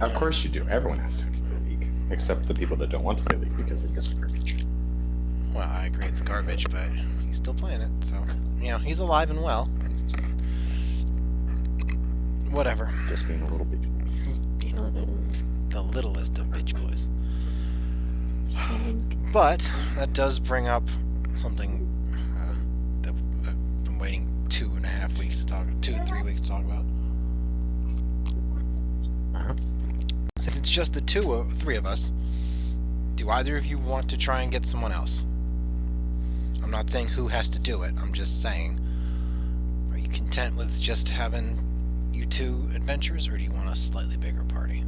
Of course you do. Everyone has time to play League, except the people that don't want to play League because they just garbage. Well, I agree it's garbage, but he's still playing it, so he's alive and well. He's just... whatever. Just being a little bitch. The littlest of bitch boys. But that does bring up something that I've been waiting 2.5 weeks to talk, 2 to 3 weeks to talk about. Since it's just the three of us, do either of you want to try and get someone else? I'm not saying who has to do it. I'm just saying, are you content with just having you two adventures, or do you want a slightly bigger party?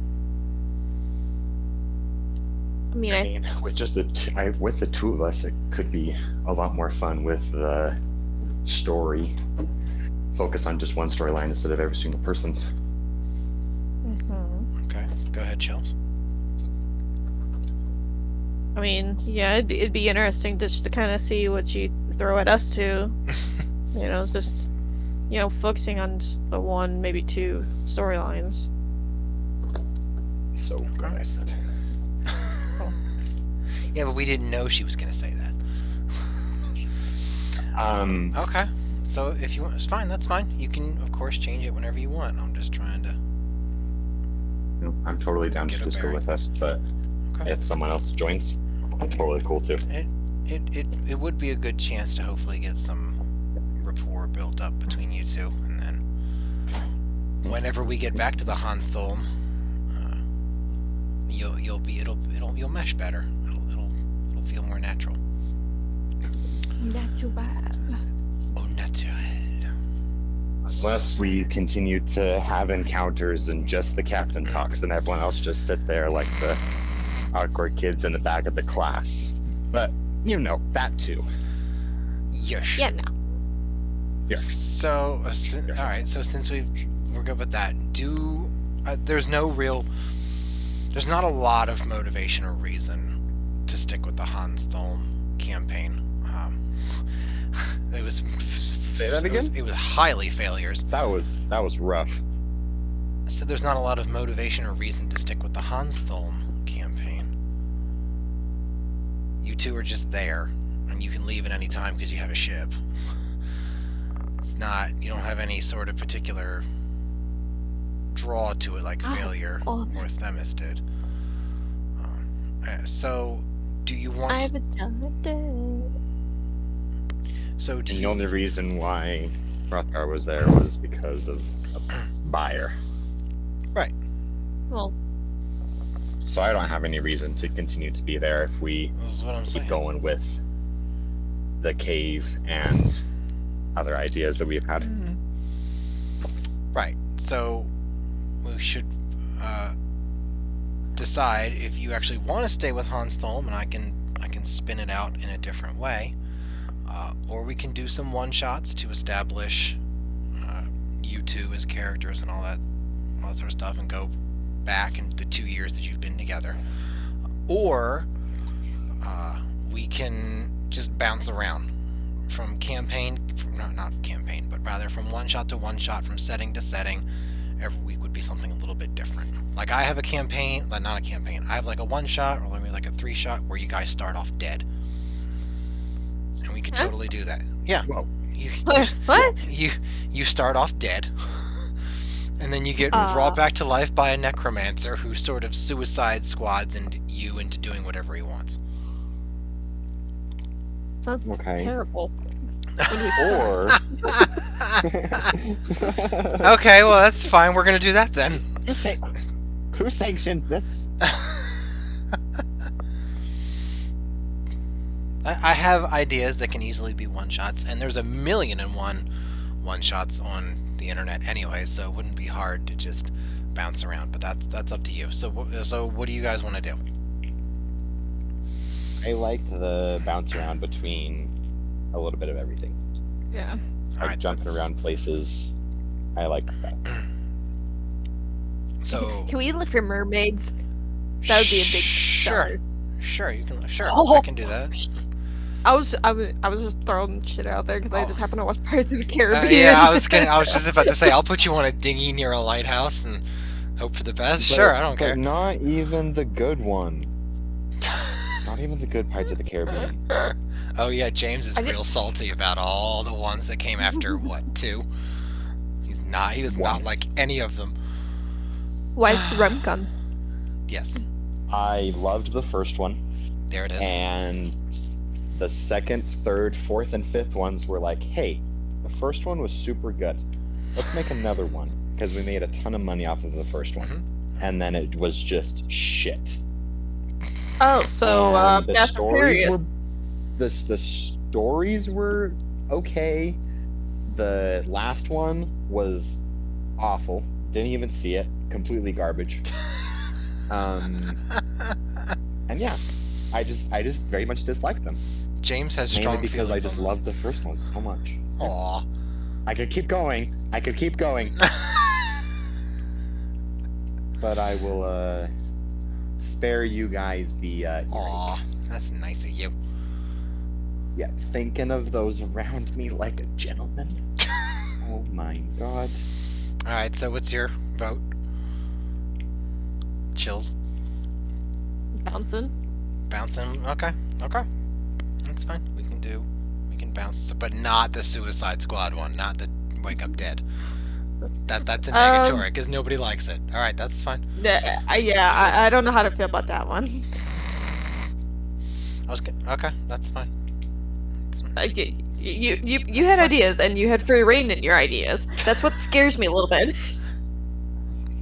I mean, with just with the two of us, it could be a lot more fun with the story. Focus on just one storyline instead of every single person's. Okay, go ahead, Shells. I mean, yeah, it'd be interesting just to kind of see what you throw at us two. Just focusing on just the one, maybe two storylines. So what I said. Yeah, but we didn't know she was gonna say that. Okay. So if you want, it's fine. That's fine. You can, of course, change it whenever you want. I'm just trying to. I'm totally down to just go with us, but if someone else joins, I'm totally cool too. It would be a good chance to hopefully get some rapport built up between you two, and then whenever we get back to the Hanstholm, you'll mesh better. It'll feel more natural. Natural. Oh, natural. Unless we continue to have encounters and just the captain talks and everyone else just sit there like the awkward kids in the back of the class. But, that too. Yes. Yeah, no. Yeah. So, alright, so since we're good with that, there's not a lot of motivation or reason to stick with the Hanstholm campaign. It was... Say that again? It was highly failures. That was rough. So there's not a lot of motivation or reason to stick with the Hanstholm campaign. You two are just there, and you can leave at any time because you have a ship. You don't have any sort of particular draw to it like Failure or Themis did. So, do you want... I haven't done it. So the only reason why Rothgar was there was because of a buyer. Right. Well... So I don't have any reason to continue to be there if we keep going with the cave and other ideas that we've had. Right. So we should decide if you actually want to stay with Hanstholm, and I can spin it out in a different way, or we can do some one-shots to establish you two as characters and all that sort of stuff, and go back in the 2 years that you've been together, or we can just bounce around from rather from one shot to one shot, from setting to setting. Every week would be something a little bit different. Like I have a campaign, not a campaign. I have like a one shot or maybe like a 3 shot where you guys start off dead, and we could totally do that. Yeah. Whoa. What? You start off dead. And then you get brought back to life by a necromancer who sort of suicide squads you into doing whatever he wants. Sounds terrible. Or... Okay, well that's fine. We're gonna do that then. Who sanctioned this? I have ideas that can easily be one-shots, and there's 1,000,001 one-shots on the internet anyway, so it wouldn't be hard to just bounce around, but that's up to you. So what do you guys want to do? I like the bounce around between a little bit of everything. Yeah. Like jumping around places. I like that. So can we look for mermaids? That would be a big sure. You can Oh. I can do that. I was just throwing shit out there because I just happen to watch Pirates of the Caribbean. Yeah, I was just about to say I'll put you on a dinghy near a lighthouse and Hope for the best? Sure, I don't but care. not even the good one. Not even the good Pirates of the Caribbean. Oh yeah, James is real salty about all the ones that came after, what, 2? He does not like any of them. Why is the rum gun? Yes. I loved the first one. There it is. And the second, third, fourth, and fifth ones were like, hey, the first one was super good. Let's make another one. Because we made a ton of money off of the first one. Mm-hmm. And then it was just shit. Oh, so the Fast and stories Furious. were the stories were okay. The last one was awful. Didn't even see it. Completely garbage. And yeah, I just very much dislike them. James has Mainly strong because feelings I just on love the first one so much. Aww. I could keep going. But I will spare you guys the Aw, that's nice of you. yeah, thinking of those around me like a gentleman. Oh my god. Alright, so what's your vote? Chills. Bouncing. Bouncing. Okay. That's fine. We can bounce, but not the Suicide Squad one, not the Wake Up Dead. That's a negatory because nobody likes it. Alright, that's fine. I don't know how to feel about that one. Okay, that's fine. You had ideas and you had free reign in your ideas. That's what scares me a little bit.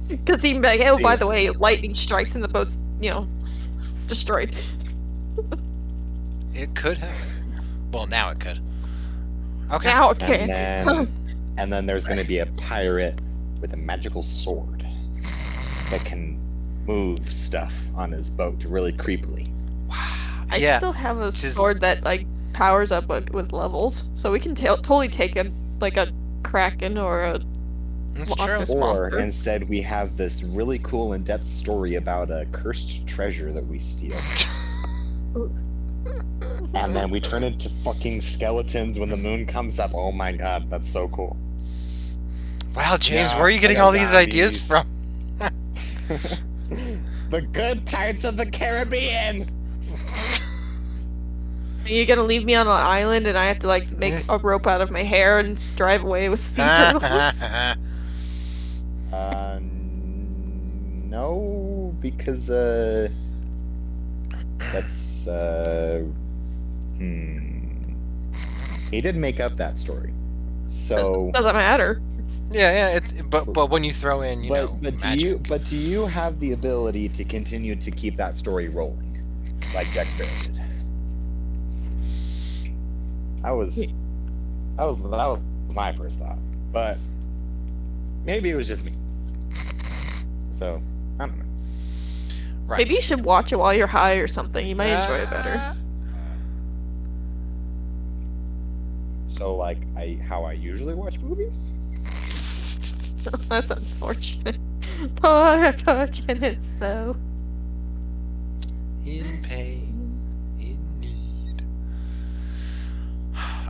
Because he'd be like, oh, by the way, lightning strikes and the boat's, destroyed. It could happen. Well, now it could. Okay. Now it can. And then there's going to be a pirate with a magical sword that can move stuff on his boat really creepily. Wow. I still have a sword that powers up with levels, so we can totally take a kraken or a That's Loch true. Ness Or monster. instead, we have this really cool in-depth story about a cursed treasure that we steal. And then we turn into fucking skeletons when the moon comes up. Oh my god, that's so cool. Wow, James, Yeah, where are you getting I got all these ideas zombies. from? The good Pirates of the Caribbean! Are you gonna leave me on an island and I have to make a rope out of my hair and drive away with sea turtles? No, because, that's, he did make up that story. So... Doesn't matter. Yeah, but when you throw in, magic. Do you have the ability to continue to keep that story rolling, like Jack Sparrow did? That was my first thought, but maybe it was just me. So I don't know. Right. Maybe you should watch it while you're high or something. You might enjoy it better. So how I usually watch movies. That's unfortunate. Poor unfortunate soul. In pain, in need.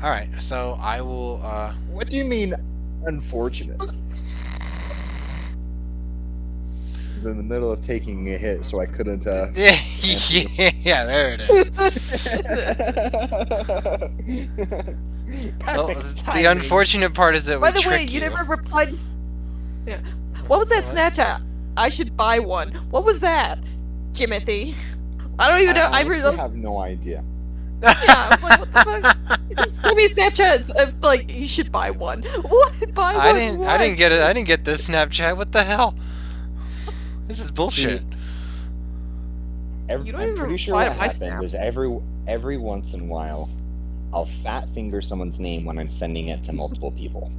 Alright, so I will, What do you mean, unfortunate? I was in the middle of taking a hit, so I couldn't, yeah, there it is. Well, the unfortunate part is that By we the way, trick you never replied. Yeah. What was that Snapchat? I should buy one. What was that, Jimothy? I don't even know. I honestly have no idea. Yeah, I was like, what the fuck? Send me Snapchats of you should buy one. What? Buy one? I didn't get it. I didn't get this Snapchat. What the hell? This is bullshit. I'm pretty sure what happened is every once in a while, I'll fat finger someone's name when I'm sending it to multiple people.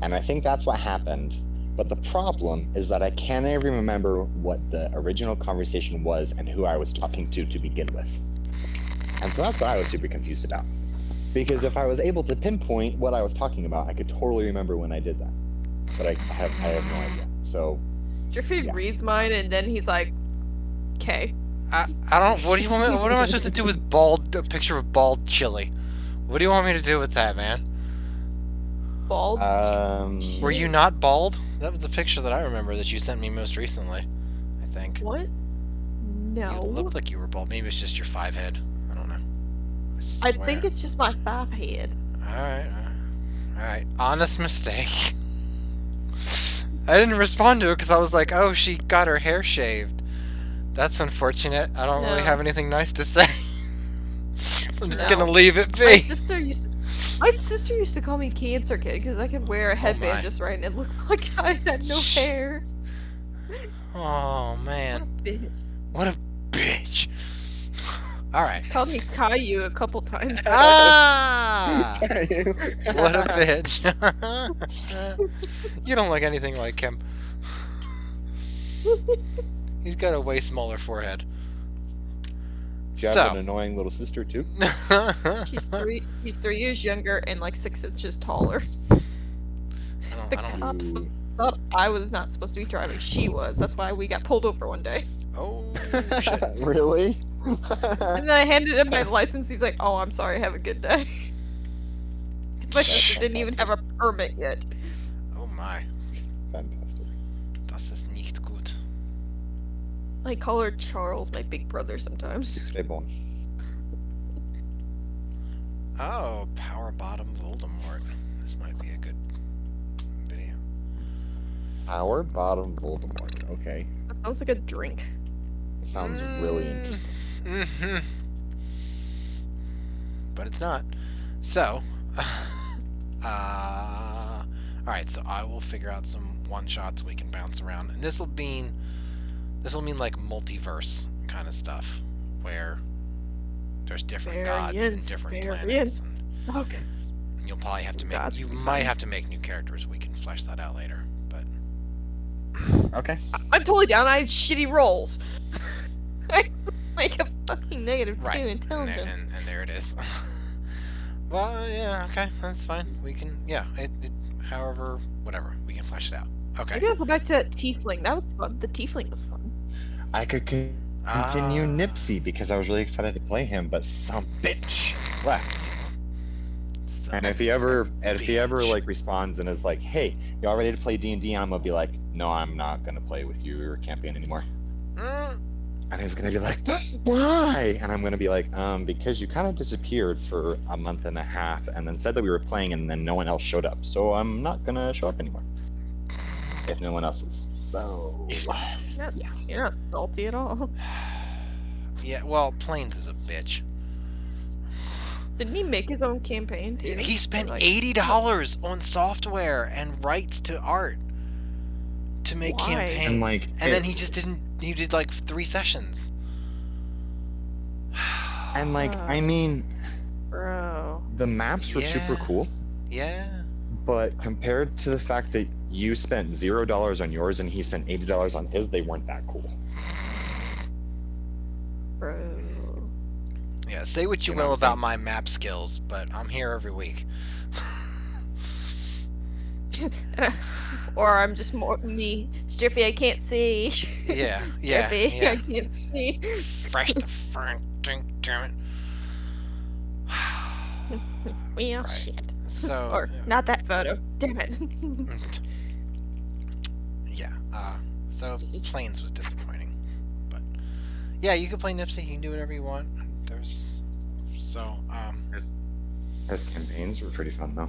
And I think that's what happened. But the problem is that I can't even remember what the original conversation was and who I was talking to begin with. And so that's what I was super confused about. Because if I was able to pinpoint what I was talking about, I could totally remember when I did that. But I have no idea. So Driffy reads mine and then he's like, okay. I don't. What do you want me? What am I supposed to do with a picture of bald chili? What do you want me to do with that, man? bald. Were you not bald? That was the picture that I remember that you sent me most recently, I think. What? No. You looked like you were bald. Maybe it's just your 5 head. I don't know. I think it's just my 5 head. Alright. Honest mistake. I didn't respond to it because I was like, oh, she got her hair shaved. That's unfortunate. I don't really have anything nice to say. So I'm just gonna leave it be. My sister used to call me Cancer Kid because I could wear a headband just right and it looked like I had no hair. Oh man. What a bitch. What a bitch. Alright. Called me Caillou a couple times. Ah! What a bitch. You don't look anything like him. He's got a way smaller forehead. Do you have an annoying little sister too? She's 3 years younger and like 6 inches taller. The cops thought I was not supposed to be driving. She was. That's why we got pulled over one day. Oh, shit. Really? And then I handed him my license. He's like, "Oh, I'm sorry. Have a good day." My sister didn't even have a permit yet. Oh my. Fantastic. Das ist nicht gut. I call her Charles, my big brother, sometimes. Oh, Power Bottom Voldemort. This might be a good video. Power Bottom Voldemort. Okay. That sounds like a drink. Sounds really interesting. Mm-hmm. But it's not. So, alright, so I will figure out some one-shots we can bounce around. And this will mean like multiverse kind of stuff, where there's different gods and different planets. And okay. You'll probably have to make, you might have to make new characters. We can flesh that out later, but... Okay. I'm totally down. I had shitty rolls. I make a fucking -2 intelligence. And there it is. Well, yeah, okay, that's fine. We can, yeah, however, whatever, we can flesh it out. Okay. Maybe I'll go back to Tiefling. That was fun. The Tiefling was fun. I could continue Nipsey because I was really excited to play him, but some bitch left. And if he ever like responds and is like, "Hey, y'all ready to play D&D?" I'm gonna be like, "No, I'm not gonna play with you or champion anymore." And he's gonna be like, "Why?" And I'm gonna be like, because you kind of disappeared for a month and a half, and then said that we were playing, and then no one else showed up. So I'm not gonna show up anymore. If no one else is. So. You're not salty at all. Yeah, well, Plains is a bitch. Didn't he make his own campaign too? He spent $80 on software and rights to art to make campaigns, and then he just didn't. He did like 3 sessions. And like, I mean, bro, the maps were super cool. Yeah. But compared to the fact that you spent $0 on yours and he spent $80 on his, they weren't that cool. Bro. Yeah, say what you will about my map skills, but I'm here every week. Or I'm just more me, Strippy. I can't see. Yeah. Strippy, I can't see. Fresh the front, damn it. Well, shit. So, or not that photo. Damn it. Yeah. So Plains was disappointing, but yeah, you can play Nipsey. You can do whatever you want. His campaigns were pretty fun though.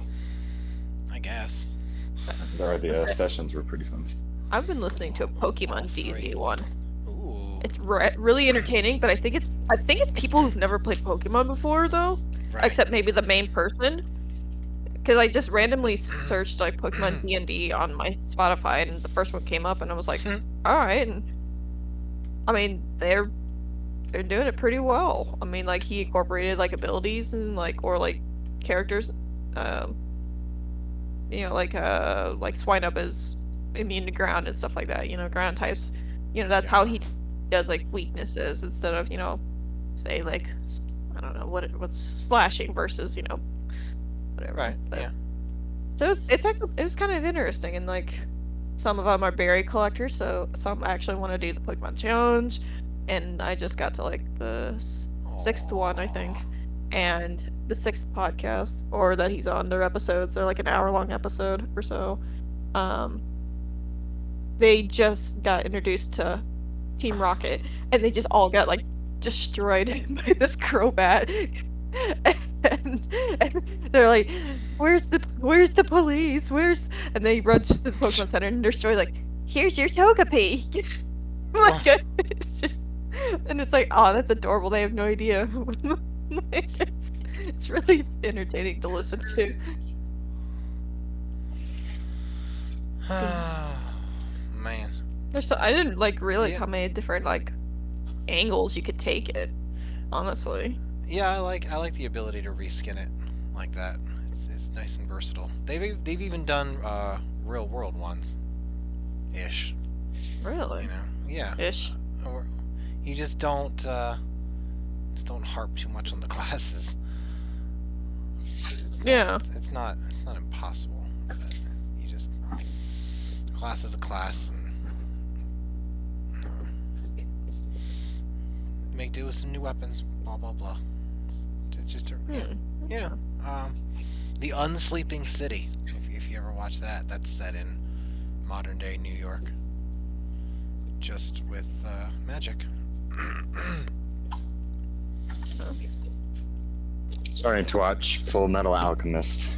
I guess. The sessions were pretty fun. I've been listening to a Pokemon D&D one. Ooh. It's really entertaining, but I think it's people who've never played Pokemon before though, except maybe the main person. Because I just randomly searched like Pokemon D&D on my Spotify, and the first one came up, and I was like, all right. And I mean, they're doing it pretty well. I mean, like he incorporated like abilities and like characters. You know, like Swinub is immune to ground and stuff like that. You know, ground types. You know, that's how he does like weaknesses instead of, you know, say like, I don't know what's slashing versus, you know, whatever. Right. But, yeah. So it was kind of interesting, and like some of them are berry collectors, so some actually want to do the Pokemon challenge, and I just got to like the 6th one, I think. and the 6th podcast, or that he's on, their episodes, they're like an hour-long episode or so. They just got introduced to Team Rocket, and they just all got like destroyed by this Crobat. and they're like, where's the police? And they run to the Pokemon Center and they're like, here's your Togepi. Like, it's just, and it's like, oh, that's adorable. They have no idea. It's really entertaining to listen to. Man. I didn't like realize how many different like angles you could take it. Honestly. Yeah, I like the ability to reskin it like that. It's nice and versatile. They've even done real world ones, ish. Really? You know, yeah. Ish. Or you just don't harp too much on the classes. It's not impossible. But you just class is a class, and make do with some new weapons. Blah blah blah. It's just yeah. The Unsleeping City. If you ever watch that, that's set in modern day New York, just with magic. Starting to watch Full Metal Alchemist.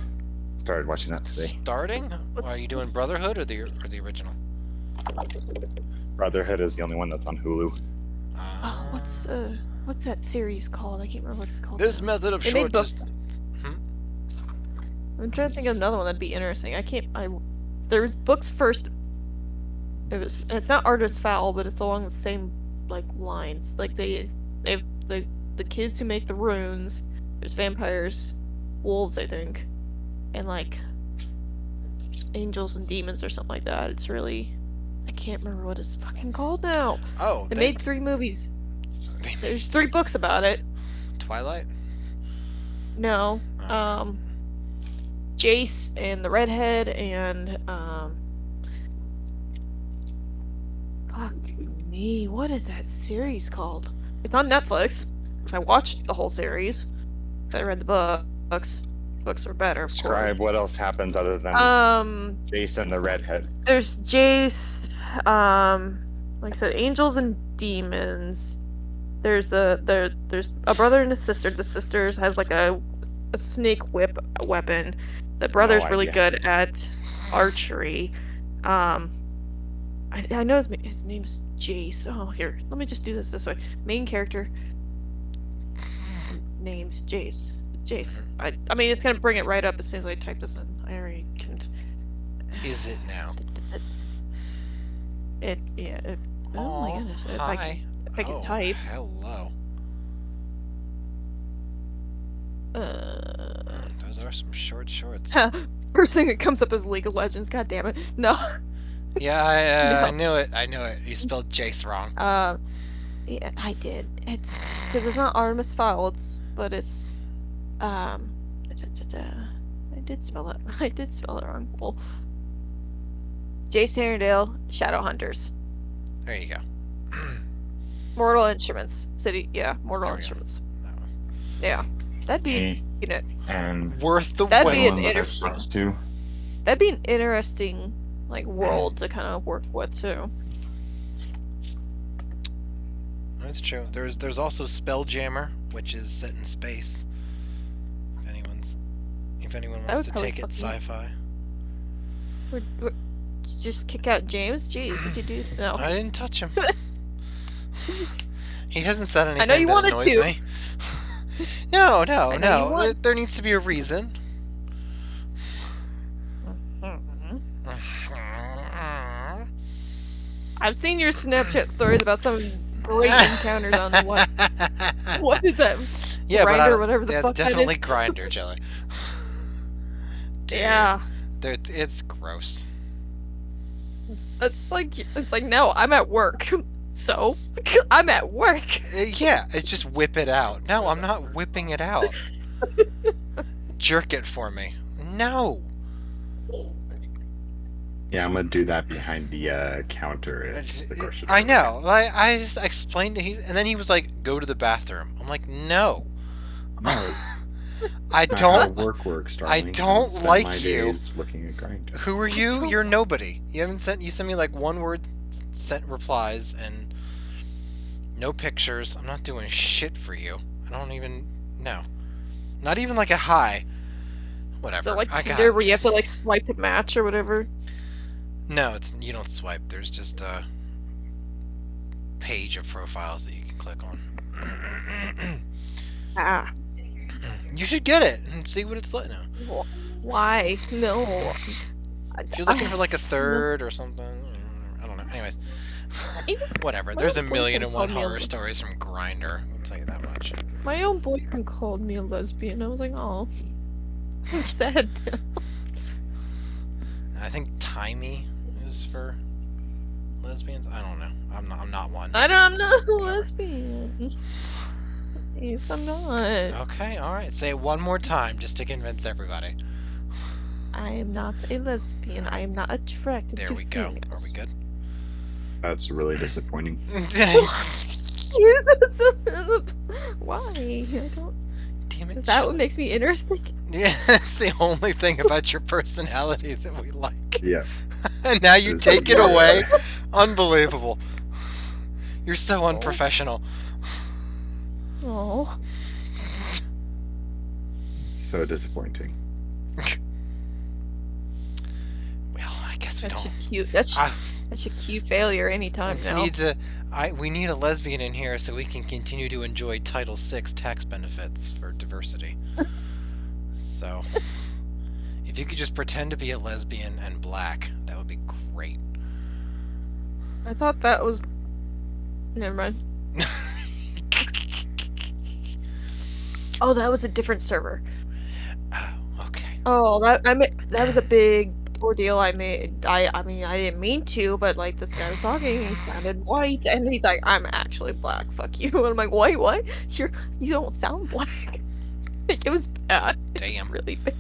Started watching that today. Starting? Are you doing Brotherhood or the original? Brotherhood is the only one that's on Hulu. Oh, what's that series called? I can't remember what it's called. This method of short distance. I'm trying to think of another one that'd be interesting. There was books first. It's not Artist Foul, but it's along the same like lines. Like the kids who make the runes. There's vampires, wolves, I think, and like angels and demons or something like that. It's really, I can't remember what it's fucking called now. Oh, they made 3 movies. There's 3 books about it. Twilight? No. Oh. Jace and the Redhead and fuck me, what is that series called? It's on Netflix. Cause I watched the whole series. Cause I read the books. Books were better. Describe what else happens other than Jace and the Redhead. There's Jace. Like I said, angels and demons. There's a brother and a sister. The sister has like a snake whip weapon. The brother's really good at archery. I know his name's Jace. Oh, here, let me just do this way. Main character named Jace. Jace. I mean, it's gonna bring it right up as soon as I type this in. I already can. Is it now? Oh my goodness! If I can type. Hello. Those are some shorts. First thing that comes up is League of Legends. God damn it! No. Yeah, I knew it. You spelled Jace wrong. Yeah, I did. It's because it's not Artemis Fowl. It's I did spell it. I did spell it wrong. Well, Jace Herondale, Shadowhunters. There you go. Mortal Instruments. Mortal Instruments. Yeah, that'd be and worth the that'd wait. be that'd be an interesting like world to kind of work with too. That's true. There's also Spelljammer, which is set in space. If anyone wants to take it sci-fi. Did you just kick out James? Jeez, what'd you do? No. I didn't touch him. He hasn't said anything I know you that wanted annoys to. me. No. There needs to be a reason. I've seen your Snapchat stories about some great encounters on the what? What is that? Yeah, Grindr, whatever the that's fuck definitely that is. Grindr, Jelly. Dude, Yeah. It's gross. It's like no, I'm at work. So I'm at work. Yeah, it's just whip it out. No, I'm not whipping it out. Jerk it for me. No. Yeah, I'm gonna do that behind the counter. I know. I just explained to him, and then he was like, "Go to the bathroom." I'm like, "No, No, I not how don't. work works, I darling. don't spend like my you. days looking at Grindr. Who are you? You're nobody. You sent me like one word sent replies and no pictures. I'm not doing shit for you. I don't even know. Not even like a hi. Whatever. So like I Tinder got. where you have to like swipe to match or whatever. No, you don't swipe. There's just a page of profiles that you can click on. Ah. You should get it and see what it's like now. Why? No. If you're looking for like a third or something, I don't know. Anyways, whatever. There's a million and one horror stories from Grindr. I'll tell you that much. My own boyfriend called me a lesbian. I was like, oh, I'm sad. I think Timey is for lesbians. I don't know. I'm not one. I'm not a lesbian. Please, I'm not. Okay, all right. Say it one more time just to convince everybody. I am not a lesbian. I am not attracted to There we go. females. Are we good? That's really disappointing. Why? I don't. Damn it. Is that what makes me interesting? Yeah, that's the only thing about your personality that we like. Yeah. And now you It's take it like- away. Unbelievable. You're so unprofessional. Oh. So disappointing. Well, I guess we That's don't. a cute. That's a cute failure anytime now. We need a lesbian in here so we can continue to enjoy Title VI tax benefits for diversity. So, if you could just pretend to be a lesbian and black, that would be great. I thought that was. Never mind. Oh, that was a different server. Oh, okay. Oh, that was a big ordeal I made. I mean, I didn't mean to, but like this guy was talking, he sounded white, and he's like, "I'm actually black. Fuck you." And I'm like, "Wait, what? You don't sound black." Like, it was bad. Damn. Really bad.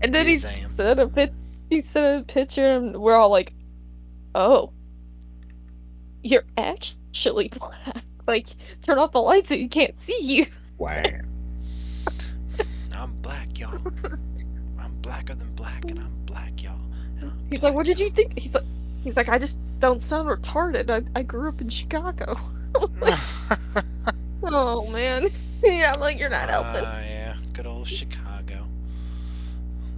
And then he Damn. sent a picture, and we're all like, "Oh, you're actually black. Like, turn off the lights so you can't see you." Wow. I'm black, y'all. I'm blacker than black, and I'm black, y'all. He's like, "What did you think?" He's like, "I just don't sound retarded. I grew up in Chicago." Oh man. Yeah, I'm like, you're not helping. Yeah, good old Chicago.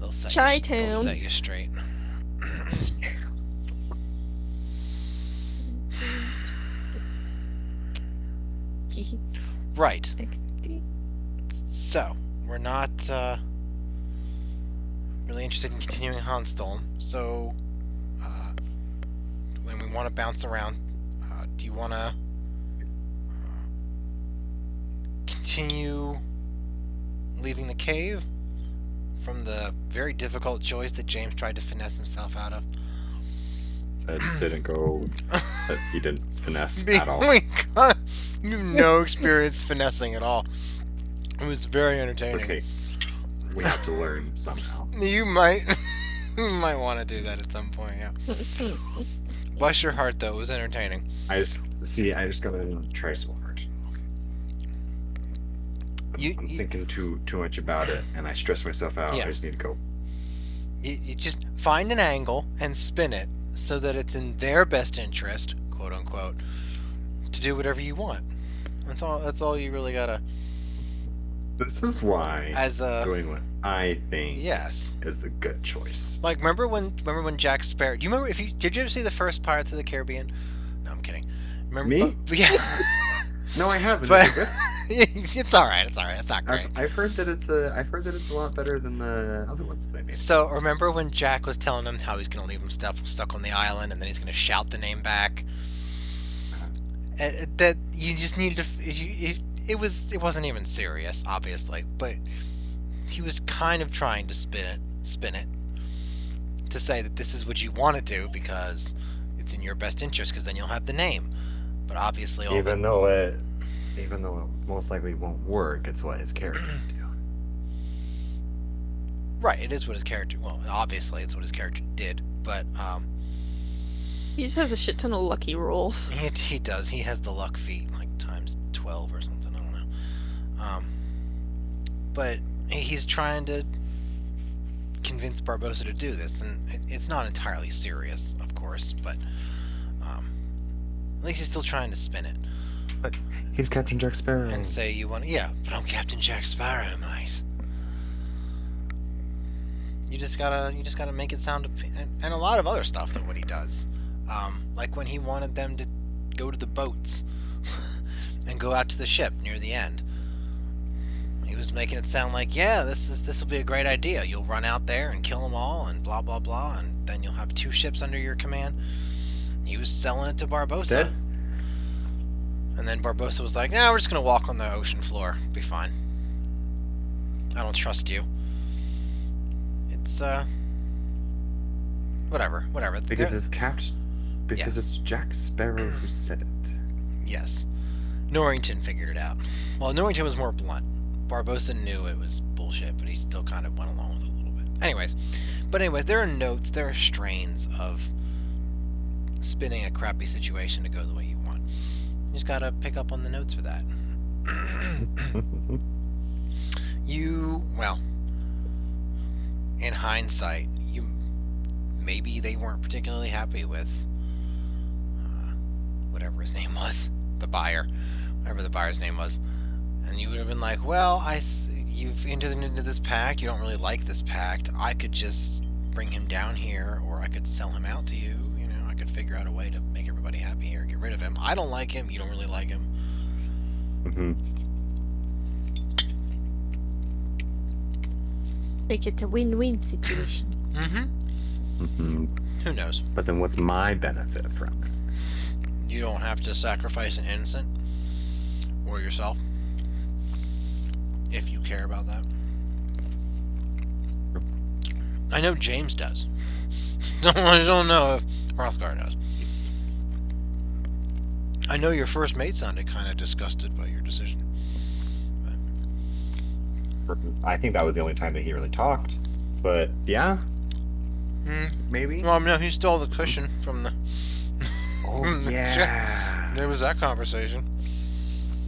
They'll set Chi-town. you straight. Right. So, we're not really interested in continuing Hanstorm. So, when we want to bounce around, do you want to continue leaving the cave from the very difficult choice that James tried to finesse himself out of? That didn't go. That he didn't finesse at all. You have no experience finessing at all. It was very entertaining. Okay. We have to learn somehow. You might want to do that at some point, yeah. Bless your heart, though. It was entertaining. I just gotta try so hard. I'm thinking too much about it, and I stress myself out. Yeah. I just need to go. You just find an angle and spin it so that it's in their best interest, quote unquote, to do whatever you want. That's all you really gotta. This is why doing what I think Yes. is the good choice. Like remember when Jack Sparrow? Do you remember did you ever see the first Pirates of the Caribbean? No, I'm kidding. Remember? Me? Yeah. No, I haven't. But Is it good? it's all right. It's all right. It's not great. I've heard that it's a lot better than the other ones that I made. So remember when Jack was telling him how he's gonna leave him stuck on the island, and then he's gonna shout the name back? That you just needed to. It wasn't even serious, obviously, but he was kind of trying to spin it to say that this is what you want to do because it's in your best interest, because then you'll have the name. But obviously, Even though it most likely won't work, it's what his character would do. Right, it is what his character. Well, obviously, it's what his character did, but He just has a shit ton of lucky rolls. he does. He has the luck feat like times 12 or something. I don't know. but he's trying to convince Barbossa to do this, and it's not entirely serious, of course, but at least he's still trying to spin it. But he's Captain Jack Sparrow. And say you want to... Yeah, but I'm Captain Jack Sparrow, mate. You just gotta make it sound... And a lot of other stuff that what he does. Like when he wanted them to go to the boats and go out to the ship near the end. He was making it sound like, yeah, this will be a great idea. You'll run out there and kill them all and blah, blah, blah, and then you'll have 2 ships under your command. He was selling it to Barbossa. Instead? And then Barbossa was like, nah, we're just going to walk on the ocean floor. Be fine. I don't trust you. It's, whatever. Because it's Yes. it's Jack Sparrow who said it. Yes. Norrington figured it out. Well, Norrington was more blunt. Barbossa knew it was bullshit, but he still kind of went along with it a little bit. Anyways, there are notes, there are strains of spinning a crappy situation to go the way you want. You just gotta pick up on the notes for that. Well, in hindsight, maybe they weren't particularly happy with whatever his name was, the buyer, whatever the buyer's name was, and you would have been like, well, you've entered into this pact, you don't really like this pact, I could just bring him down here, or I could sell him out to you, I could figure out a way to make everybody happy here, get rid of him. I don't like him, you don't really like him. Make it a win-win situation. Who knows? But then what's my benefit from it? You don't have to sacrifice an innocent or yourself if you care about that. I know James does. I don't know if Hrothgar does. I know your first mate sounded kind of disgusted by your decision. I think that was the only time that he really talked. But yeah, maybe. Well, no, he stole the cushion from the... Oh, yeah. There was that conversation.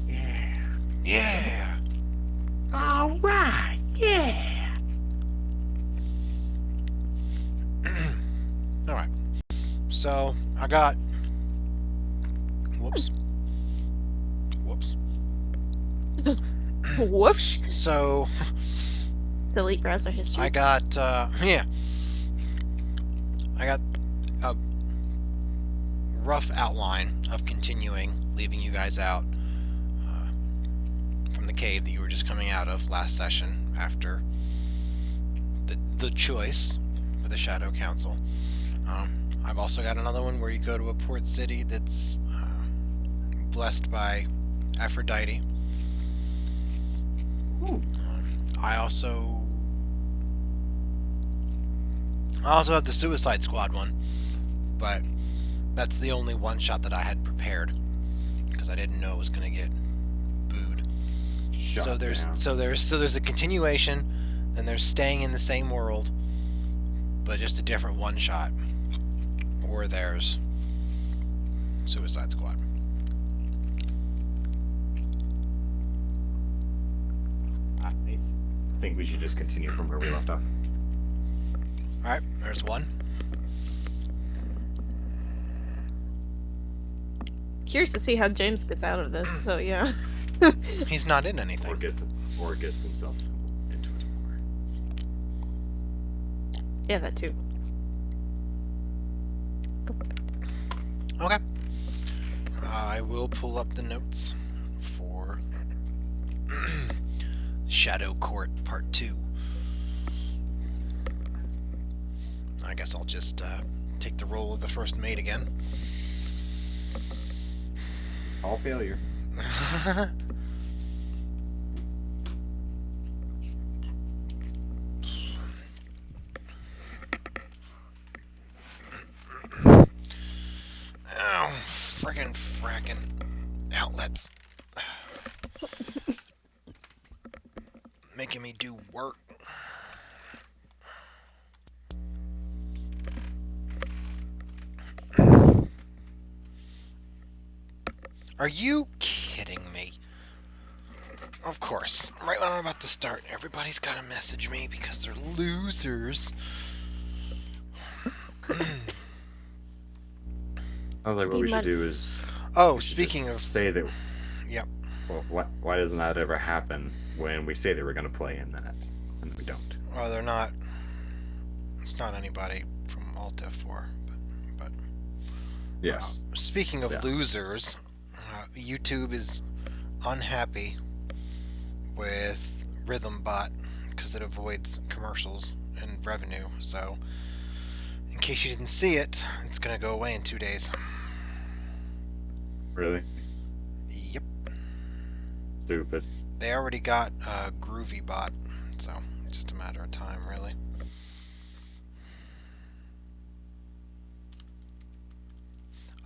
Yeah. Yeah. All right. Yeah. All right. So I got. Whoops. Whoops. So Delete browser history. I got. I got a rough outline of continuing, leaving you guys out from the cave that you were just coming out of last session after the choice for the Shadow Council. I've also got another one where you go to a port city that's blessed by Aphrodite. I also have the Suicide Squad one, but that's the only one shot that I had prepared because I didn't know it was going to get booed. So there's a continuation, and there's staying in the same world, but just a different one shot. Or there's Suicide Squad. I think we should just continue from where we left off. Alright, there's one. Curious to see how James gets out of this, so yeah. He's not in anything. Or gets himself into it more. Yeah, that too. Okay. I will pull up the notes for Shadow Court Part 2. I guess I'll just take the role of the first mate again. All failure. Oh, frackin' outlets. Making me do work. Are you kidding me? Of course. Right when I'm about to start, everybody's got to message me because they're losers. I was like, what we should do is Oh, we should speaking just of... say that. Yep. Well, why doesn't that ever happen when we say that we're going to play and then we don't? Oh, they're not... It's not anybody from Alt F4, but Yes. speaking of losers, YouTube is unhappy with RhythmBot because it avoids commercials and revenue. So, in case you didn't see it, it's gonna go away in 2 days. Really? Yep. Stupid. They already got GroovyBot, so it's just a matter of time, really.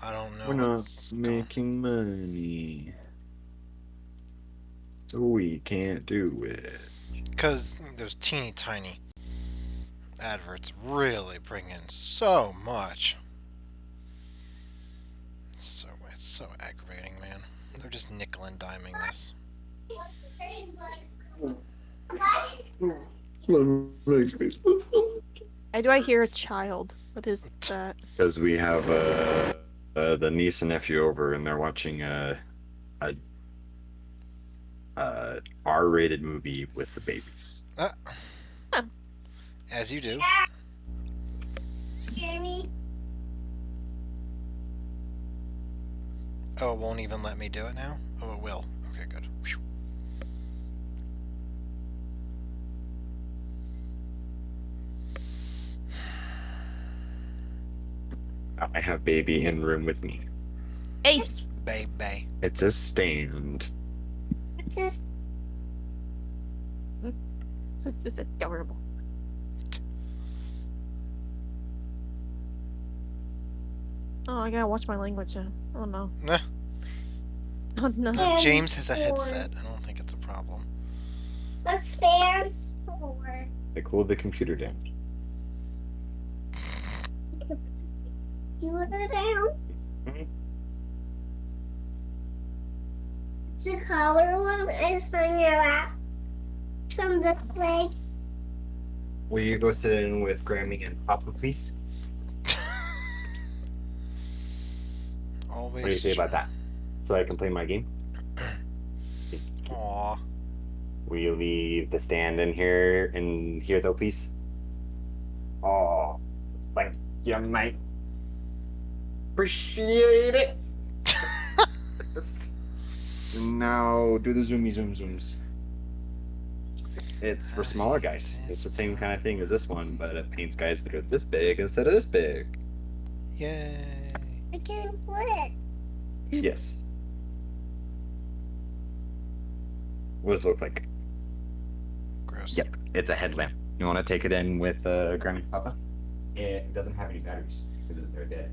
I don't know. We're not making money, so we can't do it. Because those teeny tiny adverts really bring in so much. It's so aggravating, man. They're just nickel and diming this. Why do I hear a child? What is that? Because we have the niece and nephew over, and they're watching a R-rated movie with the babies. As you do. Oh, it won't even let me do it now? Oh, it will. Okay, good. Whew. I have baby in room with me. Hey! Baby. It's a stand. This is adorable. Oh, I gotta watch my language now. Oh no. Nah. Oh no. James has a headset. I don't think it's a problem. The fans for. They cooled the computer down. You want it down? Mhm. It's a color one. It's on your lap. Some look like. Will you go sit in with Grammy and Papa, please? Always. What do you say about that? So I can play my game? Aw. Will you leave the stand in here though, please? Oh, thank you, mate. Appreciate it. Now do the zooms. It's for smaller guys. It's the same kind of thing as this one, but it paints guys that are this big instead of this big. Yay. I can flip. Yes. What does it look like? Gross. Yep, it's a headlamp. You want to take it in with Granny Papa? It doesn't have any batteries because they're dead.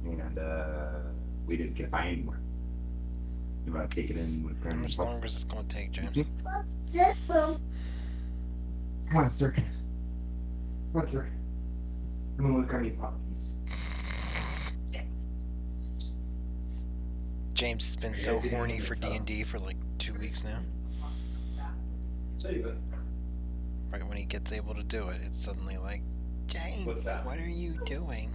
And we didn't get by anymore. You want to take it in with How Granny much Papa? longer is this going to take, James? What's this one? Come on, sir. Come on, sir. Come on with Granny Papa, please. James has been so horny for D&D for like 2 weeks now. Right when he gets able to do it, it's suddenly like, James, what are you doing?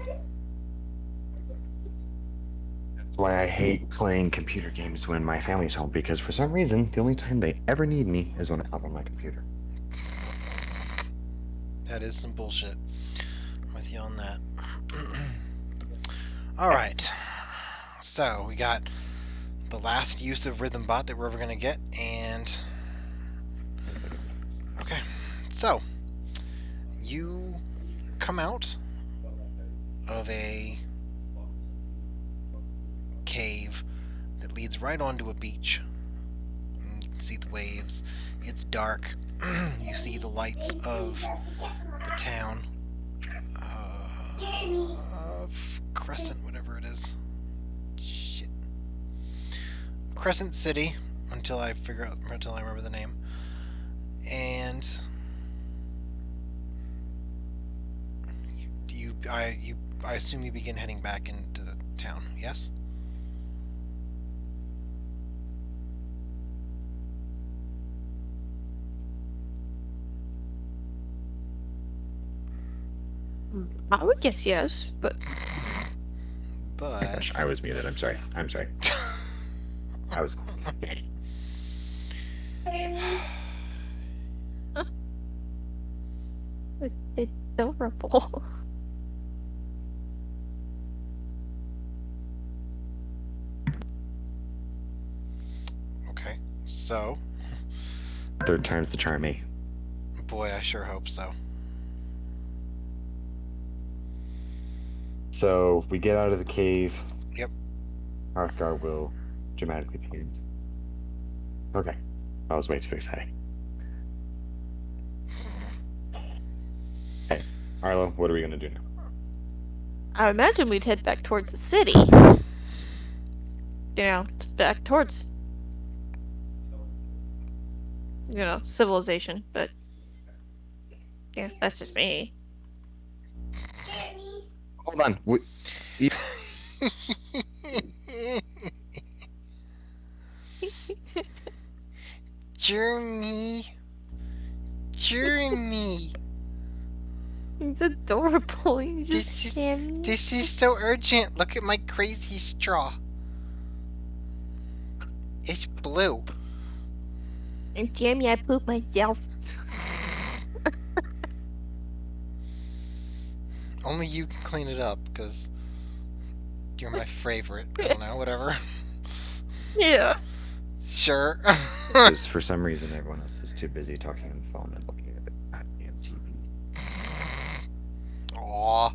That's why I hate playing computer games when my family's home, because for some reason, the only time they ever need me is when I'm on my computer. That is some bullshit. I'm with you on that. Alright. So, we got the last use of RhythmBot that we're ever going to get, and... Okay. So, you come out of a cave that leads right onto a beach. And you can see the waves. It's dark. You see the lights of the town of Crescent, whatever it is. Shit. Crescent City, until I remember the name. And I assume you begin heading back into the town. Yes. I would guess yes, but Oh my But gosh, I was muted. I'm sorry. I was. it's adorable. okay, so Third time's the charm, eh? boy, I sure hope so. So we get out of the cave. Yep. Hearthgar will dramatically paint. Okay. That was way too exciting. Hey, Arlo, what are we gonna do now? I imagine we'd head back towards the city. You know, back towards, civilization. But yeah, that's just me. Jeremy. Hold on. Jeremy. Jeremy. He's adorable. He's just Sammy. This is so urgent. Look at my crazy straw. It's blue. And Jamie, I pooped myself. Only you can clean it up, because you're my favorite. I don't know, whatever. Yeah. Sure. Because for some reason everyone else is too busy talking on the phone and looking at the goddamn TV. Aw.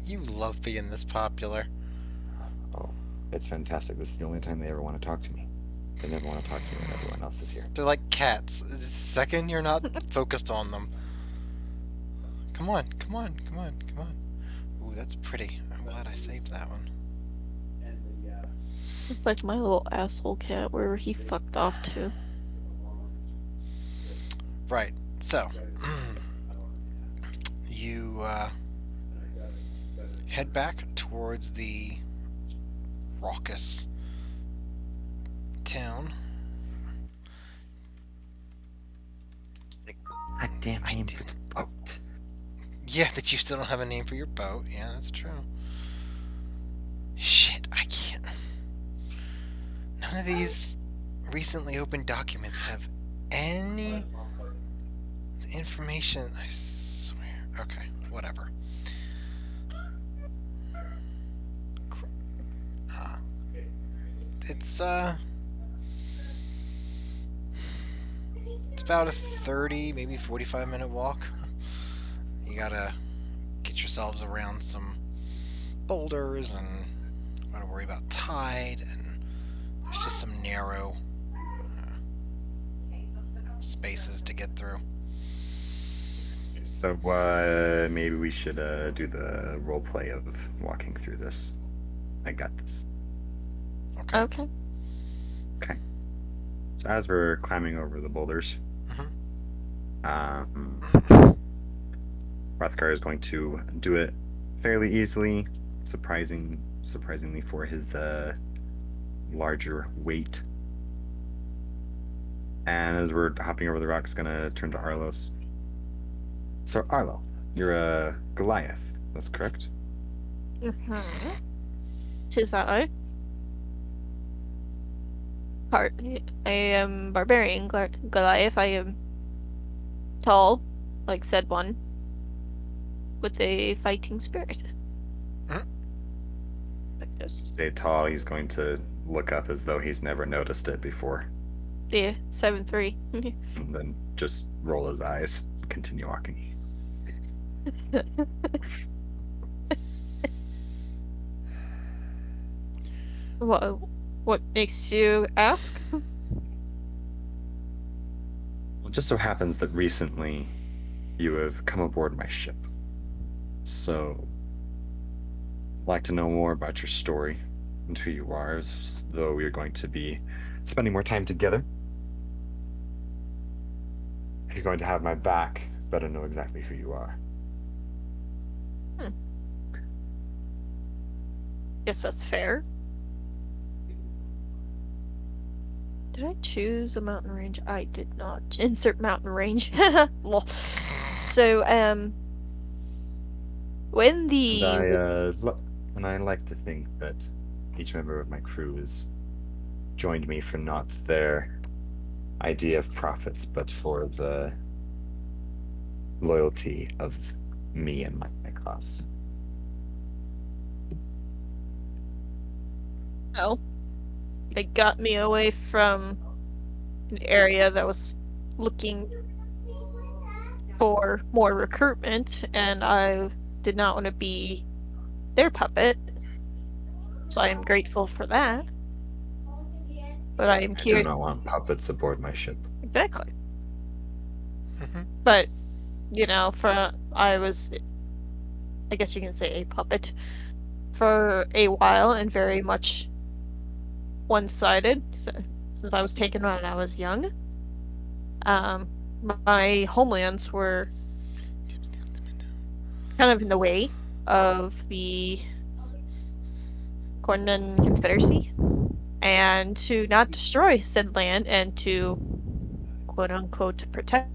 You love being this popular. Oh, it's fantastic. This is the only time they ever want to talk to me. They never want to talk to me when everyone else is here. They're like cats. The second you're not focused on them. Come on, come on, come on, come on. Ooh, that's pretty. I'm glad I saved that one. It's like my little asshole cat wherever he fucked off to. Right, so. You, head back towards the raucous town. Goddamn name for the boat. Yeah, that you still don't have a name for your boat. Yeah, that's true. Shit, I can't. None of these recently opened documents have any information. I swear. Okay, whatever. It's about a 30, maybe 45-minute walk. You gotta get yourselves around some boulders and gotta worry about tide, and there's just some narrow spaces to get through. So maybe we should do the role play of walking through this. I got this. Okay. Okay. Okay. So as we're climbing over the boulders, Hrothgar is going to do it fairly easily, surprisingly for his larger weight. And as we're hopping over the rocks, gonna turn to Arlos. So Arlo, you're a Goliath. That's correct. Tis I. I am barbarian Goliath. I am tall, like said one, with a fighting spirit. Huh? I guess. Say tall, he's going to look up as though he's never noticed it before. Yeah, 7'3". And then just roll his eyes, continue walking. What makes you ask? Well, it just so happens that recently you have come aboard my ship. So, I'd like to know more about your story and who you are, as though we are going to be spending more time together. If you're going to have my back, better know exactly who you are. Guess that's fair. Did I choose a mountain range? I did not. Insert mountain range. Lol. So, when And the I like to think that each member of my crew has joined me for not their idea of profits, but for the loyalty of me and my cause. well, it got me away from an area that was looking for more recruitment, and I did not want to be their puppet. So I am grateful for that. But I am I do curious. not want puppets aboard my ship. Exactly. But, I was, I guess you can say, a puppet for a while and very much one-sided since I was taken when I was young. My homelands were kind of in the way of the Cornan Confederacy, and to not destroy said land and to quote unquote protect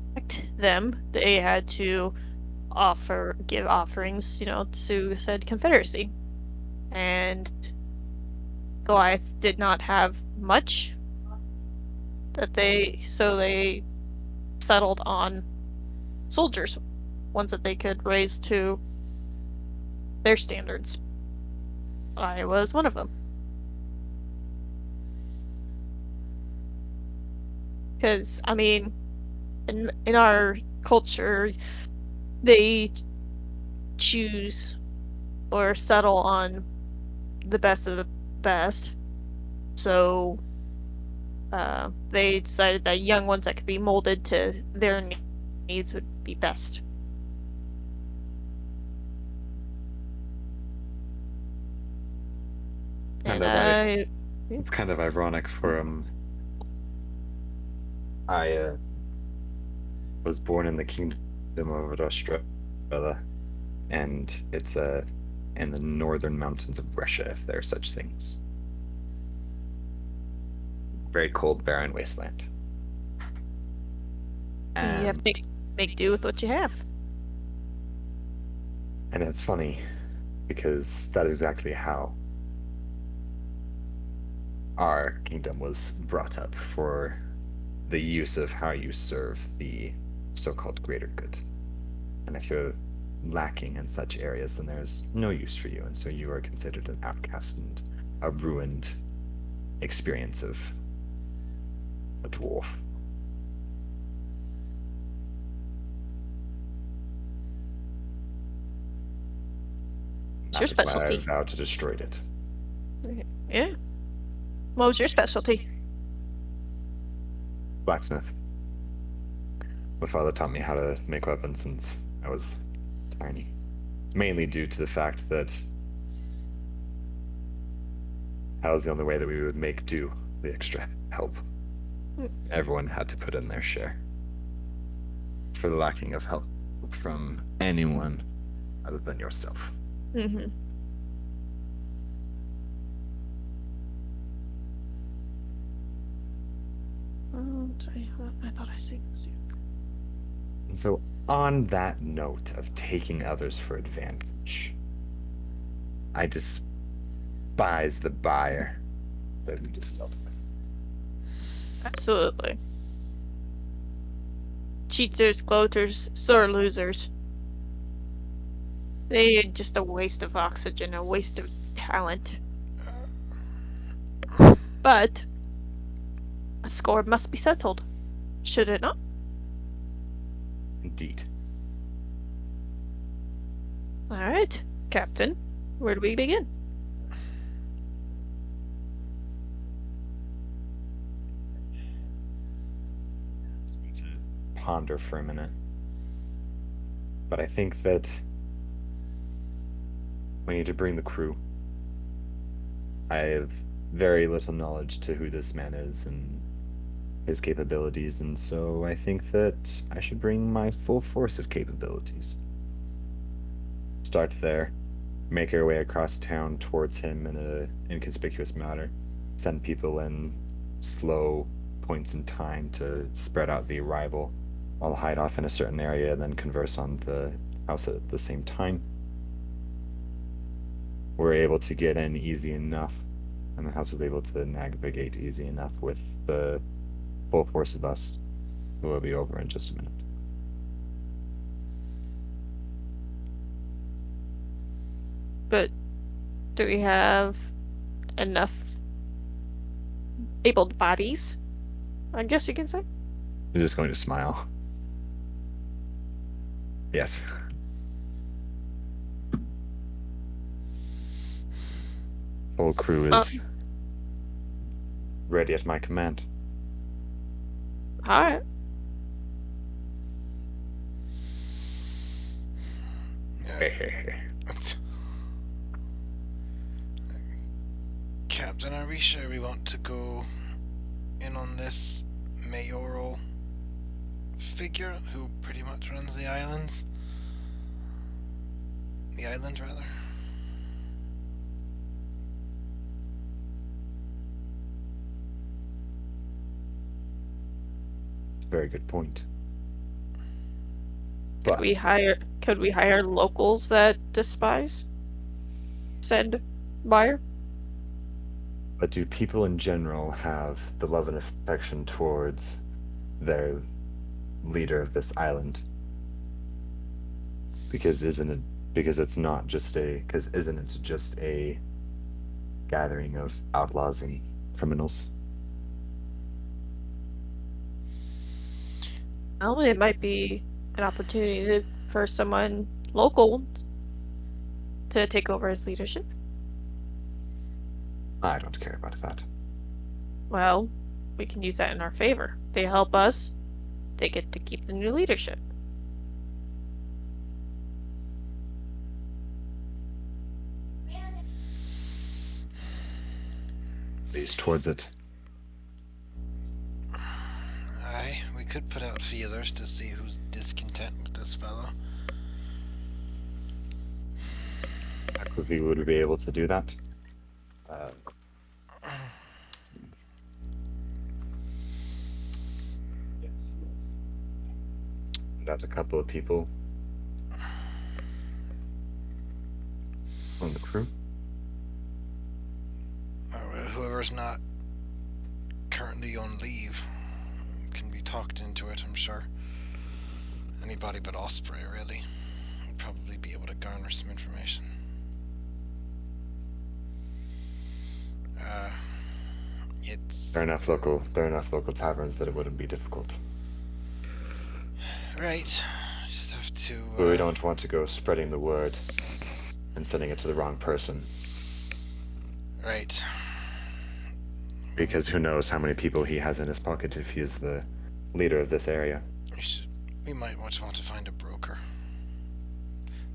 them, they had to give offerings, to said Confederacy. And Goliath did not have much so they settled on soldiers, ones that they could raise to their standards. I was one of them. Because, I mean, in our culture, they choose or settle on the best of the best. So they decided that young ones that could be molded to their needs would be best. It's kind of ironic for I was born in the kingdom of Australia, and it's in the northern mountains of Russia, if there are such things. Very cold, barren wasteland. And you have to make do with what you have. And it's funny because that is exactly how our kingdom was brought up, for the use of how you serve the so-called greater good. And if you're lacking in such areas, then there's no use for you, and so you are considered an outcast and a ruined experience of a dwarf. It's your specialty. I vowed to destroy it. Yeah. What was your specialty? Blacksmith. My father taught me how to make weapons since I was tiny. Mainly due to the fact that that was the only way that we would make do the extra help. Everyone had to put in their share. For the lacking of help from anyone other than yourself. Mm-hmm. I thought I said this. And so, on that note of taking others for advantage, I despise the buyer that we just dealt with. Absolutely. Cheaters, gloaters, sore losers. They're just a waste of oxygen, a waste of talent. But a score must be settled, should it not? Indeed. All right, Captain. Where do we begin? Just going to ponder for a minute. But I think that we need to bring the crew. I have very little knowledge to who this man is and his capabilities, and so I think that I should bring my full force of capabilities. Start there, make our way across town towards him in an inconspicuous manner, send people in slow points in time to spread out the arrival. I'll hide off in a certain area and then converse on the house at the same time. were able to get in easy enough, and the house was able to navigate easy enough with the full force of us, who will be over in just a minute. But do we have enough able bodies? I guess you can say. You're just going to smile. Yes. Whole crew is ready at my command. All right. Captain, are we sure we want to go in on this mayoral figure who pretty much runs the islands? The island, rather. Very good point. Could we hire locals that despise said buyer? But do people in general have the love and affection towards their leader of this island? Because isn't it just a gathering of outlaws and criminals? Well, it might be an opportunity for someone local to take over as leadership. I don't care about that. Well, we can use that in our favor. They help us. They get to keep the new leadership. Least towards it. Aye, we could put out feelers to see who's discontent with this fellow. How quickly would we be able to do that? Got a couple of people on the crew. Whoever's not currently on leave can be talked into it, I'm sure. Anybody but Osprey, really, would probably be able to garner some information. There are enough local taverns that it wouldn't be difficult. Right. Just have to. But we don't want to go spreading the word and sending it to the wrong person. Right. Because who knows how many people he has in his pocket if he is the leader of this area. We might want to find a broker.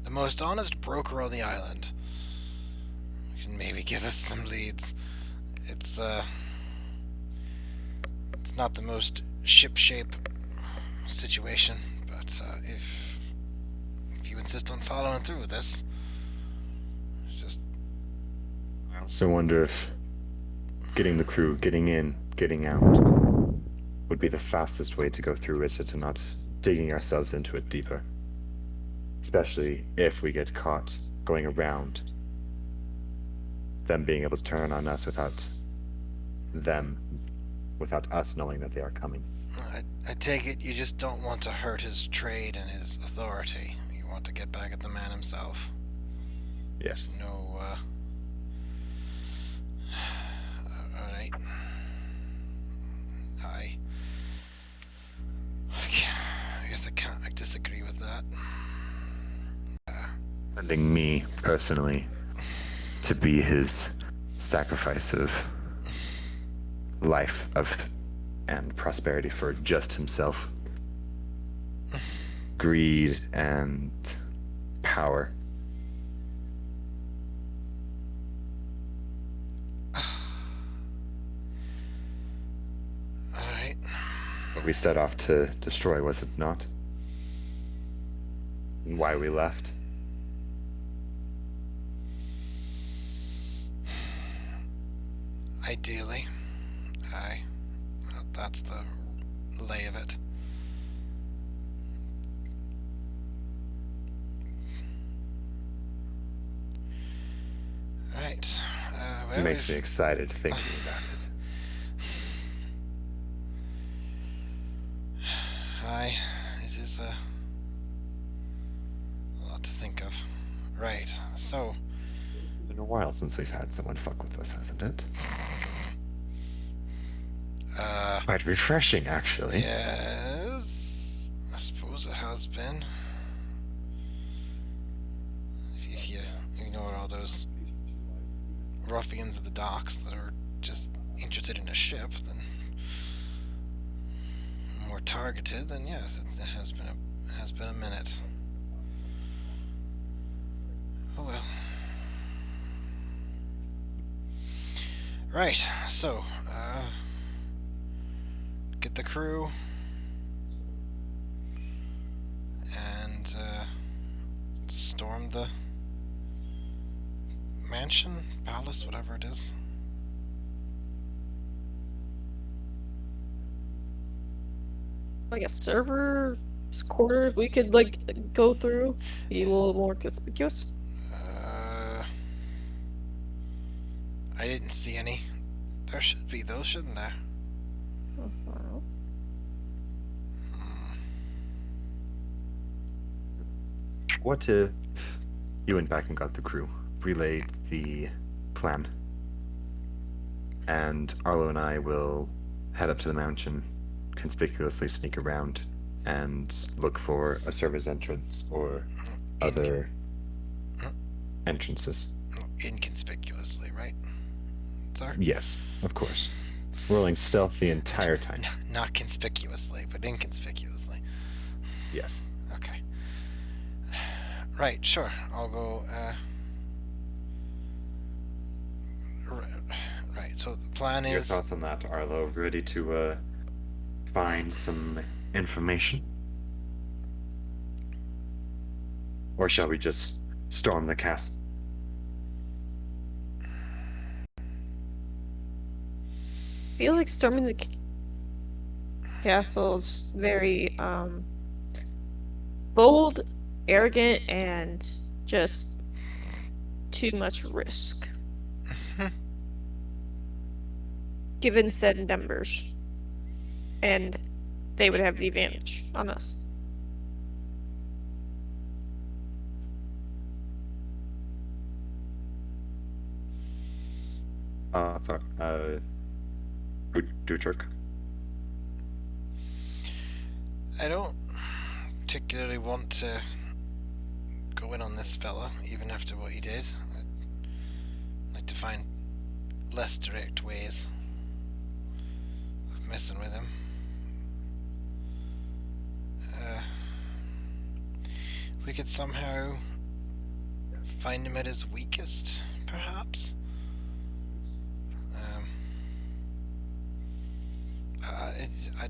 The most honest broker on the island. Can maybe give us some leads. It's not the most shipshape situation, but if you insist on following through with this, just... I also wonder if getting the crew, getting in, getting out, would be the fastest way to go through it, to not digging ourselves into it deeper. Especially if we get caught going around, them being able to turn on us without us knowing that they are coming. I take it you just don't want to hurt his trade and his authority. You want to get back at the man himself. Yes. No, alright. I guess I disagree with that. Sending me, personally, to be his sacrifice of life and prosperity for just himself. Greed and power. Alright. What we set off to destroy, was it not? And why we left? Ideally. Aye. That's the lay of it. Right. It makes me excited thinking about it. Aye, it is a lot to think of. Right, so... It's been a while since we've had someone fuck with us, hasn't it? Quite refreshing, actually. Yes, I suppose it has been. If you ignore all those ruffians at the docks that are just interested in a ship, then more targeted, then yes, it has been a minute. Oh well. Right, so get the crew and storm the mansion, palace, whatever it is. Like a server quarters we could like go through, be a little more conspicuous. I didn't see any. There should be though, shouldn't there? Uh-huh. What if you went back and got the crew, relayed the plan, and Arlo and I will head up to the mountain, conspicuously sneak around, and look for a server's entrance or other entrances? Inconspicuously, right? Sir? Yes, of course. Rolling stealth the entire time. Not conspicuously, but inconspicuously. Yes. Okay. Right, sure. I'll go, right, so the plan Your is... thoughts on that, Arlo? Ready to find some information? Or shall we just storm the castle? I feel like storming the castle is very bold, arrogant, and just too much risk. Given said numbers. And they would have the advantage on us. Sorry. Duchuk. I don't particularly want to go in on this fella, even after what he did. I'd like to find less direct ways of messing with him. We could somehow find him at his weakest, perhaps. I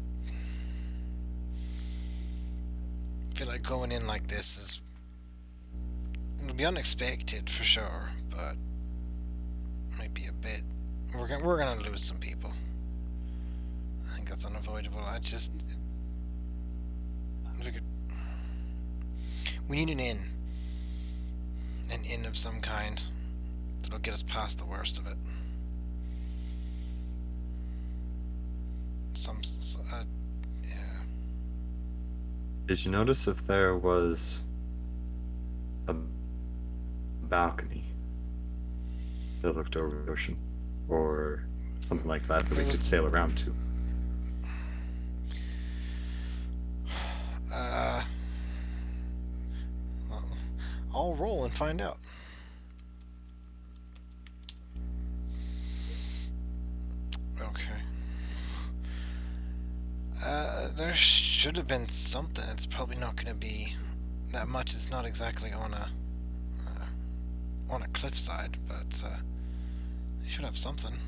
feel like going in like this is... it'll be unexpected for sure, but might be a bit... We're gonna lose some people. I think that's unavoidable. We need an inn of some kind that'll get us past the worst of it. Yeah. Did you notice if there was a balcony that looked over the ocean, or something like that we could sail around to? I'll roll and find out. Okay. There should have been something. It's probably not going to be that much. It's not exactly on a cliffside, but you should have something.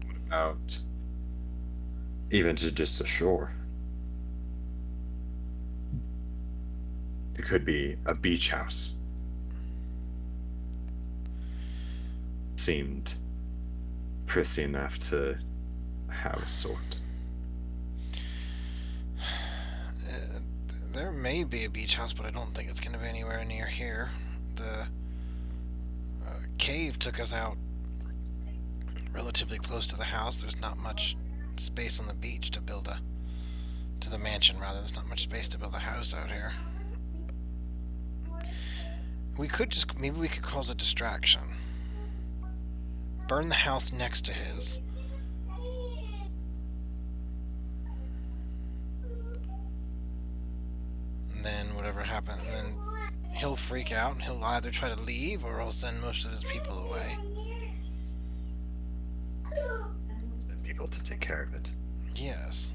What about even to just a shore? It could be a beach house. Seemed prissy enough to have a sort. There may be a beach house, but I don't think it's going to be anywhere near here. cave took us out relatively close to the house. There's not much space on the beach to build to the mansion, rather. There's not much space to build a house out here. We could just, maybe we could cause a distraction. Burn the house next to his. And then whatever happens, then he'll freak out and he'll either try to leave or he'll send most of his people away. Send people to take care of it. Yes.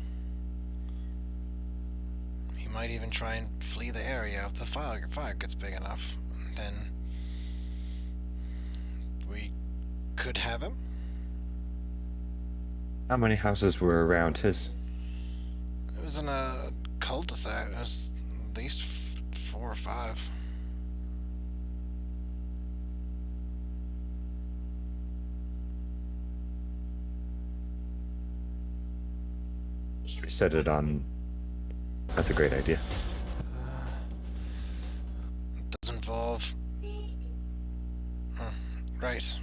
He might even try and flee the area if the fire gets big enough. Then we could have him. How many houses were around his? It was in a cul-de-sac. It was at least 4 or 5. Should we set it on? That's a great idea. It does involve... right.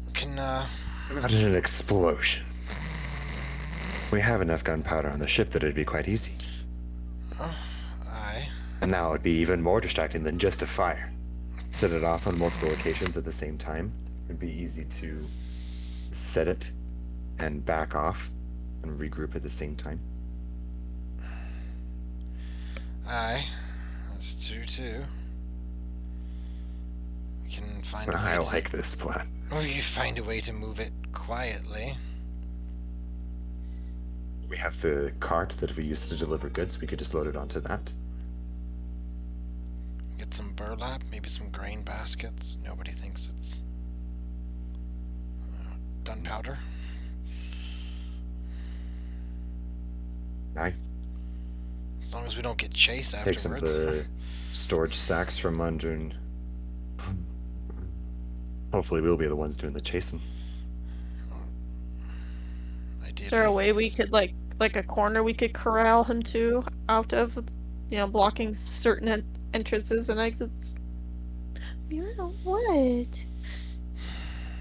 We can, What about an explosion? We have enough gunpowder on the ship that it'd be quite easy. aye. And now it'd be even more distracting than just a fire. Set it off on multiple locations at the same time. It'd be easy to set it and back off and regroup at the same time. Aye. That's true, too. We can find a way I to... like this plan. We can find a way to move it quietly. We have the cart that we used to deliver goods. We could just load it onto that. Get some burlap, maybe some grain baskets. Nobody thinks it's gunpowder. Aye. As long as we don't get chased Take some of afterwards. the storage sacks from under and hopefully we'll be the ones doing the chasing. Is there a way we could like a corner we could corral him to out of, blocking certain entrances and exits? Yeah, what?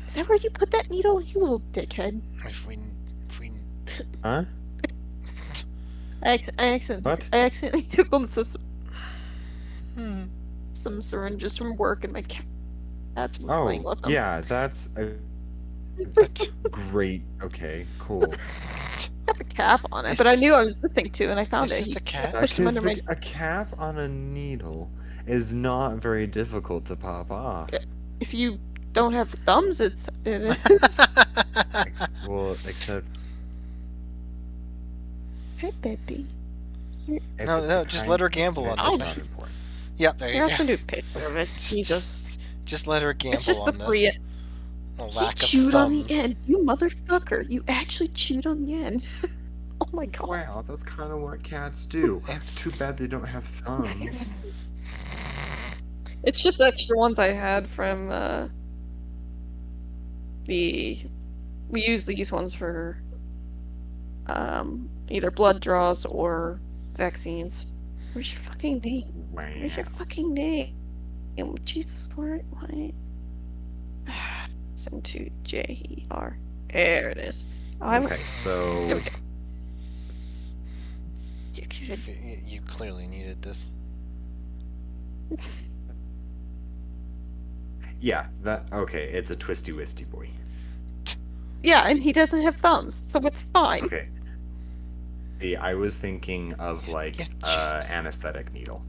Is that where you put that needle, you little dickhead? If we Huh? I accidentally took him some syringes from work and my cat's been playing with them. Yeah, that's a great. Okay, cool. Got the cap on it, but I knew I was missing two, and I found It's it. just a cat. Pushed him under my. A cap on a needle is not very difficult to pop off. If you don't have thumbs, it is. Well, except Hey, baby. No, just let her gamble on It's this. not important. Yep, there you You're go. not gonna do a picture of it. Jesus. Just let her gamble It's just on the this. A He lack of chewed on thumbs. the end. You motherfucker. You actually chewed on the end. Oh my god. Wow, that's kind of what cats do. It's- Too bad they don't have thumbs. It's just extra ones I had from we use these ones for either blood draws or vaccines. Where's your fucking name? Wow. Where's your fucking name? Jesus Lord, what? Send to JER. There it is. Okay, There so we go. You clearly needed this. yeah, that okay. It's a twisty wisty boy. Yeah, and he doesn't have thumbs, so it's fine. Okay. See, I was thinking of like Yeah, James. anesthetic needle.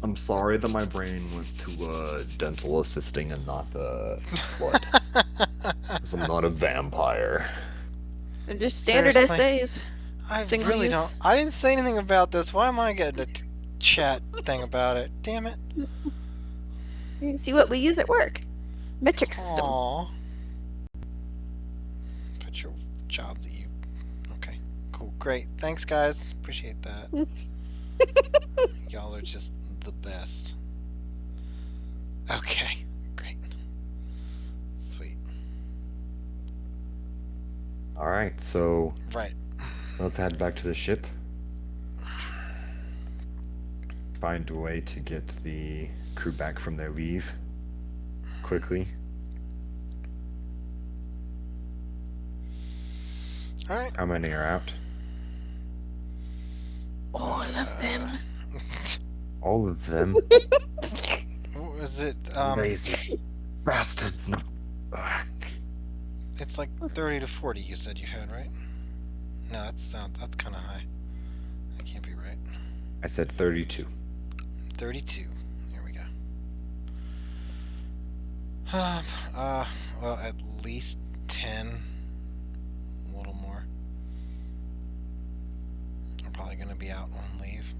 I'm sorry that my brain went to dental assisting and not blood. 'Cause I'm not a vampire. And just standard Seriously? essays. I Single really use? don't. I didn't say anything about this. Why am I getting a chat thing about it? Damn it. You can see what we use at work. Metric system. Aww. Put your job that you. Okay. Cool. Great. Thanks, guys. Appreciate that. Y'all are just the best. Okay. Great. Sweet. All right, so Right. let's head back to the ship. find a way to get the crew back from their leave quickly. All right. How many are out? All of them. All of them. Is it? Lazy bastards. No. It's like 30 to 40. You said you had, right? No, that's kind of high. That can't be right. I said 32. 32. Here we go. Well, at least 10. A little more. I'm probably gonna be out on leave.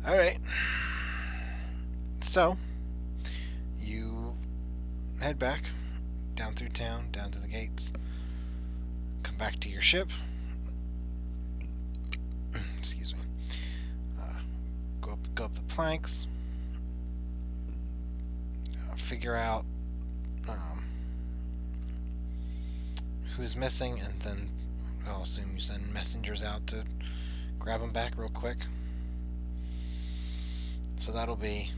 All right. So, you head back down through town, down to the gates. Come back to your ship. Excuse me. Go up the planks. Figure out who's missing, and then I'll assume you send messengers out to grab them back real quick. So that'll be,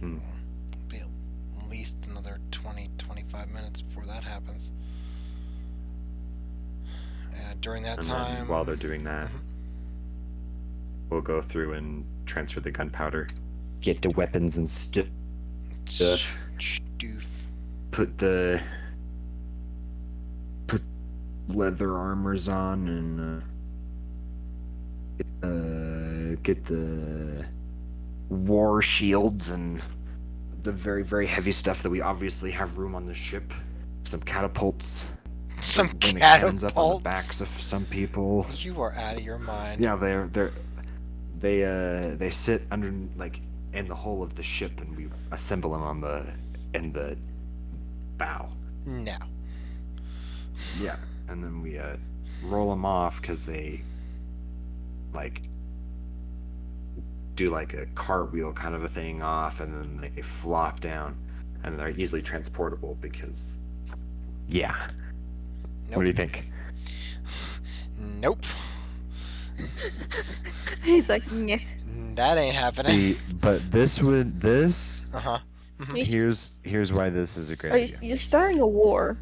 Mm-hmm. be at least another 20-25 minutes before that happens. And during that And time, then while they're doing that, Mhm. we'll go through and transfer the gunpowder, get the weapons and stuff, Stoof. put leather armors on, and get the war shields and the very, very heavy stuff that we obviously have room on the ship. Some catapults. Some Bring the cannons up on the catapults. backs of some people. You are out of your mind. Yeah, they sit under, like, in the hull of the ship, and we assemble them in the bow. No. Yeah, and then we roll them off because they like do like a cartwheel kind of a thing off, and then they flop down, and they're easily transportable because, yeah. Nope. What do you think? Nope. He's like, yeah. That ain't happening. But this Uh huh. here's why this is a great Are you, idea. you're starting a war.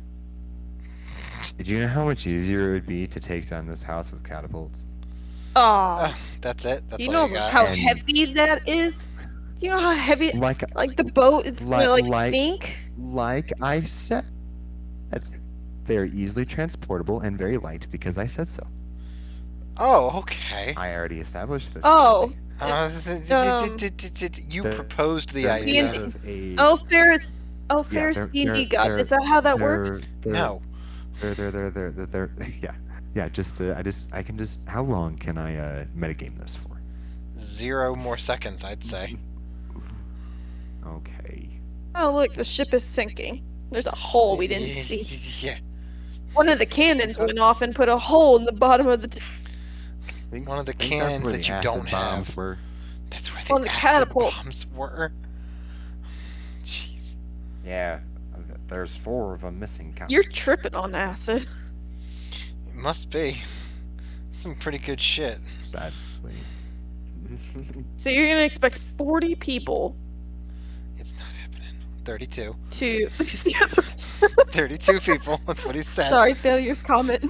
Do you know how much easier it would be to take down this house with catapults? Oh, That's it. That's do you all know you got. how And- heavy that is? Do you know how heavy? Like The boat, it's gonna like- sink. like I said, they're easily transportable and very light because I said so. Oh, okay. I already established this. Oh, You They're- proposed the They're idea. made of a- oh, Ferris they're- D&D they're- god. Is that how that works? No. They're yeah. Just How long can I metagame this for? 0 more seconds, I'd say. Okay. Oh, look, the ship is sinking. There's a hole we didn't see. Yeah. One of the cannons went off and put a hole in the bottom of the. One of the Think that's cannons where that the you acid don't bombs have. were. That's where On the the acid catapult. bombs were. Jeez. Yeah, there's 4 of them missing. You're tripping on acid. It must be. Some pretty good shit. Sadly. So you're gonna expect 40 people It's not happening. 32. to. 32 people. That's what he said. Sorry, failures comment.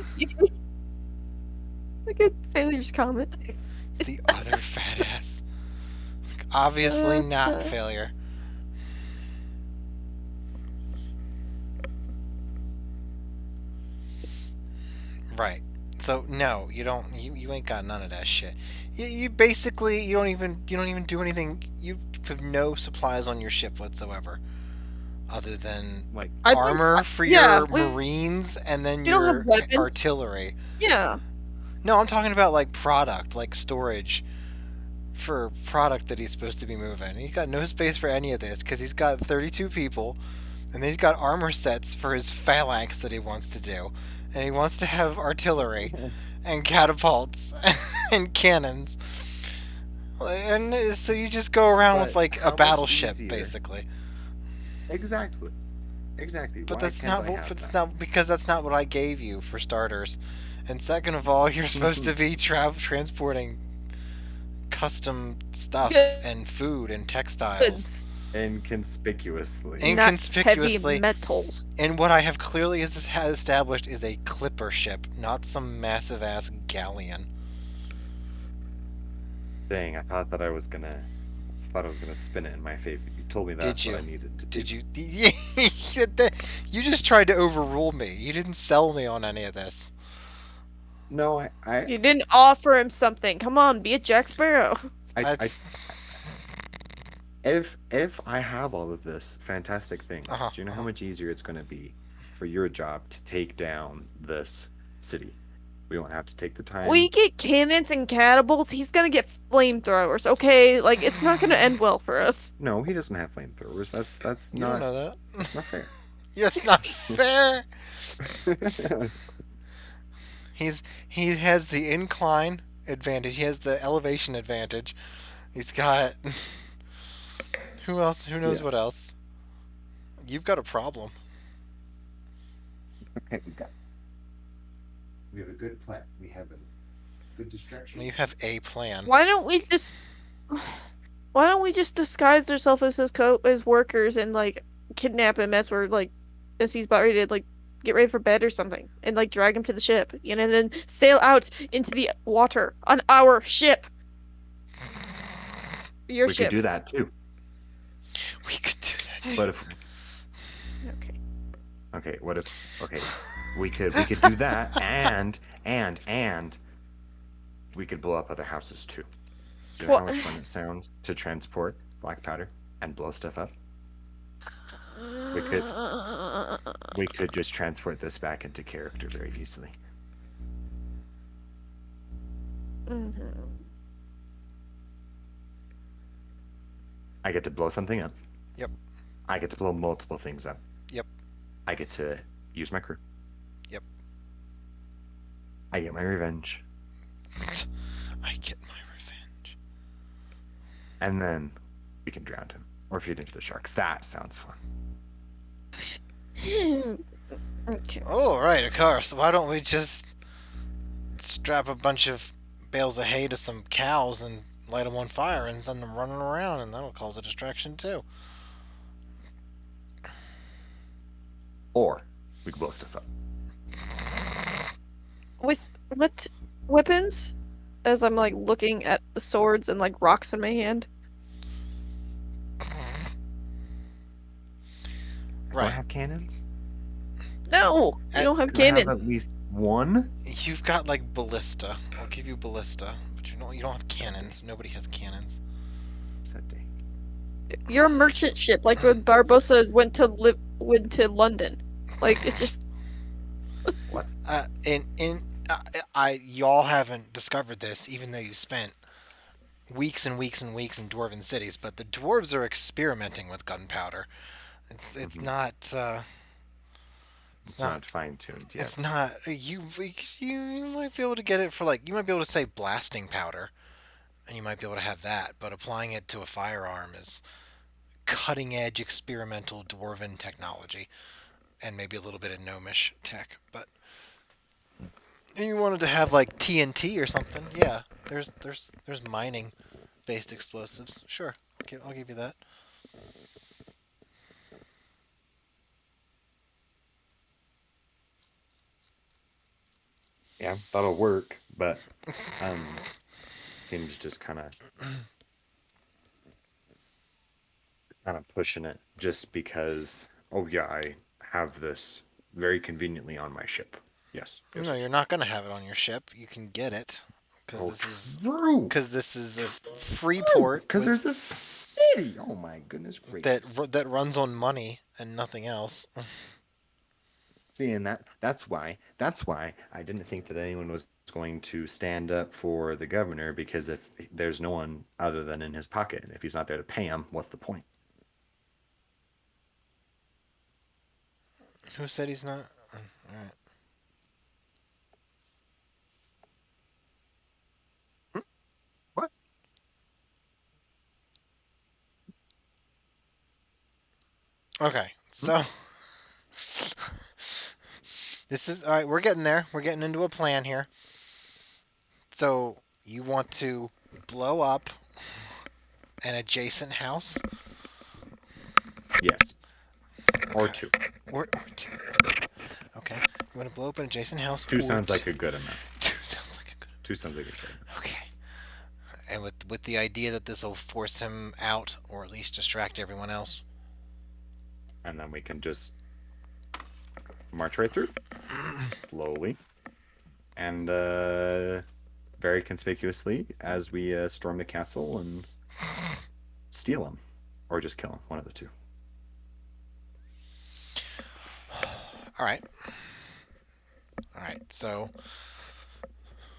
Look at failures comment. The other fat ass. Like, obviously not failure. Right. So no, you don't. You ain't got none of that shit. You basically you don't even do anything. You have no supplies on your ship whatsoever, other than Like, I think- armor for yeah, your we- marines and then you don't your have weapons. artillery. Yeah. No, I'm talking about like product, like storage for product that he's supposed to be moving. He's got no space for any of this because he's got 32 people, and then he's got armor sets for his phalanx that he wants to do, and he wants to have artillery and catapults and cannons. And so you just go around with But like how a much battleship, easier? basically. exactly. But Why that's can't not I what. have That's that? not because that's not what I gave you for starters. And second of all, you're supposed to be transporting custom stuff Good. and food and textiles. Goods, Inconspicuously. Inconspicuously. not heavy metals. And what I have clearly has established is a clipper ship, not some massive ass galleon. Dang, I thought that I was gonna spin it in my favor. You told me that's what I needed to do. Did you? You just tried to overrule me. You didn't sell me on any of this. No, You didn't offer him something. Come on, be a Jack Sparrow. If I have all of this fantastic things, Uh-huh, do you know how much easier it's going to be for your job to take down this city? We won't have to take the time. We get cannons and catapults. He's gonna get flamethrowers. Okay, like it's not gonna end well for us. No, he doesn't have flamethrowers. That's You not. don't know that. That's not fair. Yeah, it's not fair. He has the incline advantage. He has the elevation advantage. He's got. Who else? Who knows what else? You've got a problem. Okay, we have a good plan. We have a good distraction. You have a plan. Why don't we just disguise ourselves as as workers and like kidnap him as we're like as he's about ready to like get ready for bed or something and like drag him to the ship, you know, and then sail out into the water on our ship. Your We ship. could do that too. We could do that. But if Okay. okay, what if we could do that and we could blow up other houses too. Do you know how much fun it sounds to transport black powder and blow stuff up? We could just transport this back into character very easily. Mhm. I get to blow something up. Yep. I get to blow multiple things up. Yep. I get to use my crew. Yep. I get my revenge. I get my revenge. And then we can drown him or feed him to the sharks. That sounds fun. Okay. Oh, right, of course. Why don't we just strap a bunch of bales of hay to some cows and light them on fire and send them running around, and that'll cause a distraction too. Or we can blow stuff up. With what weapons? As I'm like looking at the swords and like rocks in my hand. Do I Right. have cannons? No, you don't have Can I cannons. have at least one? You've got like ballista. I'll give you ballista, but you don't have cannons. Nobody has cannons. That day. You're a merchant ship, like when Barbossa went to London. Like it's just Y'all haven't discovered this, even though you spent weeks and weeks and weeks in dwarven cities. But the dwarves are experimenting with gunpowder. It's not. It's not fine-tuned yet. It's not. You might be able to get it for like you might be able to say blasting powder, and you might be able to have that. But applying it to a firearm is cutting-edge experimental dwarven technology, and maybe a little bit of gnomish tech. But you wanted to have like TNT or something? Yeah, there's mining-based explosives. Sure, I'll give you that. Yeah, that'll work, but seems just kind of pushing it just because. Oh yeah, I have this very conveniently on my ship. Yes. No, you're not gonna have it on your ship. You can get it because true. this is a free port. Because there's a city. Oh my goodness gracious. that runs on money and nothing else. See, and that's why I didn't think that anyone was going to stand up for the governor, because if there's no one other than in his pocket, and if he's not there to pay him, what's the point? Who said he's not? All right. What? Okay, so this is all right. We're getting there. We're getting into a plan here. So you want to blow up an adjacent house? Yes. Or Okay. two. Or two. Okay. You want to blow up an adjacent house? Two or sounds like a good amount. Two sounds like a good. Two sounds like a good amount. Okay. And with the idea that this will force him out, or at least distract everyone else. And then we can just march right through. Slowly. And very conspicuously as we storm the castle and steal him. Or just kill him. One of the two. Alright. Alright, so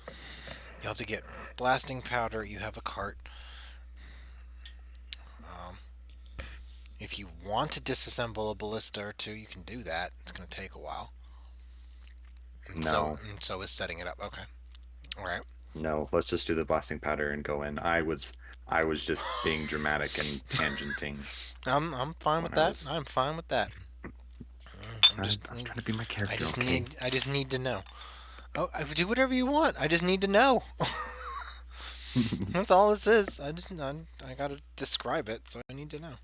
you have to get blasting powder, you have a cart. If you want to disassemble a ballista or two, you can do that. It's going to take a while. No. So is setting it up. Okay. Alright. No, let's just do the blasting powder and go in. I was just being dramatic and tangenting. I'm fine with that. I'm fine with that. I'm trying to be my character. I just need to know. Oh, do whatever you want. I just need to know. That's all this is. I gotta describe it, so I need to know.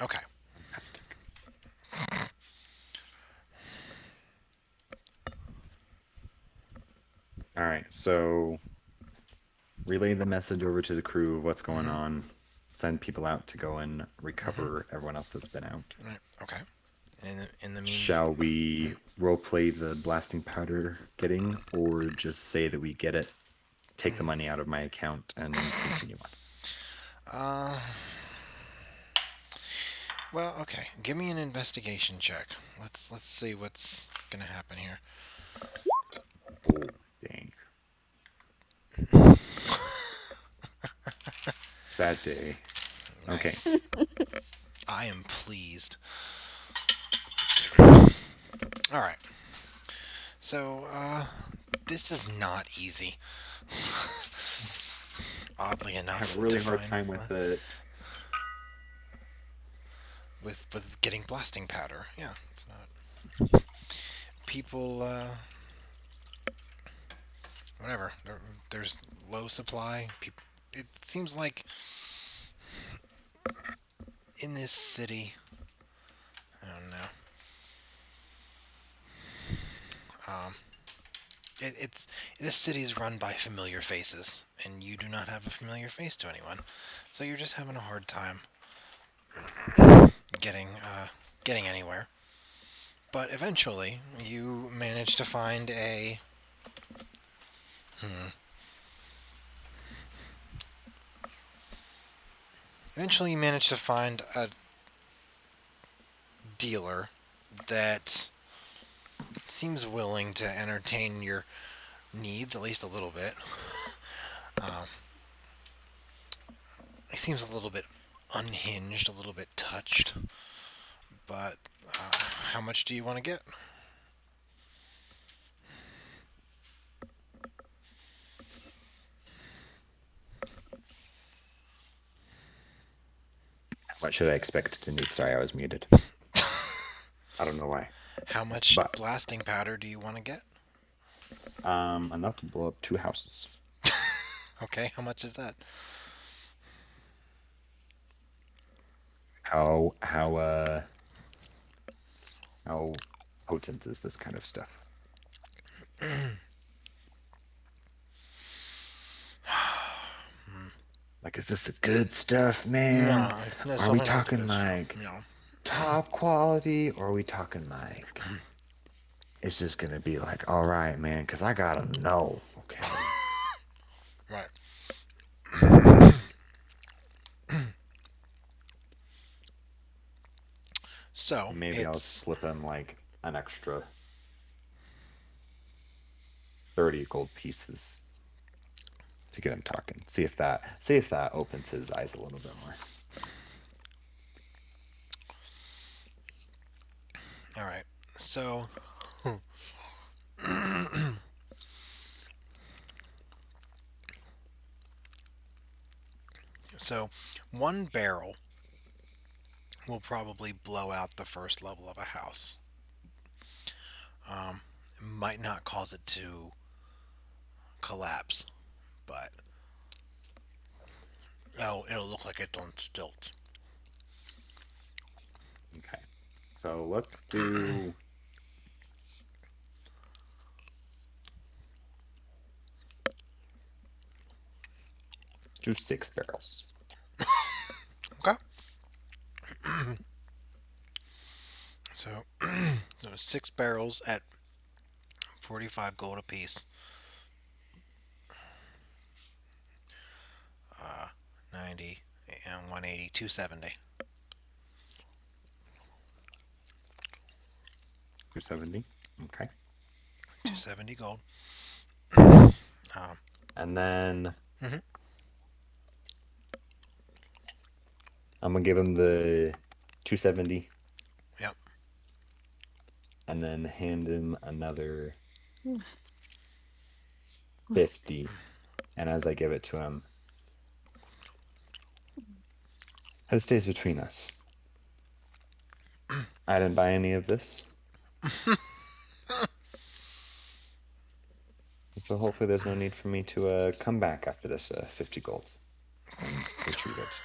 Okay. Fantastic. All right, so relay the message over to the crew of what's going on. Send people out to go and recover everyone else that's been out. Right. Okay. And in the meantime, shall we roleplay the blasting powder getting, or just say that we get it, take the money out of my account, and continue on? Well, okay. Give me an investigation check. Let's see what's gonna happen here. Oh, dang. Sad day. Nice. Okay. I am pleased. Alright. So, this is not easy. Oddly enough. I have a really to hard find time with one. it. With getting blasting powder. Yeah, it's not. People, whatever. There's low supply. It seems like in this city, I don't know. This city is run by familiar faces, and you do not have a familiar face to anyone, so you're just having a hard time getting anywhere. But eventually, you manage to find a Eventually, you manage to find a dealer that seems willing to entertain your needs, at least a little bit. He seems a little bit unhinged, a little bit touched. But how much do you want to get? What should I expect to need? Sorry, I was muted. I don't know why. How much blasting powder do you want to get? Enough to blow up 2 houses. Okay, how much is that? How potent is this kind of stuff? Like, is this the good stuff, man? No, Are we talking like top quality, or are we talking like it's just gonna be like, all right, man, because I gotta know, okay? Right. So Maybe I'll slip in like an extra 30 gold pieces to get him talking. See if that opens his eyes a little bit more. All right. So so one barrel will probably blow out the first level of a house. Might not cause it to collapse, but it'll look like it's on stilts. Okay. So let's do. Let's do 6 barrels. Okay. So, so 6 barrels at 45 gold apiece. 90 and 180, 270. 270. Okay. 270 gold. And then Mhm. I'm gonna give him the 270. Yep. And then hand him another 50. And as I give it to him, it stays between us. I didn't buy any of this. So hopefully there's no need for me to come back after this 50 gold and retrieve it.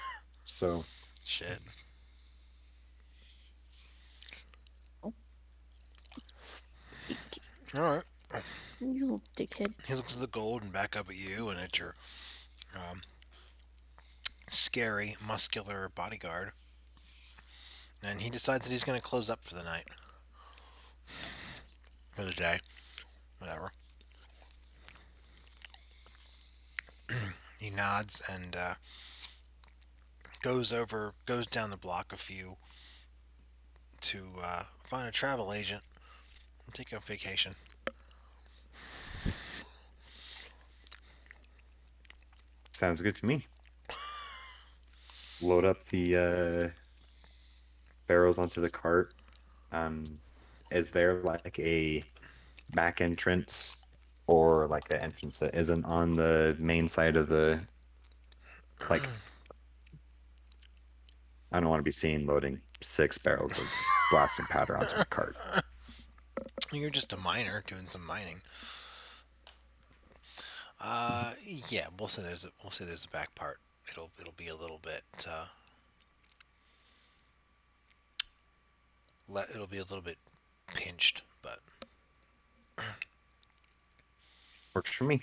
So Shit. All right. You little dickhead. He looks at the gold and back up at you, and at your scary, muscular bodyguard. And he decides that he's going to close up for the night. For the day. Whatever. He nods and goes down the block a few to find a travel agent and take a vacation. sounds good to me. Load up the barrels onto the cart. Is there like a back entrance or like an entrance that isn't on the main side of the like? I don't want to be seen loading 6 barrels of blasting powder onto a cart. You're just a miner doing some mining. Yeah, we'll say there's a back part. It'll be a little bit it'll be a little bit pinched, but Works for me.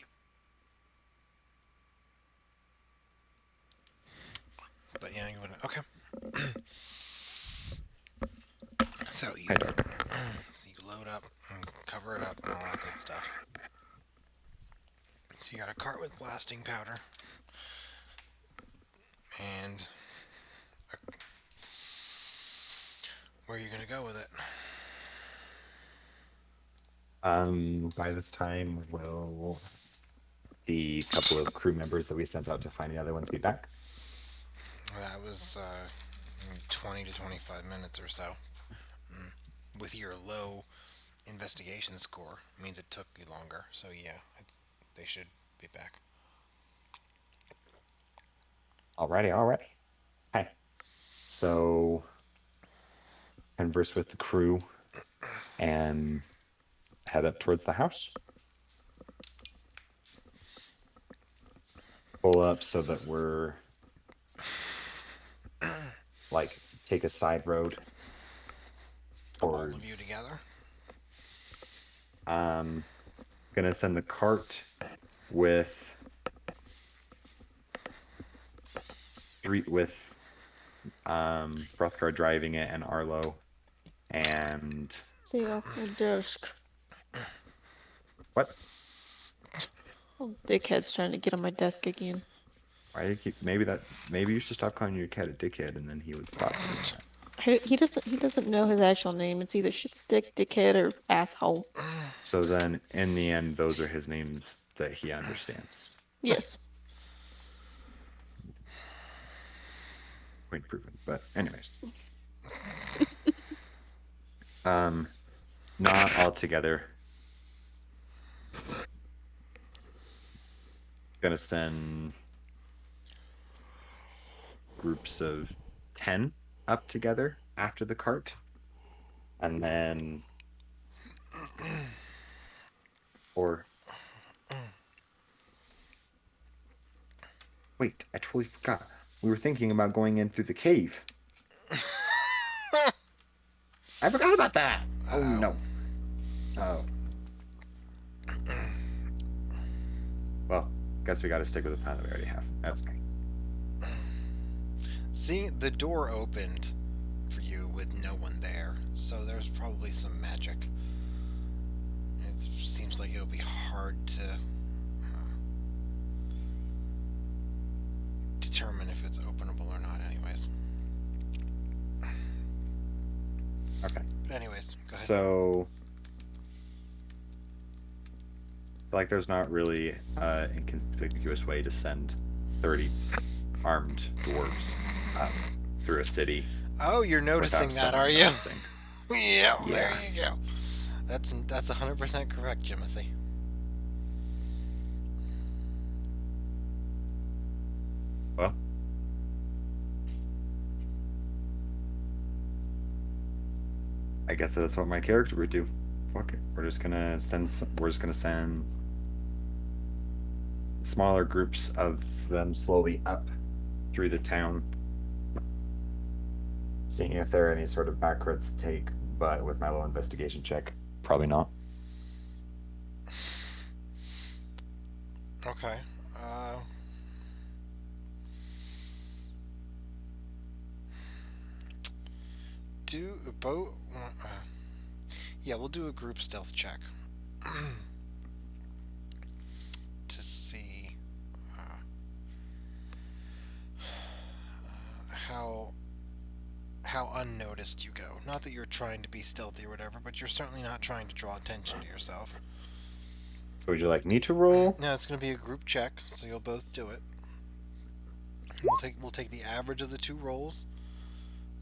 yeah, you wouldn't. Okay. So you Hi, Doc. so you load up and cover it up and all that good stuff. So you got a cart with blasting powder and where are you gonna go with it? By this time, will the couple of crew members that we sent out to find the other ones be back? That was 20 to 25 minutes or so. With your low investigation score, means it took you longer. So yeah, they should be back. Alrighty. Hi. So, converse with the crew and head up towards the house. Pull up so that we're like take a side road All of you towards. together. Gonna send the cart with Brothgar driving it and Arlo and Stay off my desk. what? Oh, dickhead's trying to get on my desk again. Why do you keep maybe you should stop calling your cat a dickhead and then he would stop doing that. He doesn't know his actual name. It's either shitstick, dickhead, or asshole. So then in the end those are his names that he understands. Yes. Point proven. But anyways. Not all together. Gonna send groups of 10 up together after the cart. And then Wait, I totally forgot. We were thinking about going in through the cave. I forgot about that. Oh no. Oh. Well, guess we got to stick with the plan that we already have. That's okay. See, the door opened for you with no one there, so there's probably some magic. It seems like it'll be hard to determine if it's openable or not, anyways. Okay. But anyways, go ahead. So, I feel like there's not really an inconspicuous way to send 30 armed dwarves through a city. Oh, you're noticing without that, are someone you? noticing. Yeah, there Yeah. you go. That's 100% correct, Jimothy. Well, I guess that's what my character would do. Fuck it. We're just gonna send smaller groups of them slowly up through the town, seeing if there are any sort of back roads to take. But with my low investigation check, probably not. Okay. Do a boat. Yeah, we'll do a group stealth check to see how unnoticed you go. Not that you're trying to be stealthy or whatever, but you're certainly not trying to draw attention to yourself. So would you like me to roll? No, it's going to be a group check, so you'll both do it. We'll take the average of the two rolls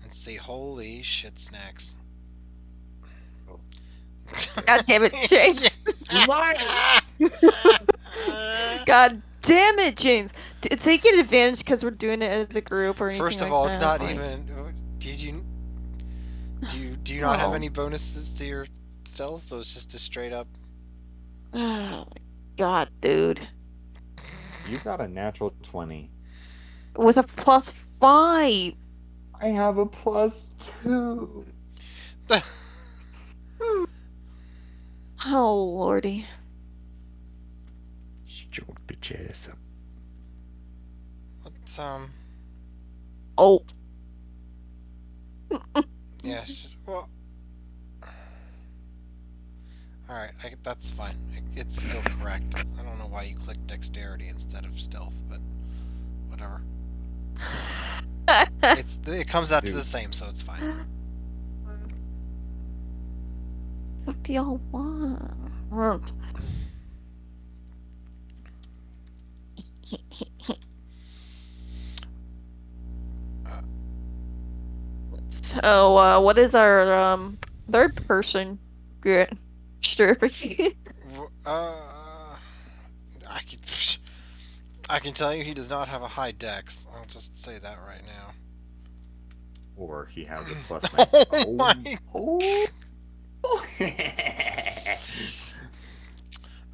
and see. Holy shit, snacks! God damn it, James. God damn it, James. Taking advantage because we're doing it as a group or anything First of like all, that. it's not like- even. Do you not have Oh. any bonuses to your stealth? So it's just a straight up. Oh my god, dude. You got a natural 20. With a +5. I have a +2. Oh lordy. Shut your bitch ass up. What, Oh. yeah. Well. All right, that's fine. It's still correct. I don't know why you clicked dexterity instead of stealth, but whatever. It comes out to the same, so it's fine. What do y'all want? So, what is our third person get stripping? I can tell you he does not have a high dex. I'll just say that right now. Or he has a +9. Oh my.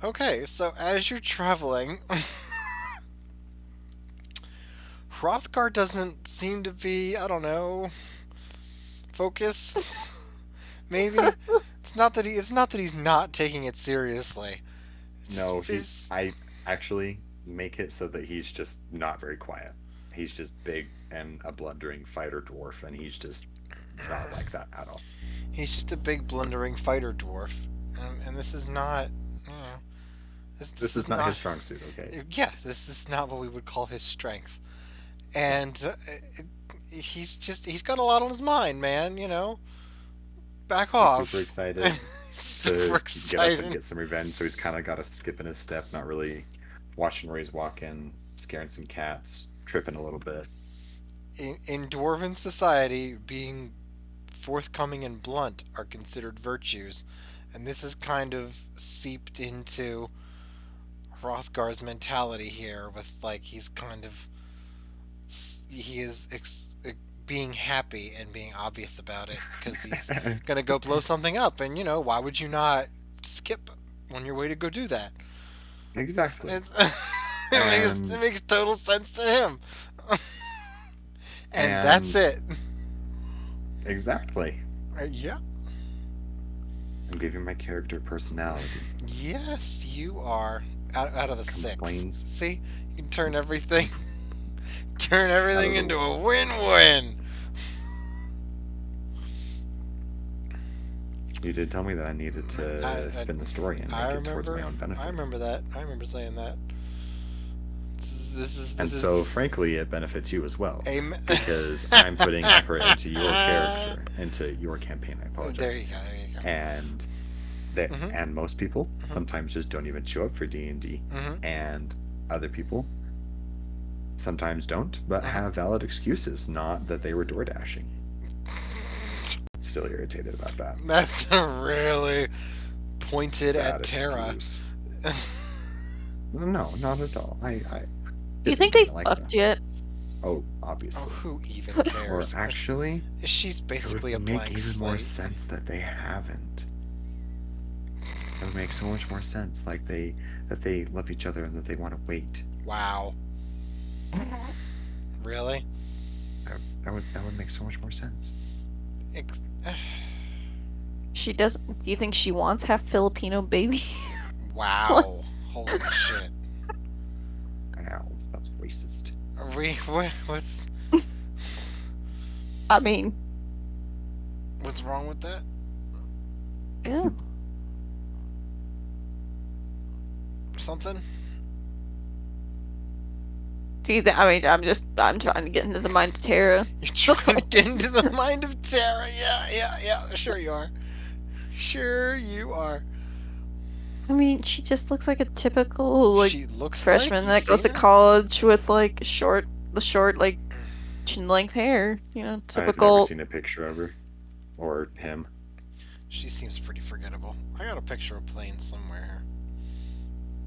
Okay, so as you're traveling, Hrothgar doesn't seem to be, I don't know, focused. Maybe it's not that he's not taking it seriously. It's No, just I actually make it so that he's just not very quiet. He's just big and a blundering fighter dwarf, and he's just not like that at all. he's just a big blundering fighter dwarf, and this is not. This is not his strong suit, okay? Yeah, this is not what we would call his strength, and he's got a lot on his mind, man. You know, back off. He's super excited. Super Get up excited. and get some revenge, so he's kind of got a skip in his step, not really watching where he's walking, scaring some cats, tripping a little bit. In dwarven society, being forthcoming and blunt are considered virtues, and this is kind of seeped into Hrothgar's mentality here. With like he is being happy and being obvious about it because he's gonna go blow something up, and you know why would you not skip on your way to go do that? Exactly. It makes total sense to him. And that's it. Exactly. Yeah. I'm giving my character personality. Yes, you are. Out of a Complaints. 6. See? You can turn everything into a win-win. You did tell me that I needed to spin the story and make it towards my own benefit. I remember that. I remember saying that. So, frankly, it benefits you as well. Amen. Because I'm putting effort into your character, into your campaign. I apologize. There you go. And and most people sometimes just don't even show up for D&D, and other people sometimes don't, but have valid excuses, not that they were door dashing. Still irritated about that. That's really pointed Sad at Tara. No, not at all. Do you think they like fucked that. yet? Oh, obviously. Oh, who even Or cares? actually, She's basically it a would make blank even slate. more sense that they haven't. It would make so much more sense, like that they love each other and that they want to wait. Wow. Really? That would make so much more sense. She doesn't. Do you think she wants half Filipino baby? Wow. Holy shit. Ow, that's racist. What's I mean, what's wrong with that? yeah. Something? Do you think? I mean, I'm trying to get into the mind of Tara. You're trying to get into the mind of Tara. Yeah. Sure you are. Sure you are. I mean, she just looks like a typical like She looks freshman like that goes to college with like short like chin length hair. You know, I've typical. never seen a picture of her or him. She seems pretty forgettable. I got a picture of Plane somewhere.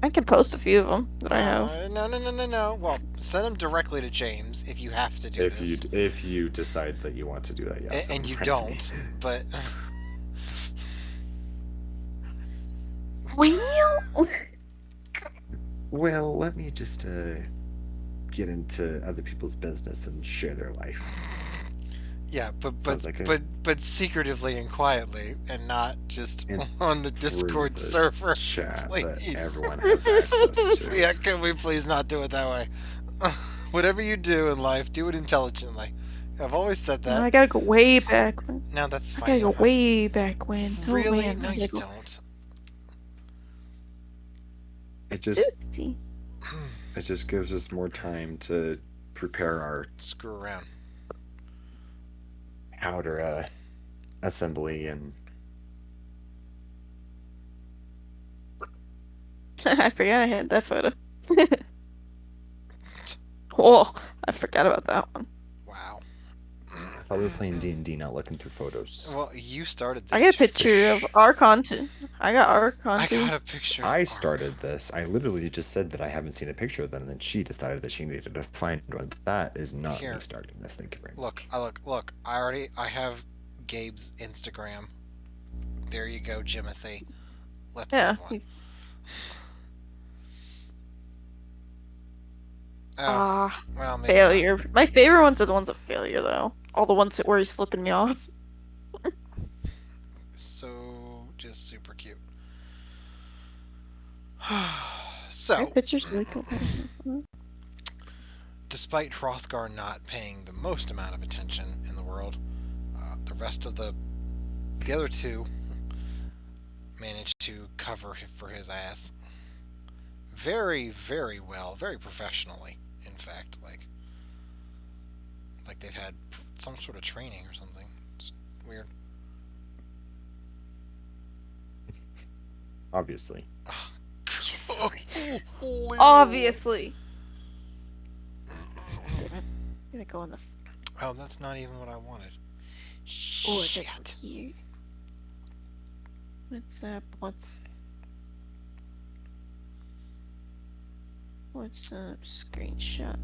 I can post a few of them that I have. No. Well, send them directly to James if you have to do this. If you decide that you want to do that, yes. And you send them to don't, me. but Well, let me just get into other people's business and share their life. yeah, Sounds like a- but secretively and quietly, and not just And on the through Discord the server. chat that Please. everyone has access to. Yeah, can we please not do it that way? Whatever you do in life, do it intelligently. I've always said that. I gotta go way back. No, that's I fine. gotta go way back when. Oh, Really? man, No, I you gotta go- don't. It just See? gives us more time to prepare our Screw around. powder assembly and I forgot I had that photo. Oh, I forgot about that one. Wow. probably playing D&D, not looking through photos. Well, you started this. I got a picture of Archon too. I got Archon I too. got a picture. I of started this. I literally just said that I haven't seen a picture of them, and then she decided that she needed to find one. That is not Here. me starting this. Thank you very much. Look. I have Gabe's Instagram. There you go, Jimothy. Let's Yeah. move on. Oh, Ah, well, maybe failure. My favorite ones are the ones of failure, though. All the ones where he's flipping me off. not. So just super cute. So, My picture's really cool. despite Hrothgar not paying the most amount of attention in the world, the rest of the other two managed to cover for his ass very, very well, very professionally. In fact, like they've had some sort of training or something. It's weird. Obviously. Obviously. Damn it. I'm gonna go on the. Oh, that's not even what I wanted. Oh, I Shit. got here. What's up? What's up? Screenshot.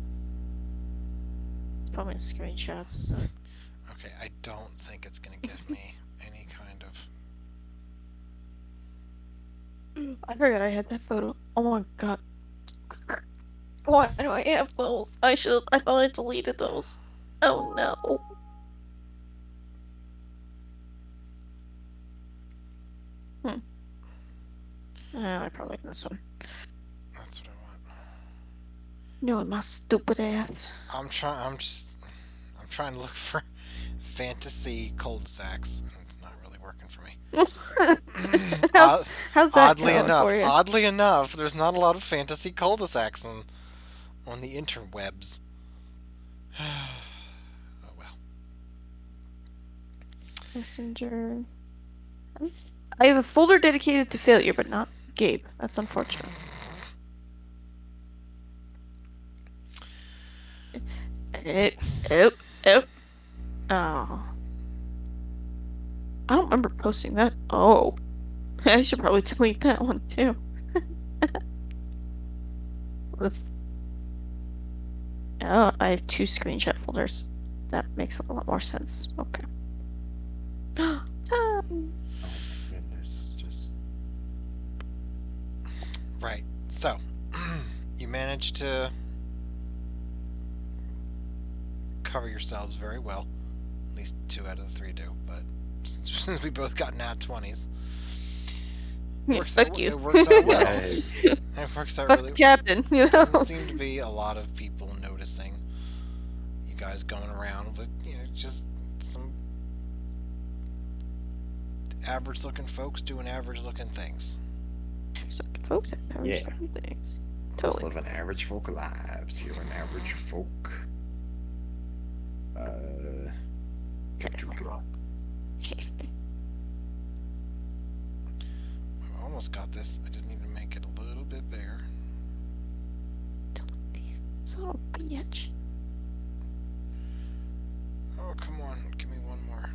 It's probably in screenshots, isn't it? Okay, I don't think it's gonna give me any kind of. I forgot I had that photo. Oh my god. Why do I have those? I thought I deleted those. Oh no. I probably this one. That's what I want. No, my stupid ass. I'm trying to look for fantasy cul-de-sacs. It's not really working for me. How's that Oddly going enough, for you? there's not a lot of fantasy cul-de-sacs on the interwebs. Oh well. Messenger. I have a folder dedicated to failure, but not Gabe. That's unfortunate. Oh. Oh. I don't remember posting that. Oh. I should probably delete that one too. Oops. Oh, I have 2 screenshot folders. That makes a lot more sense. Okay. Time. Oh my goodness, just Right. So, you managed to cover yourselves very well. At least 2 out of the 3 do. But since we both got nat 20s, Yeah, fuck you. It works out well. Hey. It works out Fuck really well. Captain, you know? Doesn't seem to be a lot of people noticing you guys going around with, just some average-looking folks doing average-looking things. Folks have average Yeah. things. just Totally. living average folk lives. You're an average folk. I almost got this. I just need to make it a little bit bigger. Son of a bitch. Oh, come on. Give me one more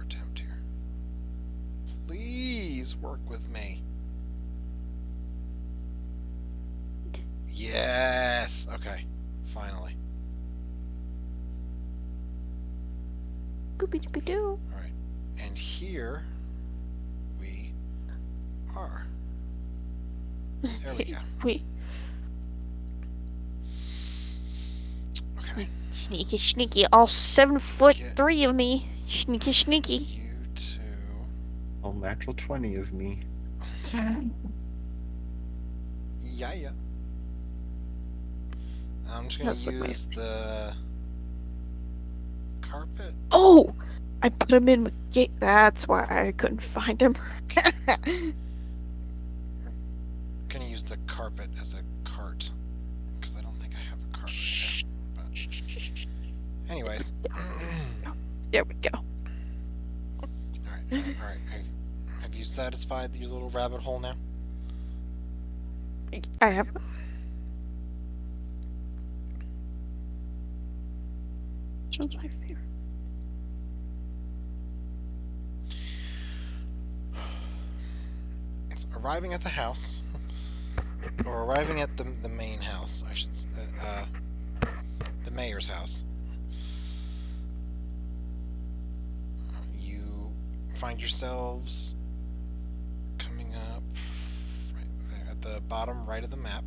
attempt here. Please work with me. Yes. Okay. Finally. Scooby Dooby Doo. All right. And here we are. There we go. Wait. Okay. Sneaky. All 7'3" of me. Sneaky. You two. All natural 20 of me. Yeah. I'm just gonna That's like use the carpet. Oh! I put him in with Gabe. That's why I couldn't find him. Gonna use the carpet as a cart because I don't think I have a cart right now. But anyways, There we go. all right. Have you satisfied your little rabbit hole now? I have. Which one's my favorite? So arriving at the house, or arriving at the main house, I should say, the mayor's house. You find yourselves coming up right there at the bottom right of the map.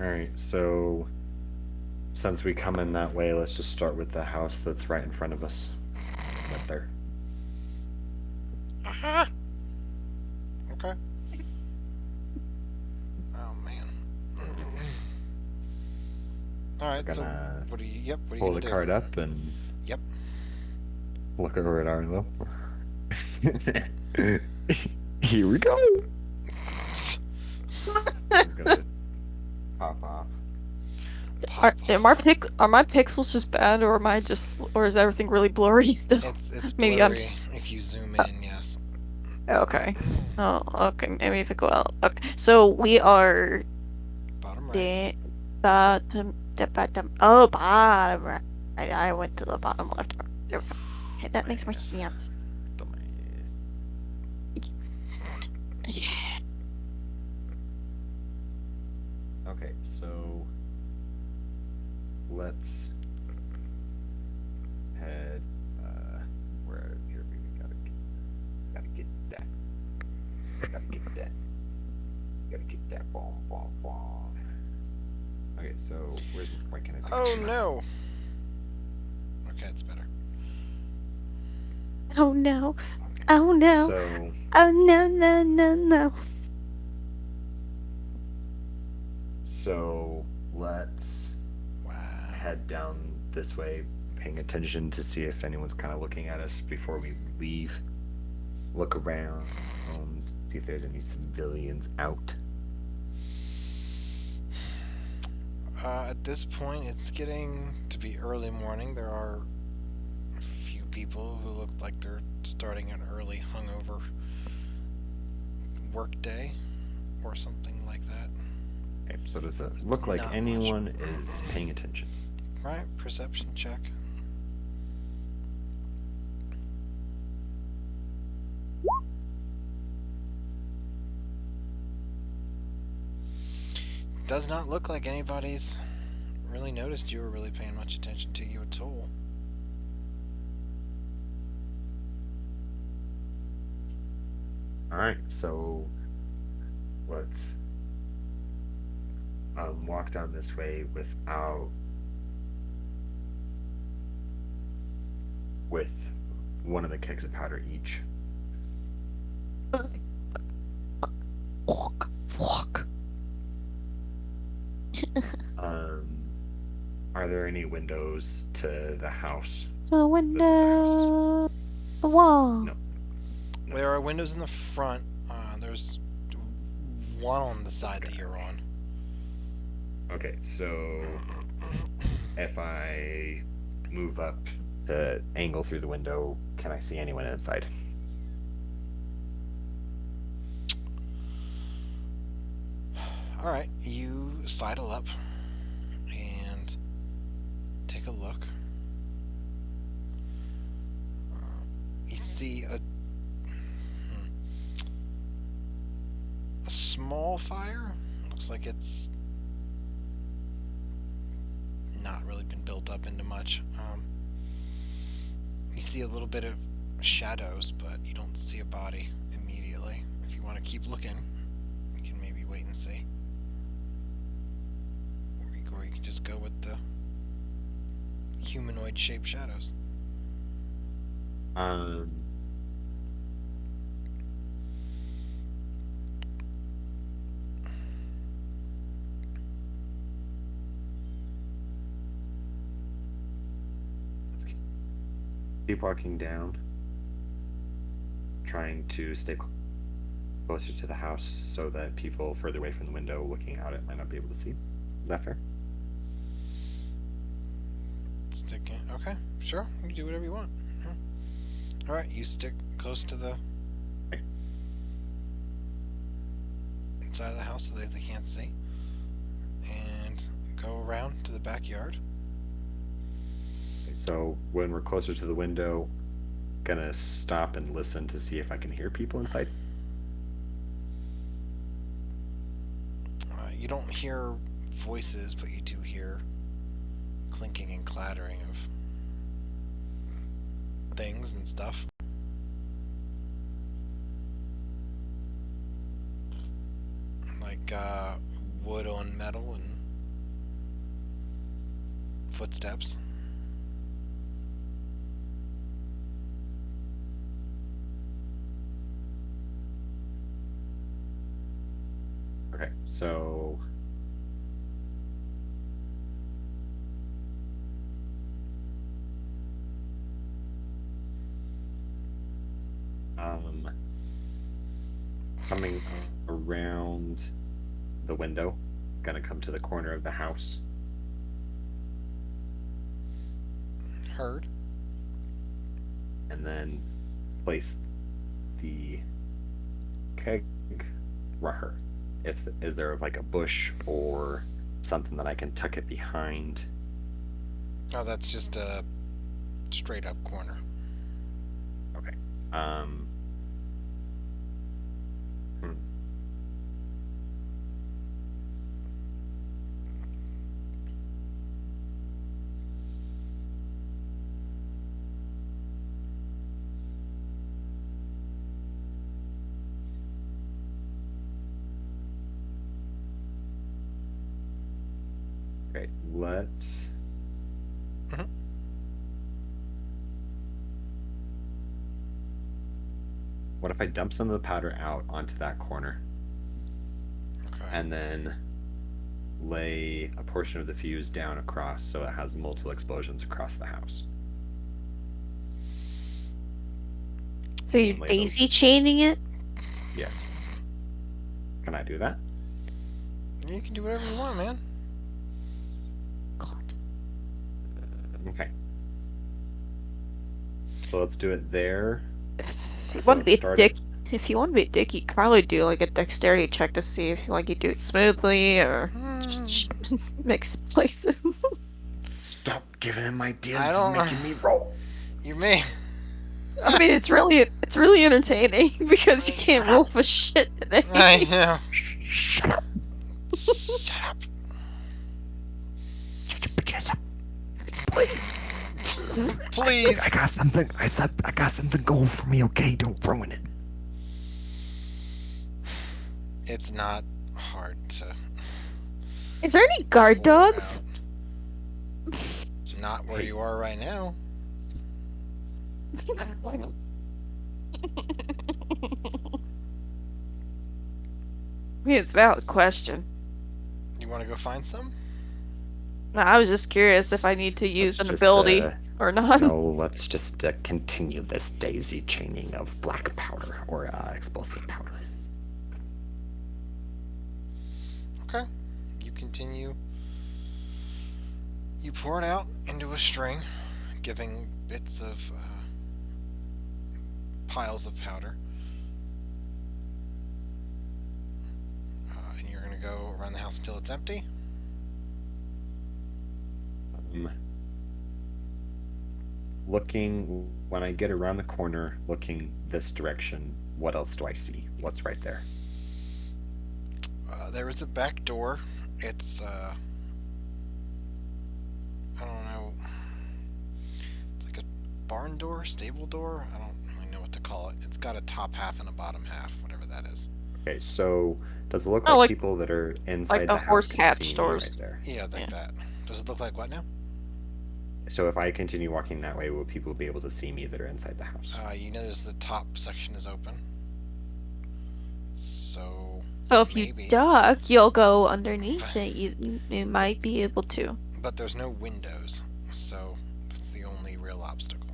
Alright, so since we come in that way, let's just start with the house that's right in front of us. Right there. Okay. Oh man. All right. So Gonna what are you? What are you pull gonna the do? card up and Yep. look over at Arlo. Here we go. I'm gonna pop off. Are my pixels just bad, or or is everything really blurry still? It's Maybe blurry I'm just- if you zoom in. Yes. Okay. Oh, okay. Maybe if I go out. Okay. So we are Bottom right. the bottom. Oh, bottom right. I went to the bottom left. There we go. Okay, that makes more sense. Yeah. Okay, so let's head Gotta get that. Gotta get that bomb, bomb, bomb. Okay, so where's why can't I? Oh no. Okay, it's better. Oh no. Oh no. So Oh no, no, no, no. So let's Wow. head down this way, paying attention to see if anyone's kind of looking at us before we leave. Look around, see if there's any civilians out. At this point, it's getting to be early morning. There are a few people who look like they're starting an early hungover work day or something like that. Okay, so does it look like Not anyone much. is paying attention? Right, perception check. Does not look like anybody's really noticed you or really paying much attention to you at all. All right, so let's walk down this way with one of the kegs of powder each. Walk. Are there any windows to the house? The window. The wall. No. There are windows in the front. There's one on the side that you're on. Okay, so if I move up to angle through the window, can I see anyone inside? Alright, you sidle up and take a look. You see a small fire. Looks like it's not really been built up into much. You see a little bit of shadows, but you don't see a body immediately. If you want to keep looking, you can maybe wait and see. Or you can just go with the humanoid shaped shadows. Let's keep walking down, trying to stay closer to the house so that people further away from the window looking out it might not be able to see. Is that fair? Sticking. Okay, sure. You can do whatever you want. All right, you stick close to the side of the house so that they can't see, and go around to the backyard. Okay, so when we're closer to the window, gonna stop and listen to see if I can hear people inside. You don't hear voices, but you do hear clinking and clattering of things and stuff. Like wood on metal and footsteps. Okay, so coming around the window, gonna come to the corner of the house. Heard. And then place the keg right. Is there like a bush or something that I can tuck it behind? Oh, that's just a straight up corner. Okay. Okay, let's. Mhm. What if I dump some of the powder out onto that corner Okay. and then lay a portion of the fuse down across so it has multiple explosions across the house? So you're Lay those- daisy chaining it? Yes. Can I do that? You can do whatever you want, man. God. Okay. So let's do it there. If you So want to let's be a start dick, if you want to be a dick, you could probably do like a dexterity check to see if you do it smoothly or just mix places. Stop giving him ideas I don't- and making me roll. You may. I mean, it's really entertaining because you can't roll for shit today. I know. Shut up. Shut up. Shut your bitches up. Please. Please. I got something. I said I got something going for me, okay? Don't ruin it. It's not hard to. Is there any guard pull dogs? out. It's not where you are right now. I mean, it's a valid question. You want to go find some? No, I was just curious if I need to use Let's an just, ability or not. No, let's just continue this daisy chaining of black powder or explosive powder. Okay. You continue. You pour it out into a string, giving bits of piles of powder. And you're going to go around the house until it's empty. Looking, when I get around the corner, looking this direction, what else do I see? What's right there? There is a back door. It's, I don't know. It's like a barn door, stable door. I don't really know what to call it. It's got a top half and a bottom half, whatever that is. Okay, so does it look Oh, like like- people that are inside the the horse house hatch can see me doors. right there? Yeah, like Yeah. that. Does it look like what now? So if I continue walking that way, will people be able to see me that are inside the house? You notice the top section is open. So So if maybe. you duck, you'll go underneath it. You might be able to. But there's no windows, so that's the only real obstacle.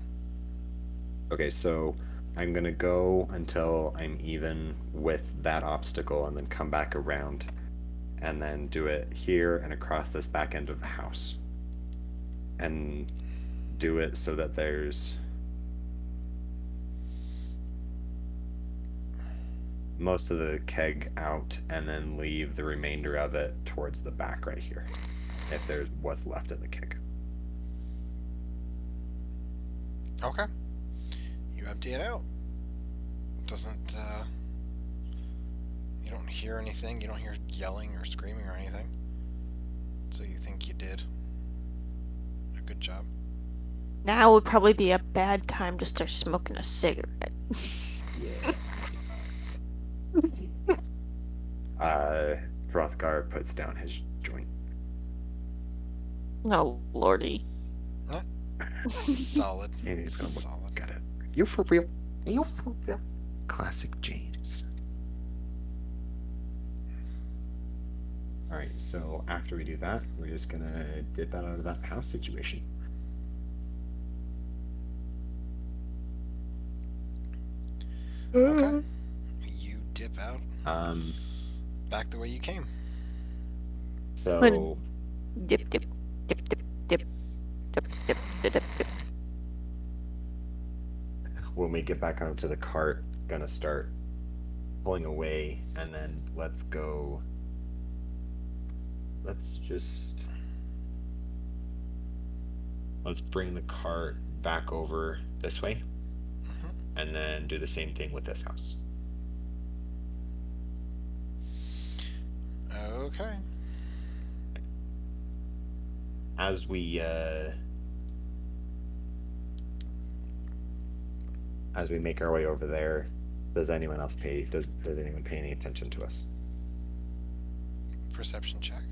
Okay, so I'm gonna go until I'm even with that obstacle and then come back around and then do it here and across this back end of the house. And do it so that there's most of the keg out and then leave the remainder of it towards the back right here, if there was left in the keg. Okay. You empty it out. Doesn't, you don't hear anything. You don't hear yelling or screaming or anything. So you think you did a good job. Now would probably be a bad time to start smoking a cigarette. Hrothgar puts down his joint. Oh, lordy. Solid. And he's gonna Solid. look at it. You for real? You for real? Classic James. Alright, so after we do that, we're just gonna dip out of that house situation. Okay. You dip out back the way you came. So Dip, dip, dip, dip, dip, dip, dip, dip, dip, dip. when we get back onto the cart, gonna start pulling away, and then let's go. Let's bring the cart back over this way, and then do the same thing with this house. Okay. As we make our way over there, does anyone else does anyone pay any attention to us? Perception check.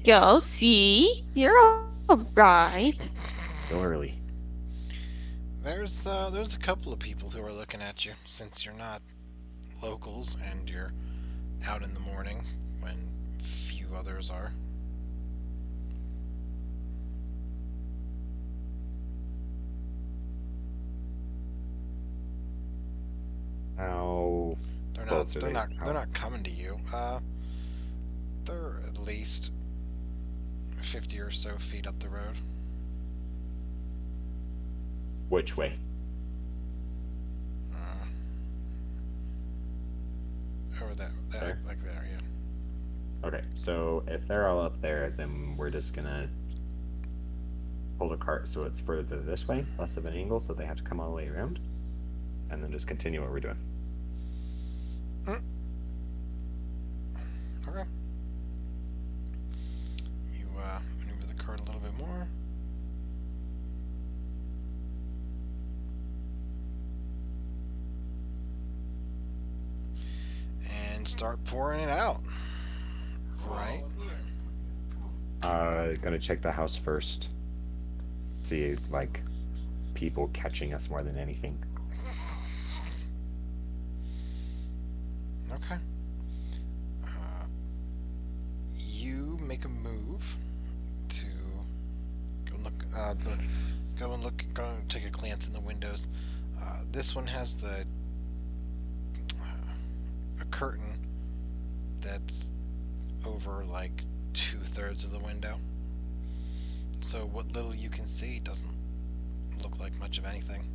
Go see. You're all right. Still early. There's a couple of people who are looking at you since you're not locals and you're out in the morning when few others are. How close are they? They're not coming to you. They're at least 50 or so feet up the road. Which way? Over there, There? like there, yeah. Okay, so if they're all up there, then we're just gonna pull the cart so it's further this way, less of an angle, so they have to come all the way around, and then just continue what we're doing. Okay. You maneuver the cart a little bit more. And start pouring it out. Right. Gonna check the house first. See, like, people catching us more than anything. Okay. You make a move to go look. Go and take a glance in the windows. This one has a curtain that's over like 2/3 of the window. So what little you can see doesn't look like much of anything.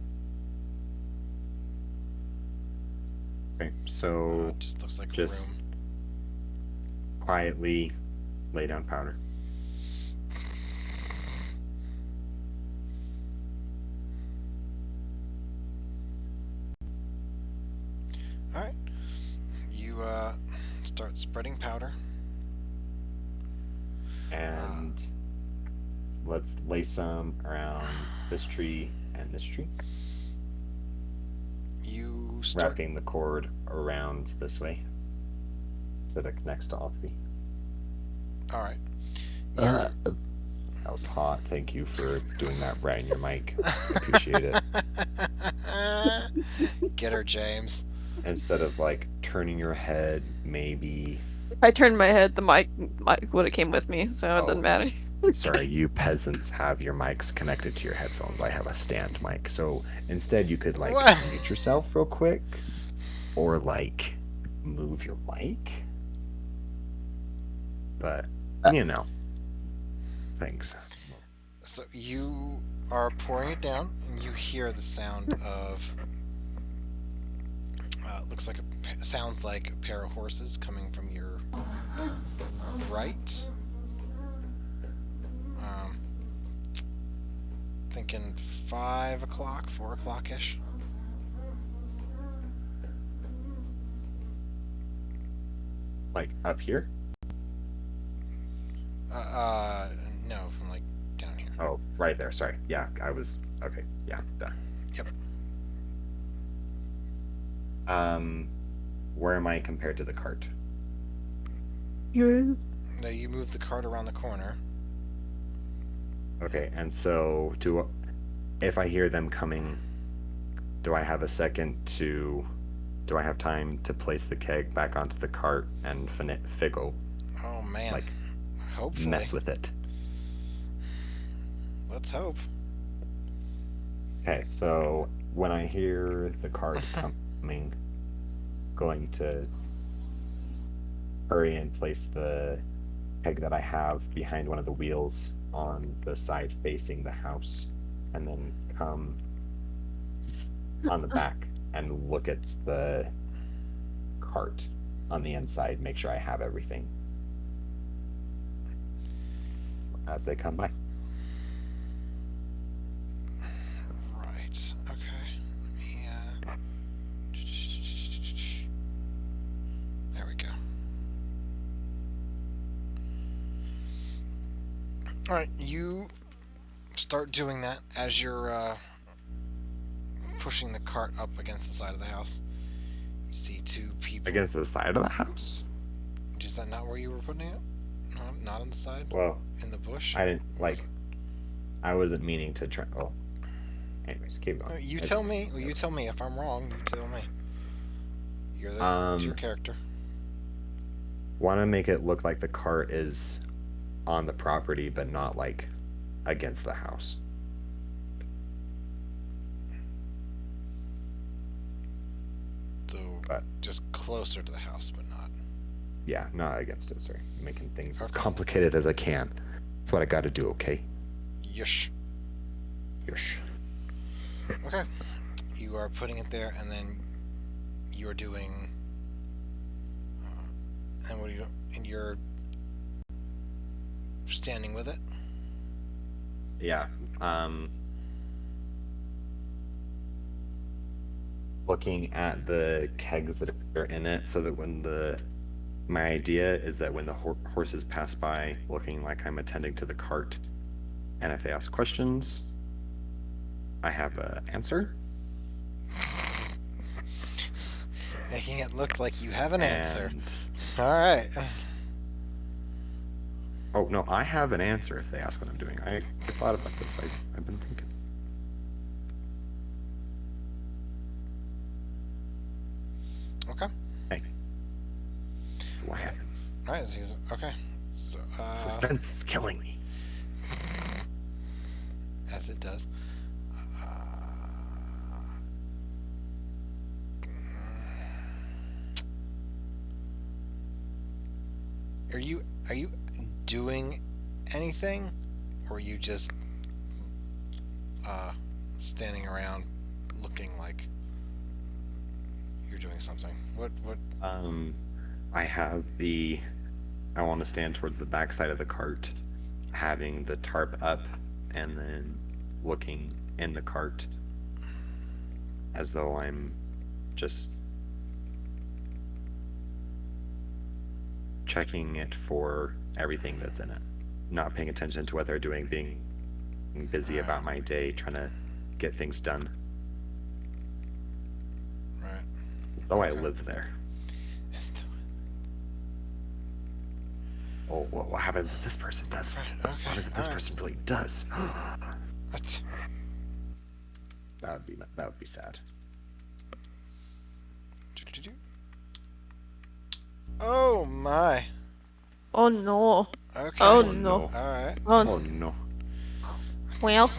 Okay, so It just looks like just- a room. quietly lay down powder. Alright. You start spreading powder. And let's lay some around this tree and this tree. You start. Wrapping the cord around this way so that it connects to all three. Alright. That was hot. Thank you for doing that right in your mic. I appreciate it. Get her, James. Instead of like turning your head, maybe. If I turned my head, the mic would have came with me, so it Oh. doesn't matter. Sorry, you peasants have your mics connected to your headphones. I have a stand mic. So instead, you could like What? mute yourself real quick, or like move your mic. But you know, thanks. So you are pouring it down, and you hear the sound of. Looks like sounds like a pair of horses coming from your right. Thinking 5 o'clock, 4 o'clock ish. Like up here? No, from like down here. Oh, right there. Sorry. Yeah, I was okay. Yeah, done. Yep. Where am I compared to the cart? Yours. Now you move the cart around the corner. Okay, and so if I hear them coming, do I have do I have time to place the keg back onto the cart and fickle, Oh man. like, Hopefully. mess with it? Let's hope. Okay, so when I hear the cart coming, going to hurry and place the keg that I have behind one of the wheels on the side facing the house, and then come on the back and look at the cart on the inside, make sure I have everything as they come by. Right. Okay. Let me, there we go. Alright, you start doing that as you're pushing the cart up against the side of the house. You see two people. Against the side of the house? Is that not where you were putting it? No, not on the side? Well, In the bush? I didn't Or was like. I wasn't meaning to try. Oh, anyways, keep it- going. You tell me. Well, you tell me. If I'm wrong, you tell me. It's your character. Want to make it look like the cart is on the property, but not like against the house. So, But- just closer to the house, but not. Yeah, not against it. Sorry, making things as Okay. complicated as I can. That's what I got to do. Okay. Yush. Yes. Okay. You are putting it there, and then you're doing. And what are you? And you're standing with it. Yeah. Looking at the kegs that are in it, so that when my idea is that when the horses pass by, looking like I'm attending to the cart, and if they ask questions, I have an answer. Making it look like you have an answer. And- All right. Oh no, I have an answer if they ask what I'm doing. I thought about this. I've been thinking. Okay. Hey. So what happens? All right. So okay. So Suspense is killing me. as it does. Are you doing anything, or are you just standing around looking like you're doing something? What? I want to stand towards the back side of the cart, having the tarp up, and then looking in the cart as though I'm just checking it for everything that's in it, not paying attention to what they're doing, being busy about my day, trying to get things done, Right. as though I Okay. live there. Oh, what happens if this person does it? Right, What okay, happens if this alright. person really does? What? That would be sad. Do-do-do-do. Oh my. Oh no. Okay. Oh Oh, no. no. All right. Oh Oh no. well.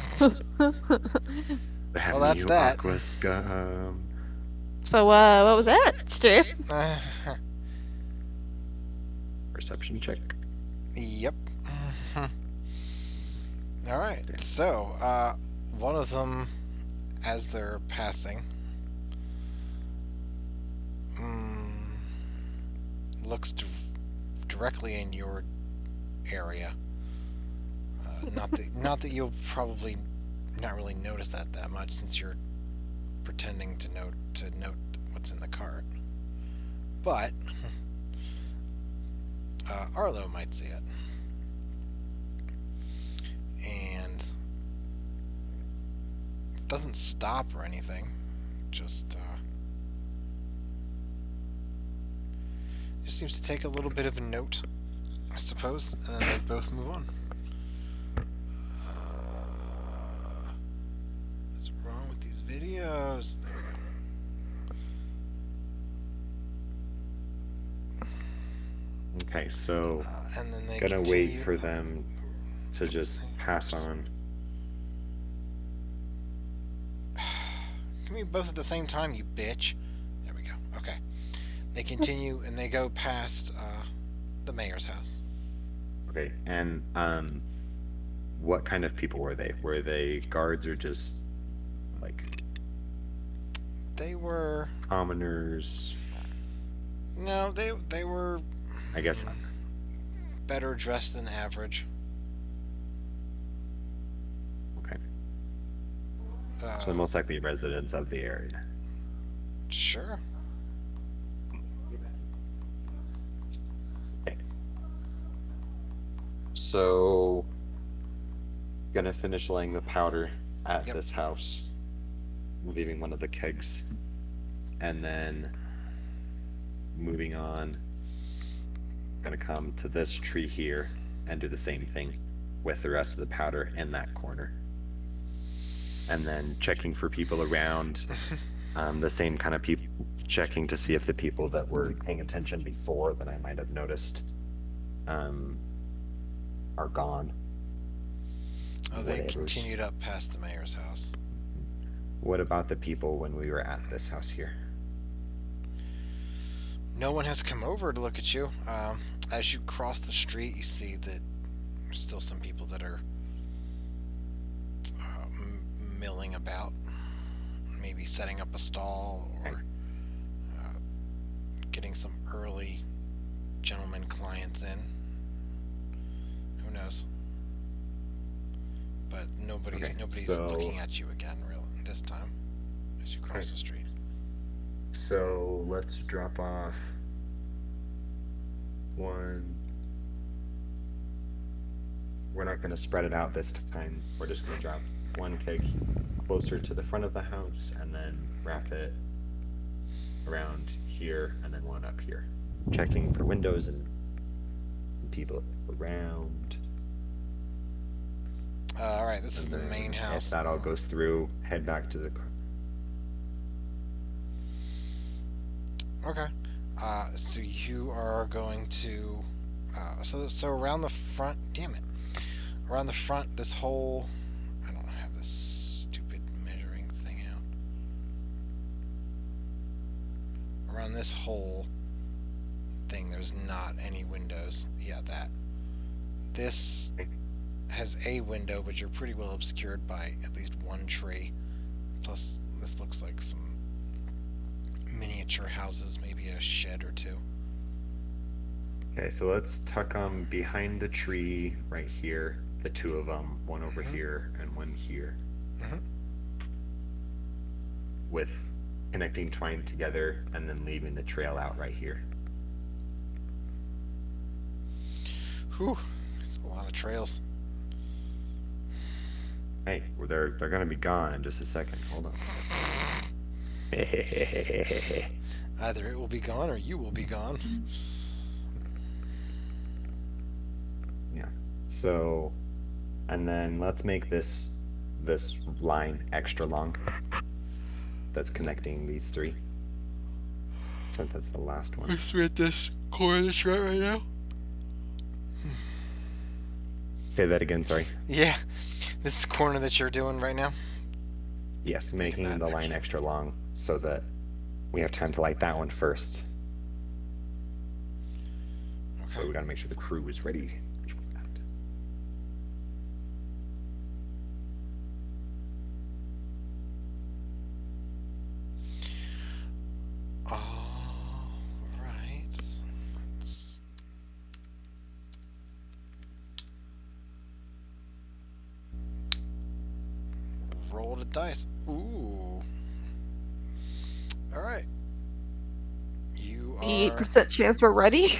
Well, that's that. Aqua scum. So what was that, Steve? Perception check. Yep. All right. So, one of them, as they're passing, looks directly in your area. Not that you'll probably not really notice that much, since you're pretending to note what's in the cart. But Arlo might see it, and doesn't stop or anything. Just seems to take a little bit of a note, I suppose, and then they both move on. What's wrong with these videos? There we go. Okay, so And then they gonna continue. wait for them to just pass on. Give me both at the same time, you bitch. There we go. Okay. They continue and they go past the mayor's house. Okay, and what kind of people were they? Were they guards or just like They were commoners? no, they were I guess. better dressed than average. Okay, so most likely residents of the area. Sure. So, gonna finish laying the powder at Yep. this house, leaving one of the kegs, and then moving on gonna come to this tree here and do the same thing with the rest of the powder in that corner. And then checking for people around, the same kind of people, checking to see if the people that were paying attention before that I might have noticed are gone. Oh, they Whatever's- continued up past the mayor's house. What about the people when we were at this house here? No one has come over to look at you. As you cross the street, you see that there's still some people that are milling about, maybe setting up a stall or getting some early gentleman clients in. Who knows? But nobody's so- looking at you again, really, this time, as you cross the street. So let's drop off one. We're not going to spread it out this time. We're just going to drop one keg closer to the front of the house and then wrap it around here and then one up here. Checking for windows and people around. All right, this is the main house. If that all goes through, head back to the car. Okay. So you are going to, so around the front, damn it. Around the front, this whole, I don't have this stupid measuring thing out. Around this whole thing, there's not any windows. Yeah, that. This has a window, but you're pretty well obscured by at least one tree. Plus, this looks like some miniature houses, maybe a shed or two. Okay, so let's tuck them behind the tree right here. The two of them, one over here and one here. With connecting twine together and then leaving the trail out right here. Whew, it's a lot of trails. Hey, well, they're gonna be gone in just a second. Hold on. Either it will be gone or you will be gone. Yeah. So, and then let's make this line extra long. That's connecting these three. Since that's the last one. We're at this corner of the street right now. Say that again. Sorry. Yeah, this corner that you're doing right now. Yes, making the line extra long so that we have time to light that one first. Okay. But we gotta make sure the crew is ready before that. All right. Let's... roll the dice. Ooh. All right. You The are. 8% chance we're ready.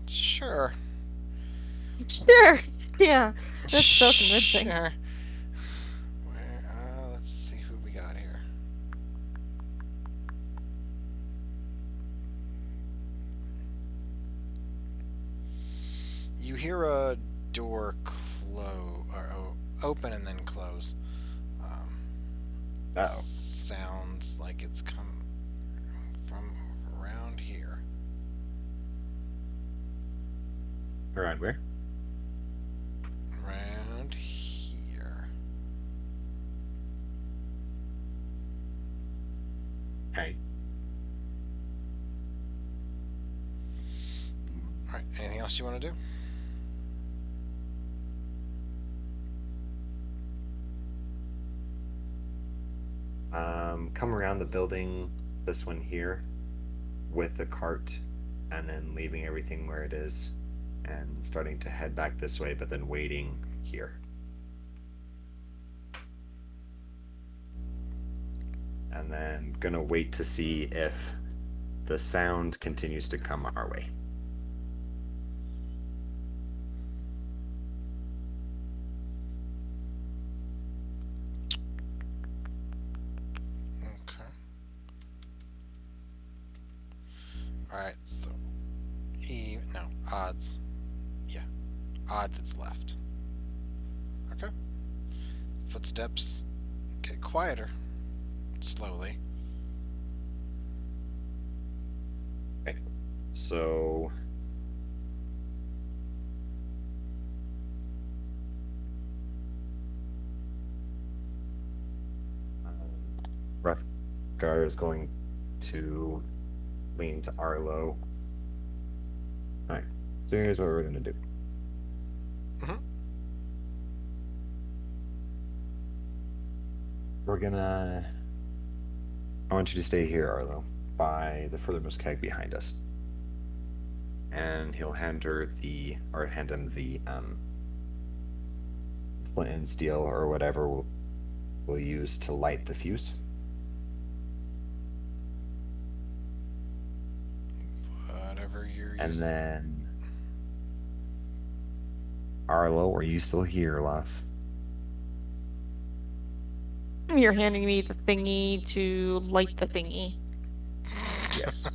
Sure. Sure. Yeah. That's so convincing. Sure. Let's see who we got here. You hear a door open and then close. Uh-oh. Sounds like it's come from around here. Around where? Around here. Hey. Alright, anything else you want to do? Come around the building, this one here, with the cart, and then leaving everything where it is, and starting to head back this way, but then waiting here. And then gonna wait to see if the sound continues to come our way. Okay. Alright, so no, odds. Yeah. Odds it's left. Okay. Footsteps get quieter. Slowly. So Rothgar is going to lean to Arlo. Alright, so here's what we're gonna do. I want you to stay here, Arlo, by the furthermost keg behind us. And he'll hand him the flint and steel or whatever we'll use to light the fuse. Whatever you're And using. then Arlo, are you still here, Loss? You're handing me the thingy to light the thingy. Yes.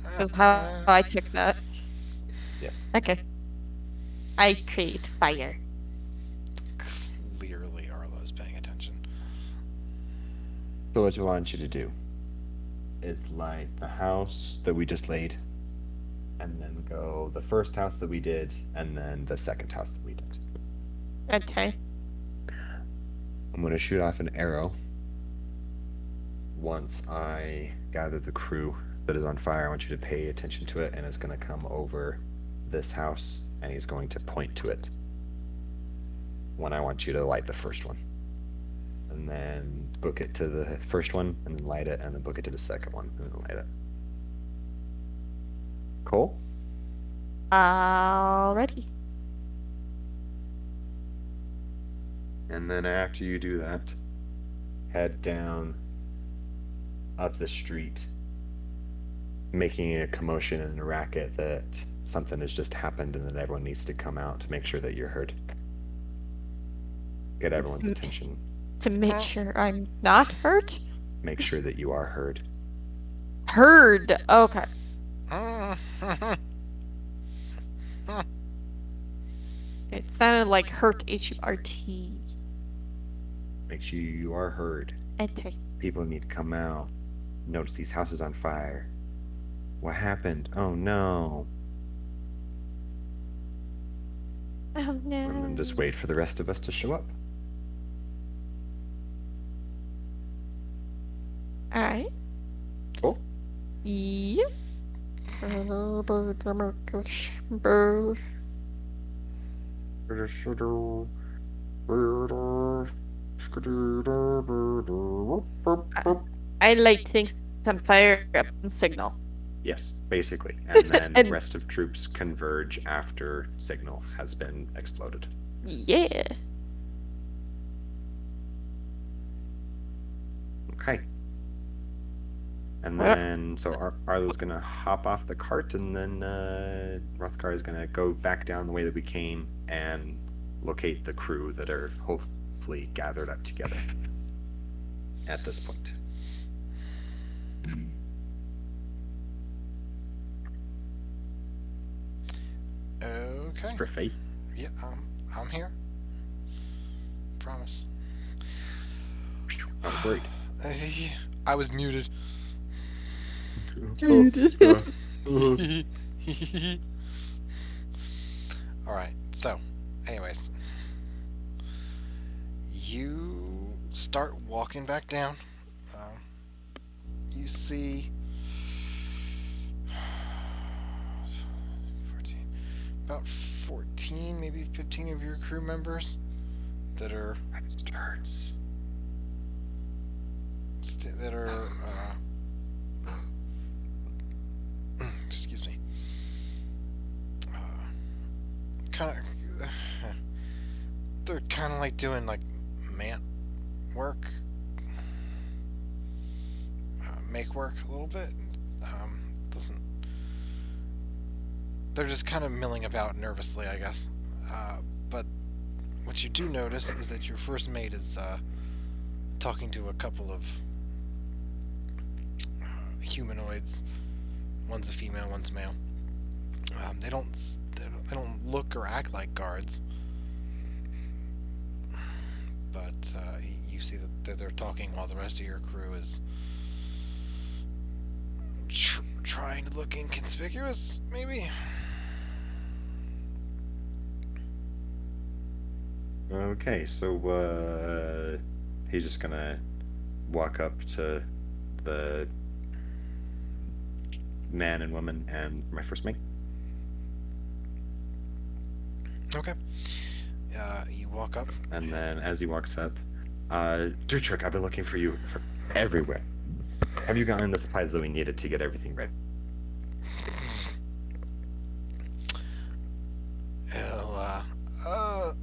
Because how I took that. Yes. Okay. I create fire. Clearly Arlo's paying attention. So what I want you to do is light the house that we just laid, and then go the first house that we did, and then the second house that we did. Okay. I'm going to shoot off an arrow once I gather the crew that is on fire. I want you to pay attention to it, and it's going to come over this house, and he's going to point to it when I want you to light the first one. And then book it to the first one, and then light it, and then book it to the second one, and then light it. Cool? Alrighty. And then after you do that, head down up the street, making a commotion and a racket that something has just happened and that everyone needs to come out to make sure that you're heard. Get everyone's attention. To make sure I'm not hurt? Make sure that you are heard. Heard. Okay. It sounded like hurt, H-U-R-T. Make sure you are heard. Okay. People need to come out. Notice these houses on fire. What happened? Oh no. Oh no. And then just wait for the rest of us to show up. Alright. Cool. Yep. I light things on fire up and signal. Yes, basically. And then And- rest of troops converge after signal has been exploded. Yeah. Okay. And Well- then, so Arlo's gonna hop off the cart, and then Rothgar is gonna go back down the way that we came and locate the crew that are hopefully gathered up together at this point. Okay. Striffy. Yeah, I'm here. Promise. I was worried. I was muted. Alright, so, anyways. You start walking back down. You see 14, about 14, maybe 15 of your crew members that are Starts. that are excuse me, kind of they're kind of like doing like man work, make work a little bit. Doesn't they're just kind of milling about nervously, I guess. But what you do notice is that your first mate is talking to a couple of humanoids. One's a female, one's male. They don't look or act like guards, but you see that they're talking while the rest of your crew is trying to look inconspicuous, maybe. Okay, so he's just gonna walk up to the man and woman and my first mate. Okay. You walk up. And then as he walks up, Dietrich, I've been looking for you everywhere. Have you gotten the supplies that we needed to get everything ready? Well,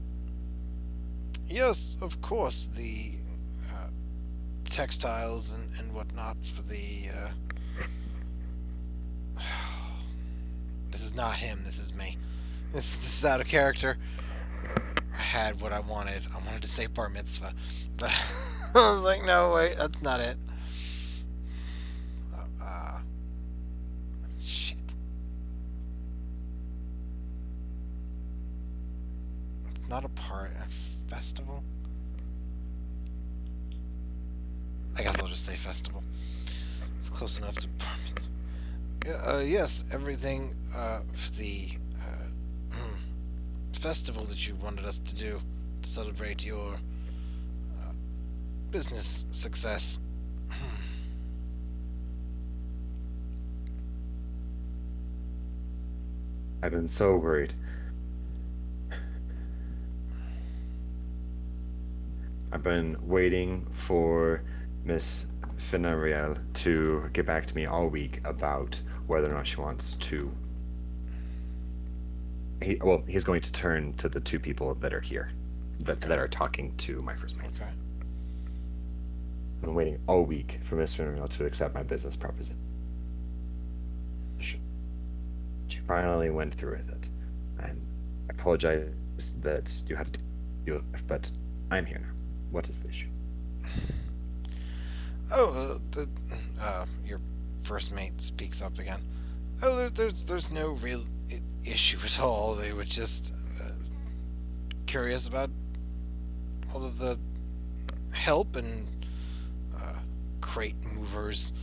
yes, of course, the textiles and whatnot for the, this is not him, this is me. This is out of character. I had what I wanted. I wanted to say bar mitzvah, but I was like, no, wait, that's not it. Shit. It's not a festival? I guess I'll just say festival. It's close enough to bar mitzvah. Yes, everything for the festival that you wanted us to do to celebrate your business success. I've been so worried. I've been waiting for Miss Finariel to get back to me all week about whether or not she wants to. He's going to turn to the two people that are here, that are talking to my first mate. Okay. I've been waiting all week for Miss Finariel to accept my business proposition. She finally went through with it, and I apologize that you had to deal with it, but I'm here now. What is the issue? Oh, your first mate speaks up again. Oh, there's no real issue at all. They were just curious about all of the help and crate movers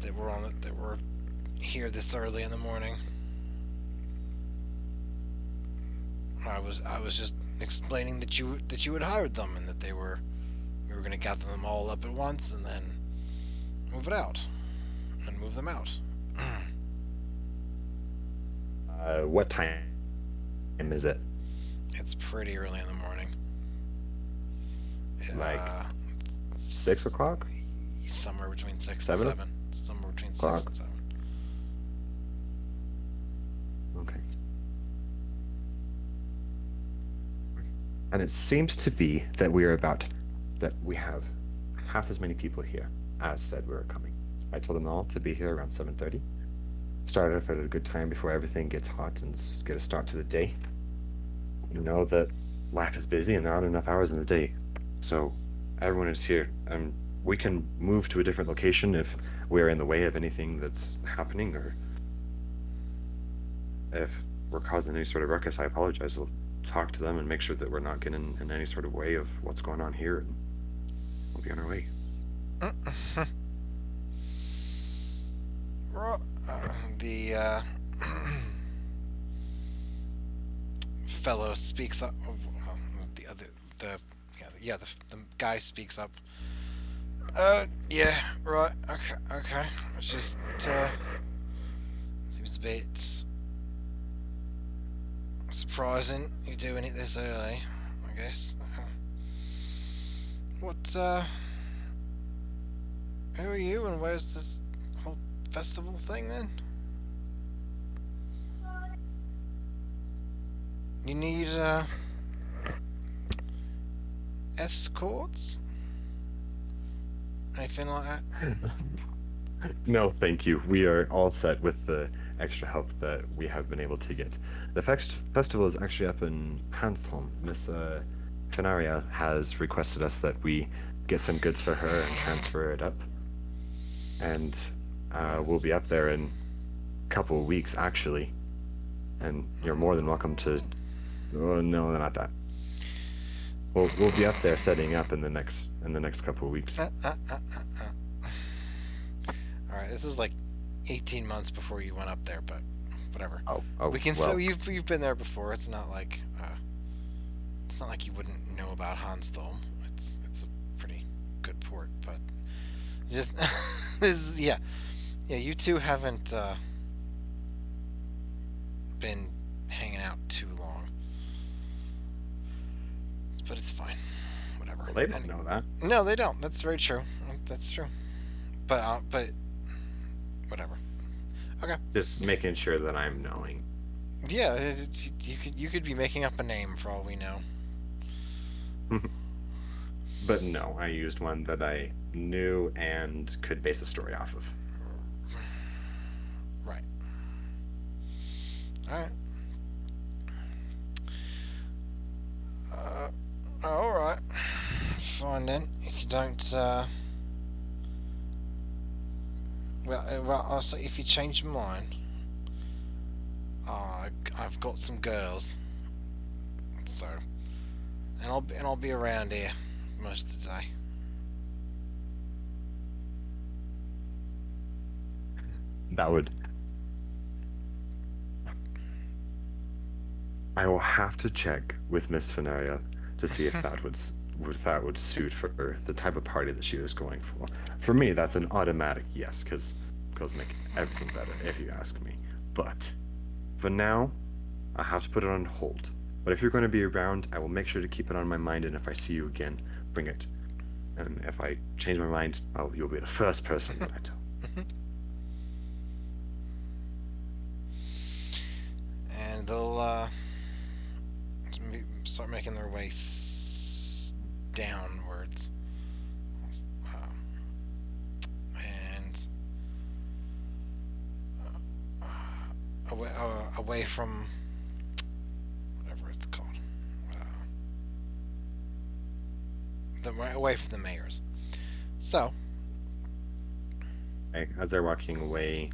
that were here this early in the morning. I was just explaining that you had hired them and that we were going to gather them all up at once and then move them out. What time is it? It's pretty early in the morning. Like 6 o'clock? Somewhere between 6 7? and 7. Somewhere between 6 O'clock. and 7. Okay. And it seems to be that we have half as many people here as said we were coming. I told them all to be here around 7:30. Started off at a good time before everything gets hot and get a start to the day. You know that life is busy and there aren't enough hours in the day. So everyone is here. And we can move to a different location if we're in the way of anything that's happening, or if we're causing any sort of ruckus. I apologize. We'll talk to them and make sure that we're not getting in any sort of way of what's going on here, and we'll be on our way. The fellow speaks up. The guy speaks up. Yeah, right. Okay. It's just seems a bit surprising you doing it this early, I guess. Who are you and where's this whole festival thing then? You need escorts? Anything like that? No, thank you. We are all set with the extra help that we have been able to get. The festival is actually up in Hansholm. Miss Fenaria has requested us that we get some goods for her and transfer it up. And we'll be up there in couple of weeks actually, and you're more than welcome to. Oh no, not that. We'll be up there setting up in the next couple of weeks. All right, this is like 18 months before you went up there, but whatever. Oh, We can. well, So you've been there before. It's not like you wouldn't know about Hansthal. It's a pretty good port, but just yeah. You two haven't been hanging out too long, but it's fine. Whatever. well, they don't know that. No, they don't. That's very true. That's true. But whatever. Okay. Just making sure that I'm knowing. Yeah, you could be making up a name for all we know. But no, I used one that I knew and could base a story off of. Right. All right. All right. Fine then. If you don't, well, I'll say if you change your mind, I've got some girls, so, and I'll be around here most of the day. That would. I will have to check with Miss Veneria to see if that would suit for her, the type of party that she was going for. For me, that's an automatic yes, because girls make everything better, if you ask me. But for now, I have to put it on hold. But if you're going to be around, I will make sure to keep it on my mind, and if I see you again, bring it. And if I change my mind, you'll be the first person that I tell. And they'll start making their way downwards, and away from whatever it's called, away from the mayors. So, As they're walking away,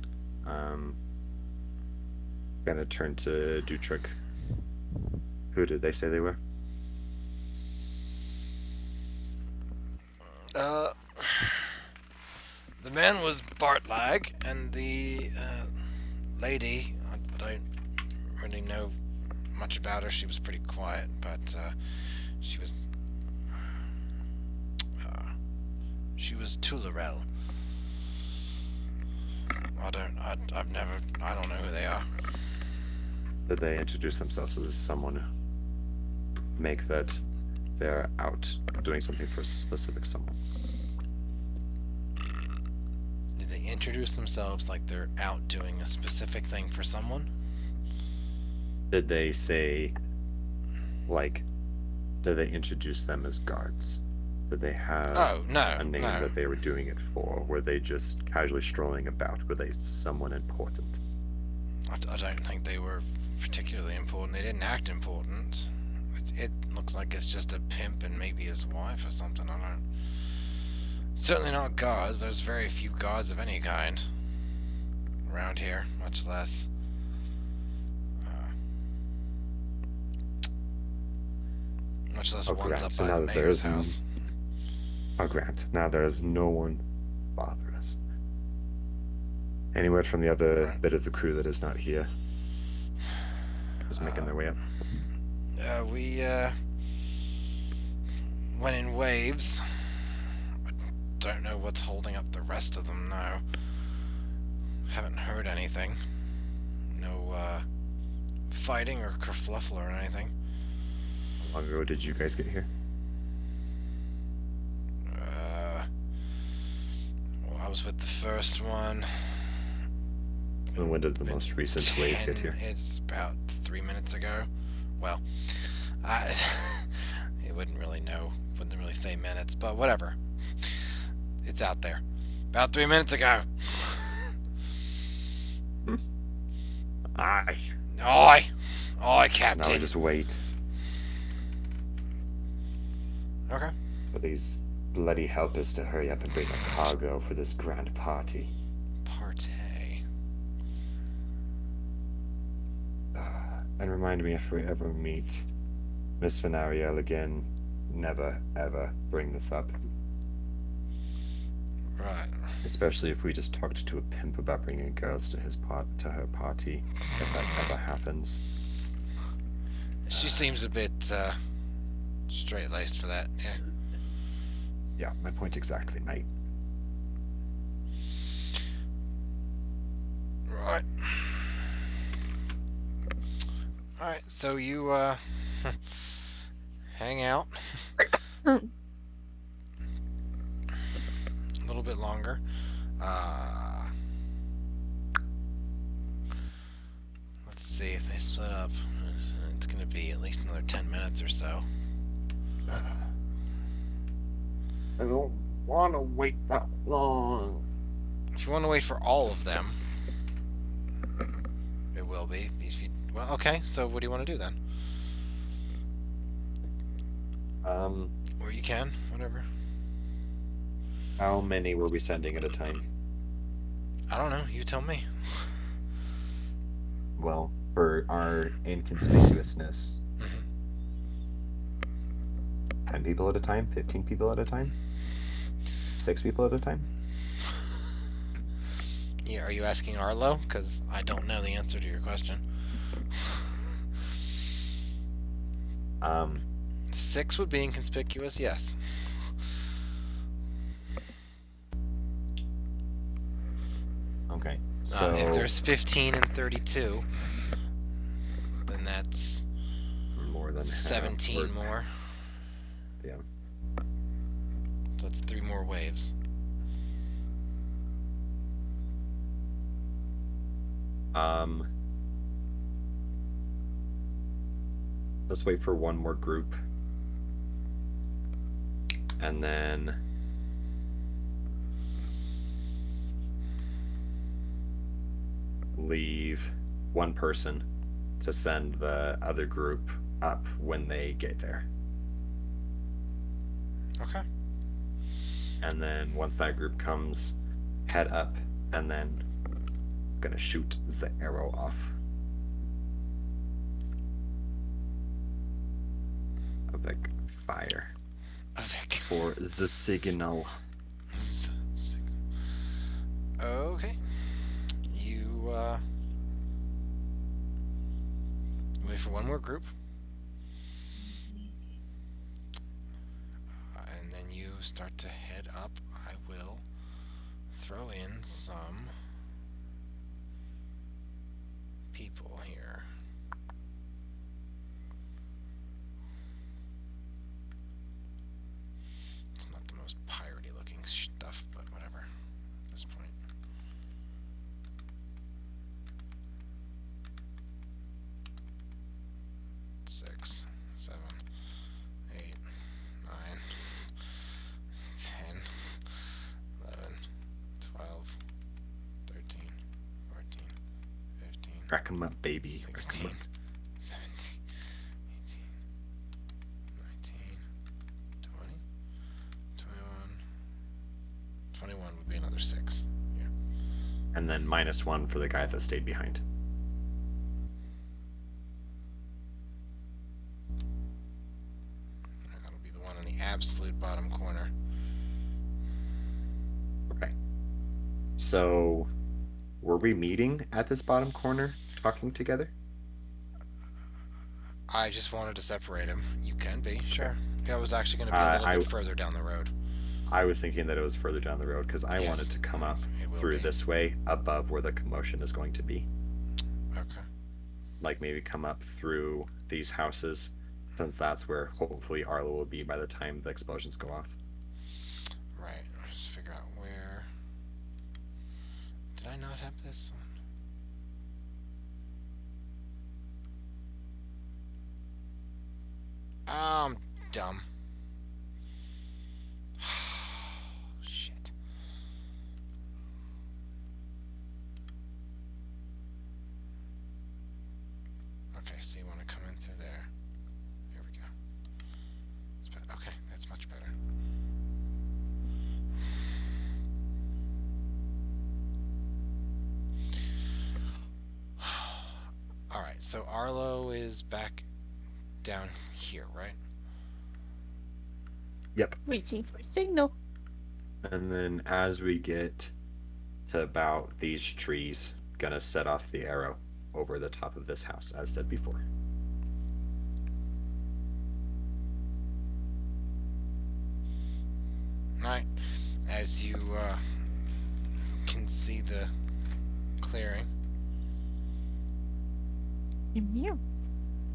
gonna turn to Dutrick. Who did they say they were? The man was Bartlag, and the lady, I don't really know much about her. She was pretty quiet, but she was Tularel. I don't know who they are. Did they introduce themselves as someone? Make that they're out doing something for a specific someone. Did they introduce themselves like they're out doing a specific thing for someone? Did they say, like, did they introduce them as guards? Did they have a name that they were doing it for? Were they just casually strolling about? Were they someone important? I don't think they were particularly important. They didn't act important. It looks like it's just a pimp and maybe his wife or something. I don't. Certainly not guards. There's very few guards of any kind around here, much less. Ones up by the mayor's house. I'll grant. Now there is no one bother us. Any word from the other bit of the crew that is not here? Just making their way up. We went in waves. I don't know what's holding up the rest of them now. Haven't heard anything. No fighting or kerfluffle or anything. How long ago did you guys get here? Well, I was with the first one. And when did the most recent wave get here? It's about 3 minutes ago. Well, it wouldn't really say minutes, but whatever. It's out there. About 3 minutes ago. Aye. Aye, Captain. Now we just wait Okay. for these bloody helpers to hurry up and bring the cargo for this grand party. Partay. remind me if we ever meet Miss Venariel again, never ever bring this up. Right. Especially if we just talked to a pimp about bringing girls to her party, if that ever happens. She seems a bit straight-laced for that. Yeah. Yeah, my point exactly, mate. Right. Alright, so you hang out a little bit longer. Let's see if they split up. It's going to be at least another 10 minutes or so. I don't want to wait that long. If you want to wait for all of them, it will be. Well, okay, so what do you want to do then? Or you can, whatever. How many were we sending at a time? I don't know, you tell me. Well, for our inconspicuousness, 10 people at a time? 15 people at a time? 6 people at a time? Yeah, are you asking Arlo? Because I don't know the answer to your question. 6 would be inconspicuous, yes. Okay. So If there's 15 and 32, then that's more than half, 17 or- more. Yeah. So that's 3 more waves. Let's wait for one more group. And then leave one person to send the other group up when they get there. Okay. And then once that group comes, head up, and then gonna shoot the arrow off. Avec fire. Avec. For the signal. Okay. You wait for one more group. And then you start to head up. I will throw in some people here. It's not the most piratey looking stuff, but whatever at this point. Six, 7, 8, 9, 10, 11, 12, 13, 14, 15, Crack 'em up, baby. 16, 17, 18, 19, 20, 21. 21 would be another 6. Yeah. And then -1 for the guy that stayed behind. That'll be the one in the absolute bottom corner. Okay. So, were we meeting at this bottom corner, talking together? I just wanted to separate him. You can be, sure. That was actually going to be a little bit further down the road. I was thinking that it was further down the road because I Yes, wanted to come up it will through be. this way above where the commotion is going to be. Okay. Like maybe come up through these houses, since that's where hopefully Arlo will be by the time the explosions go off. Right. I'll just figure out where. Did I not have this on? Oh, I'm dumb. Shit. Okay, so you want to come in through there. Here we go. Okay, that's much better. Alright, So Arlo is back down here, right? Yep. Waiting for signal. And then as we get to about these trees, gonna set off the arrow over the top of this house, as said before. Alright. As you can see the clearing, Meow.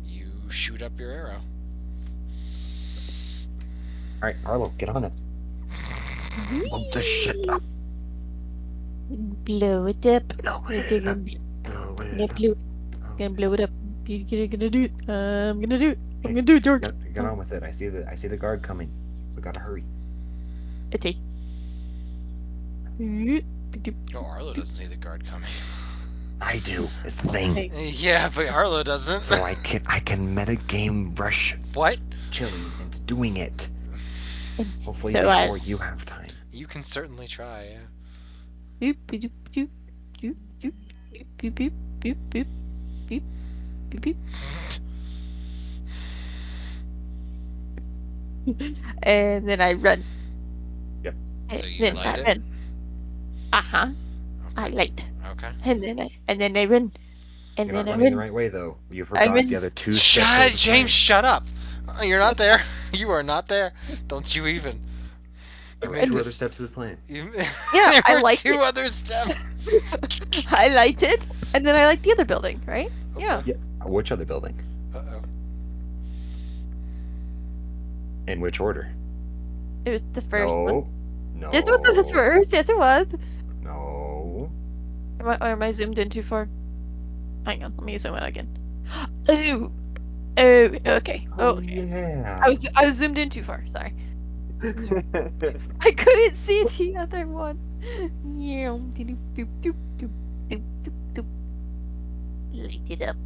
you shoot up your arrow. All right, Arlo, get on it. Blow this shit up. Blow it up. Blow We're it gonna up. Blow it up. gonna blow it up. You're gonna do it. I'm gonna do it. I'm gonna do it, George. Get on with it. I see the guard coming. We gotta hurry. Okay. Oh, Arlo doesn't see the guard coming. I do. It's the thing. Yeah, but Arlo doesn't. So I can metagame rush What? Chili into doing it. Hopefully So before you have time. You can certainly try, yeah. Boop, boop, boop, boop, boop, boop, boop, boop, boop, boop, boop, boop. And then I run. Yep. So you then light I it? run. I light. Okay. And then I run. And You're not then I running the run. right way though. You I forgot mean- the other two steps. Shut, of the James! plan. Shut up! You're not there. You are not there. Don't you even. There were made two this- other steps of the plan. Yeah, there I were liked two it. other steps. I lighted, and then I like the other building, right? Yeah. Yeah. Which other building? Uh-oh. In which order? It was the first no. one. No. It was first. Yes, it was. No. Am I zoomed in too far? Hang on, let me zoom in again. Oh, okay. Oh, okay. yeah. I was zoomed in too far. Sorry. I couldn't see the other one. Yeah. Doop, doop, doop, doop, doop, doop, doop. Light it up.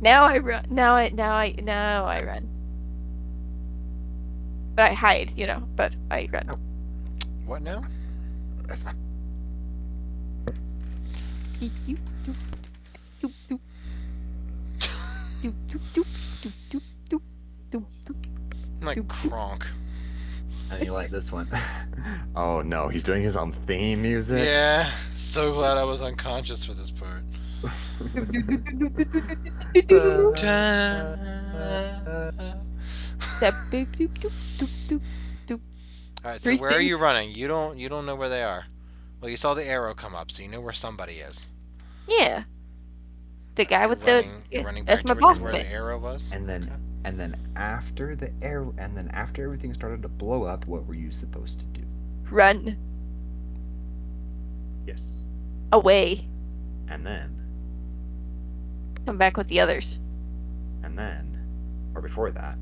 Now I run. Now I run. But I hide, but I run. What now? That's fine. Doop, doop, doop, doop, doop. Doop, doop, doop, doop, doop, doop, doop, doop. Like Doop, doop. Kronk. And you like this one? Oh no, he's doing his own theme music. Yeah. So glad I was unconscious for this part. That boop, doop, doop, doop, doop, doop. Alright, so Three where are you things. running? You don't know where they are. Well, you saw the arrow come up, so you know where somebody is. Yeah. The guy You're with running, the. you're running That's back my towards boss where man. the arrow was. And then Okay. after everything started to blow up, what were you supposed to do? Run Yes. away. And then Come back with the others. or before that.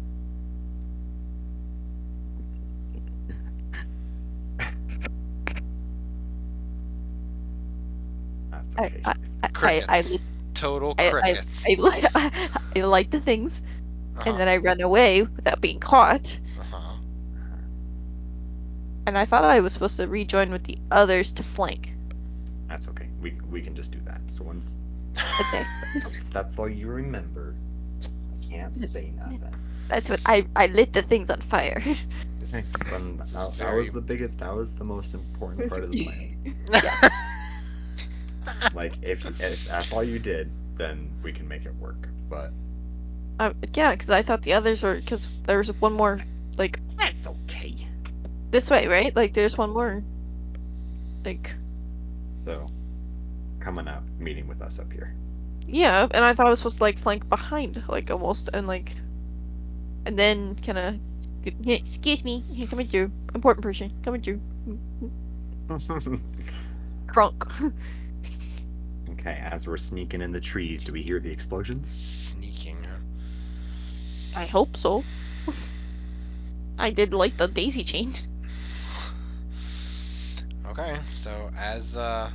That's I, okay. I Crickets. lit- Total I, crickets. I light the things, Uh-huh. and then I run away without being caught. Uh-huh. And I thought I was supposed to rejoin with the others to flank. That's okay. We can just do that. So once Okay. that's all you remember, I can't say nothing. That's what I lit the things on fire. This is, Then this is that very... was the biggest. That was the most important part of the plan. Like if that's all you did, then we can make it work. But Yeah, because I thought the others were because there was one more like that's okay. this way, right? Like there's one more. Like So coming up, meeting with us up here. yeah, and I thought I was supposed to like flank behind, like almost, and then kind of. Excuse me, you're coming through. Important person, coming through. Crunk. Okay, as we're sneaking in the trees, do we hear the explosions? Sneaking. I hope so. I did like the daisy chain. Okay, so as I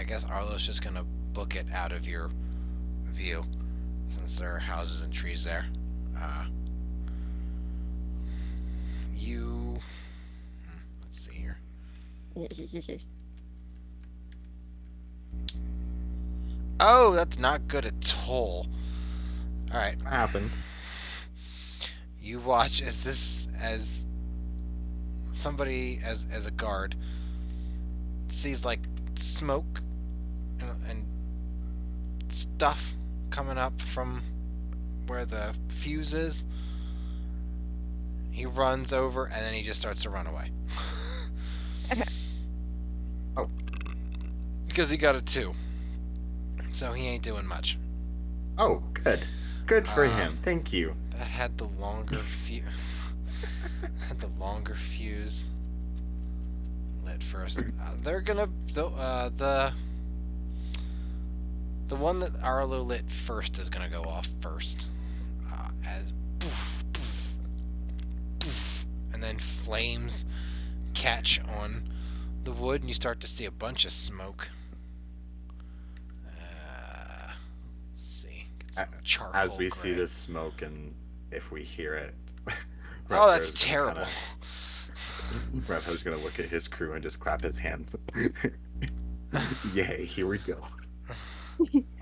guess Arlo's just gonna book it out of your view, since there are houses and trees there. Let's see here. Oh, that's not good at all. Alright. What happened? You watch as somebody as a guard sees like smoke and stuff coming up from where the fuse is. He runs over and then he just starts to run away. Okay. Oh. Because he got a 2. So he ain't doing much. Oh, good. Good for him. Thank you. That had the longer fuse. Had the longer fuse lit first. They're gonna the one that Arlo lit first is gonna go off first, as poof, poof, poof, and then flames catch on the wood, and you start to see a bunch of smoke. Let's see, get some charcoal. As we see gray. this smoke, and if we hear it, Oh, that's Raphael's terrible. Raphael's gonna look at his crew and just clap his hands. Yay, here we go.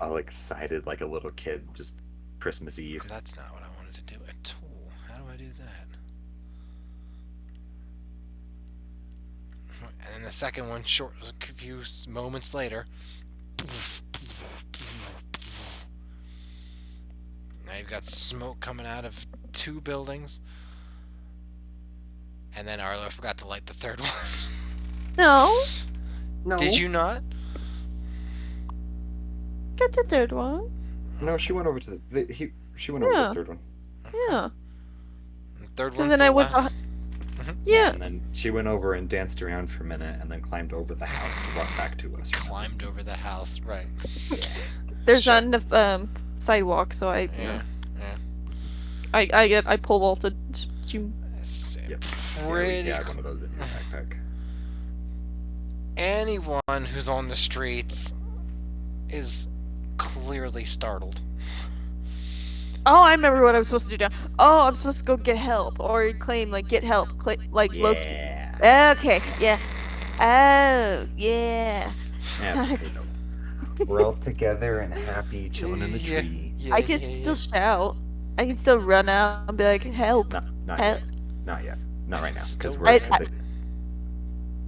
All excited like a little kid, just Christmas Eve. That's not what I wanted to do at all. How do I do that? And then the second one, a few moments later. Now you've got smoke coming out of 2 buildings. And then Arlo forgot to light the 3rd one. No. No. Did you not? Get the 3rd one. No, she went over to she went over to Yeah. the 3rd one. Yeah. The 3rd one. And then I went. Yeah. And then she went over and danced around for a minute, and then climbed over the house to walk back to us. Climbed over the house, right? There's Sure. not enough sidewalk, so I Yeah. I pole vaulted. It's Yep. pretty. Yeah, one of those in your backpack. Anyone who's on the streets is clearly startled. Oh, I remember what I was supposed to do now. Oh, I'm supposed to go get help or claim like get help, like Loki. Yeah. Okay, yeah. Oh, yeah. Yeah, we're all together and happy, chilling in the tree. Yeah, I can still shout. I can still run out and be like, help. Not Help. yet. Not yet. Not right now. Still Because we're. running.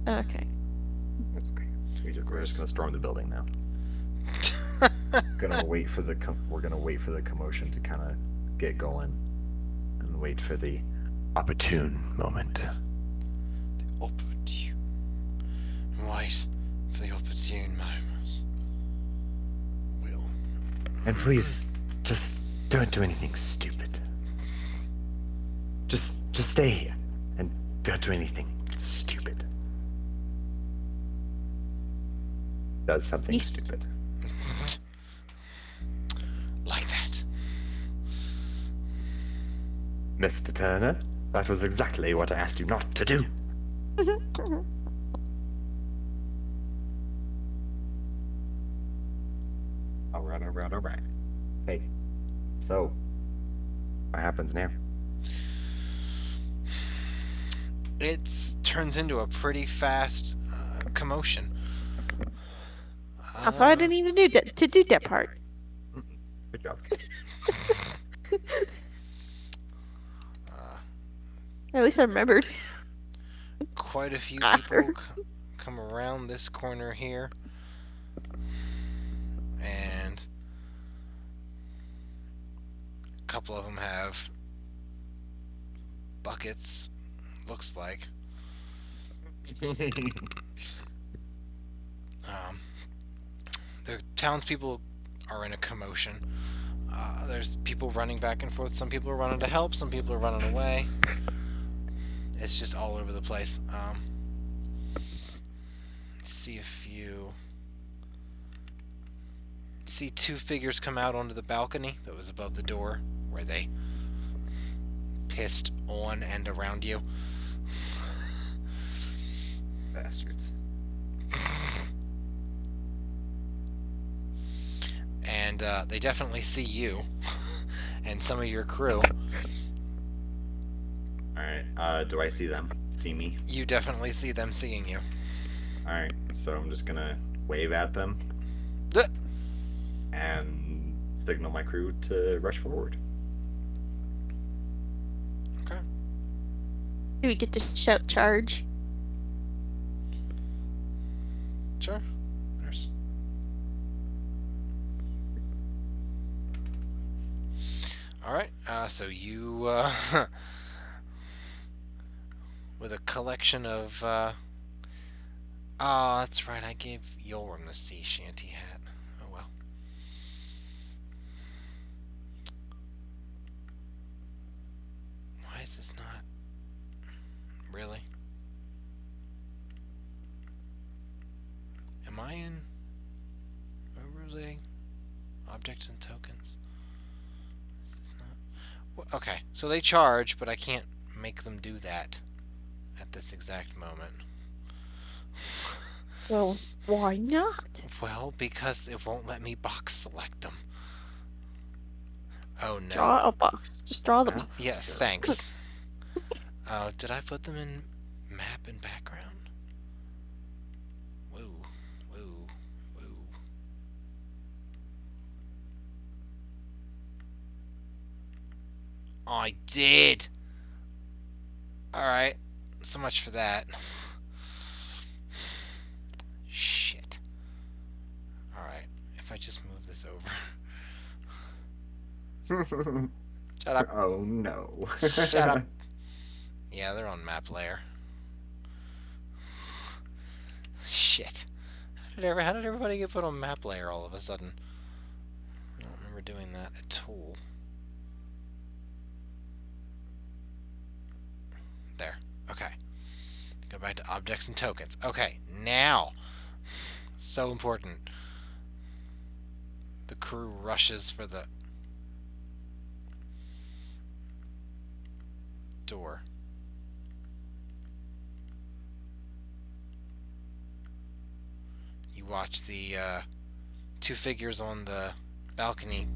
Okay. It's okay. We're just gonna storm the building now. Gonna wait for the we're gonna wait for the commotion to kind of get going, and wait for the opportune moment. Opportune. Wait for the opportune moments. Will. And please, just don't do anything stupid. Just stay here, and don't do anything stupid. Does something stupid. Like that. Mr. Turner, that was exactly what I asked you not to do. Alright. Hey, so, what happens now? It turns into a pretty fast commotion. I'm sorry I didn't even do that part. Good job. Uh, At least I remembered. quite a few After. people come around this corner here, and a couple of them have buckets, looks like. The townspeople are in a commotion. There's people running back and forth. Some people are running to help. Some people are running away. It's just all over the place. See a few. See 2 figures come out onto the balcony that was above the door where they pissed on and around you. Bastards. And they definitely see you and some of your crew. Alright, do I see them? see me. You definitely see them seeing you. Alright, so I'm just gonna wave at them Duh. and signal my crew to rush forward. Okay. Do we get to shout charge? Sure. There's All right. So you, with a collection of, oh, that's right. I gave Yoram the sea shanty hat. Oh well. Why is this not? Really? Am I in? Where was I? Objects and tokens. This is not. Okay, so they charge, but I can't make them do that at this exact moment. Well, why not? Well, because it won't let me box select them. Oh no. Draw a box. Just draw the box. Yes, thanks. Did I put them in map and background? Woo, woo, woo. I did! Alright, so much for that. Shit. Alright, if I just move this over. Shut up. Oh no. Shut up. Yeah, they're on map layer. Shit. How did everybody get put on map layer all of a sudden? I don't remember doing that at all. There. Okay. Go back to objects and tokens. Okay, now. So important. The crew rushes for the door. You watch the two figures on the balcony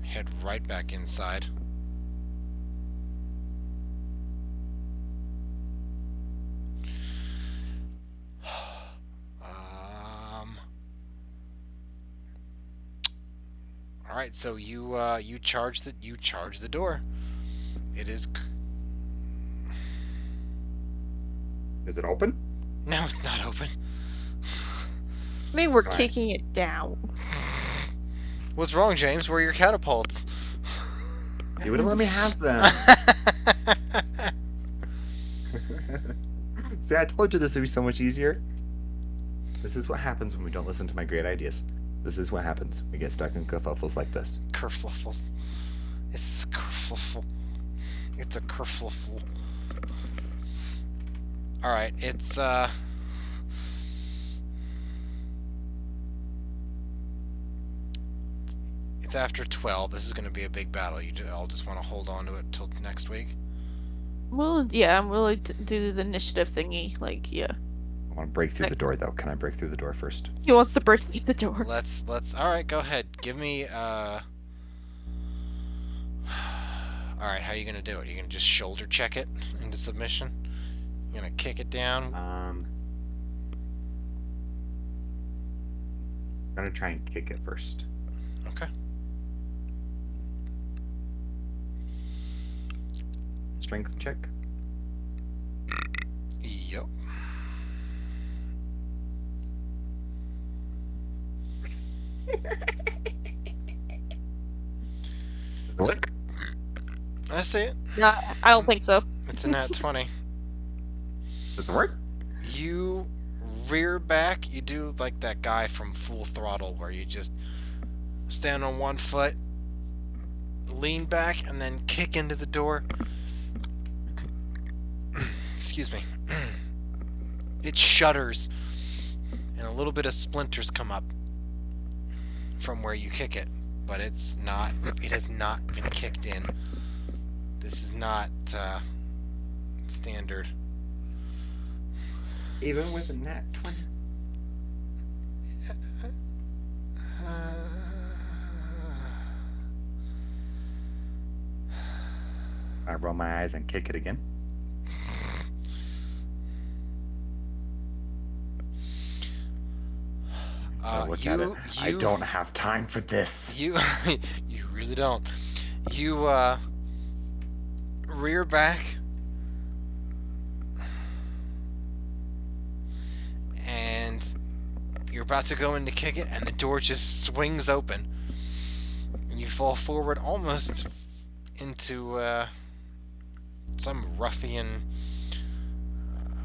head right back inside. All right, so you charge the door. It is. Is it open? No, it's not open. I mean, we're Right. kicking it down. What's wrong, James? Where are your catapults? You would have let me have them. See, I told you this would be so much easier. This is what happens when we don't listen to my great ideas. This is what happens. We get stuck in kerfuffles like this. Kerfluffles. It's a kerfluffle. It's a kerfluffle. Alright, it's after 12. This is going to be a big battle. I'll just want to hold on to it till next week. Well, yeah, I'm willing to do the initiative thingy. Like, yeah. I want to break through the door, though. Can I break through the door first? He wants to break through the door. Let's alright, go ahead. Give me alright, how are you going to do it? Are you going to just shoulder check it into submission? You're going to kick it down? I'm gonna try and kick it first. Okay. Strength check. Yep. Does it work? I see it. No, I don't think so. It's a nat 20. Does it work? You rear back. You do like that guy from Full Throttle where you just stand on one foot, lean back, and then kick into the door. Excuse me. It shudders, and a little bit of splinters come up from where you kick it, but it's not. It has not been kicked in. This is not standard. Even with a nat 20. I roll my eyes and kick it again. look at it. I don't have time for this. You you really don't. You rear back and you're about to go in to kick it, and the door just swings open, and you fall forward almost into some ruffian,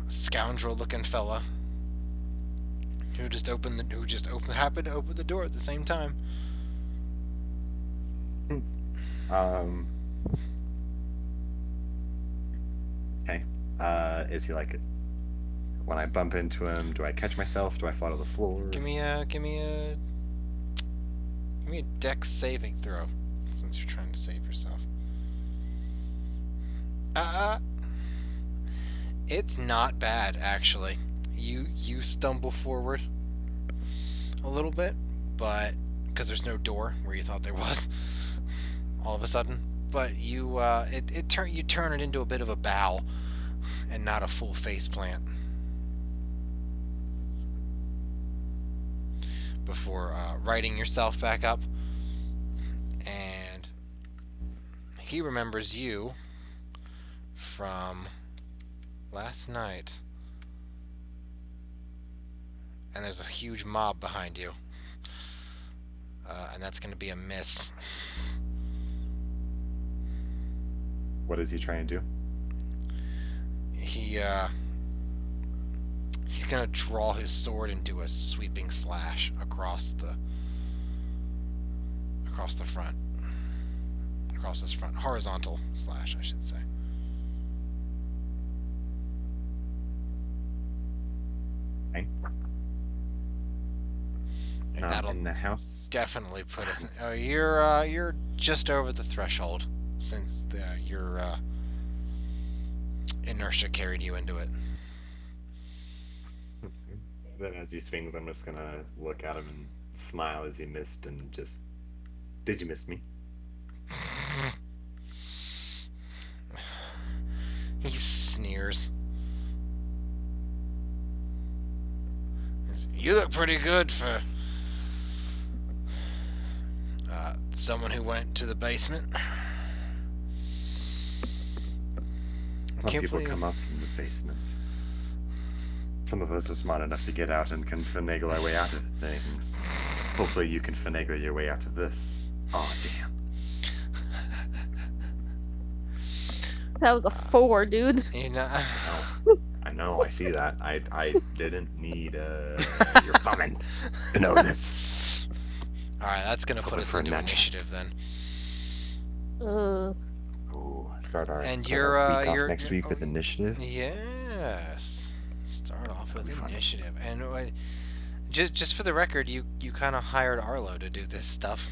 scoundrel-looking fella who happened to open the door at the same time. Okay. Is he like it? When I bump into him, do I catch myself? Do I fall to the floor? Give me a dex saving throw, since you're trying to save yourself. It's not bad, actually. You stumble forward a little bit, but because there's no door where you thought there was, all of a sudden. But you turn it into a bit of a bow, and not a full face plant. Before righting yourself back up, and he remembers you from last night, and there's a huge mob behind you, and that's going to be a miss. What is he trying to do? He's gonna draw his sword and do a sweeping slash across this front, horizontal slash, I should say. Okay. And that'll in the house. definitely put us. You're just over the threshold, since your inertia carried you into it. Then as he swings, I'm just gonna look at him and smile as he missed and just... Did you miss me? He sneers. You look pretty good for someone who went to the basement. Some people come up from the basement. Some of us are smart enough to get out and can finagle our way out of things. Hopefully you can finagle your way out of this. Oh, damn. That was a 4, dude. You know, I know, I see that. I didn't need your comment to know this. Alright, that's gonna Let's put hope us for a into natural. initiative then. Uh, Ooh, start our And week you're off next week with initiative. Yes. Start off with That'll be fun. initiative. And just for the record, you kind of hired Arlo to do this stuff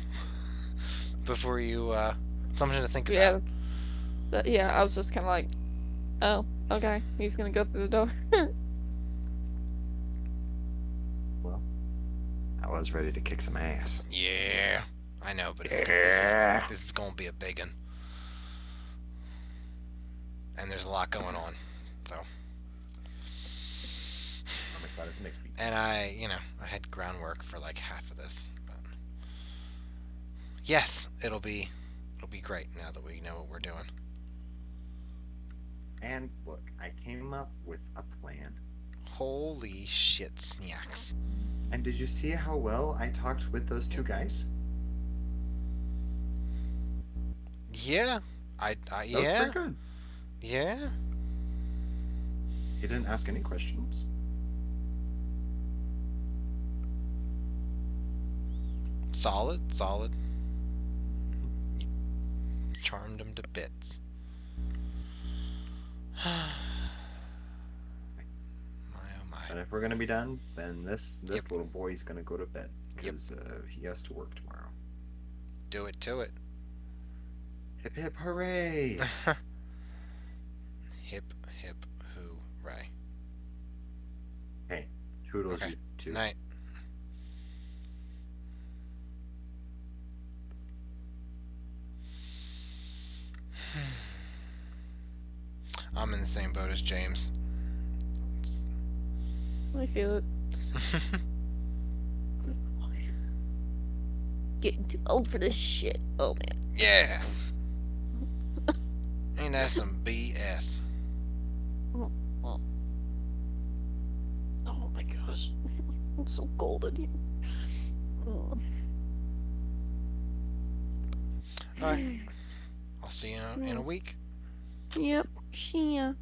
before you something to think yeah. about. Yeah, I was just kind of like, oh, okay, he's gonna go through the door. Well, I was ready to kick some ass. Yeah, I know, but Yeah. this is gonna be a big one. And there's a lot going on, so. I'm excited for next week. And I had groundwork for like half of this, but yes, it'll be great now that we know what we're doing. And look, I came up with a plan. Holy shit, snacks! And did you see how well I talked with those two guys? Yeah, That was yeah, pretty good. yeah. He didn't ask any questions. Solid. You charmed him to bits. My oh my. And if we're gonna be done, then this Yep. little boy's gonna go to bed because he has to work tomorrow. Do it to it. Hip hip hooray! Hip hooray. Hey, toodles Okay. you too. Night. I'm in the same boat as James. I feel it. getting too old for this shit. Oh man. Yeah. Ain't that some BS? Oh my gosh. It's so cold in here. Oh. Alright. I'll see you in a week. Yep. See ya.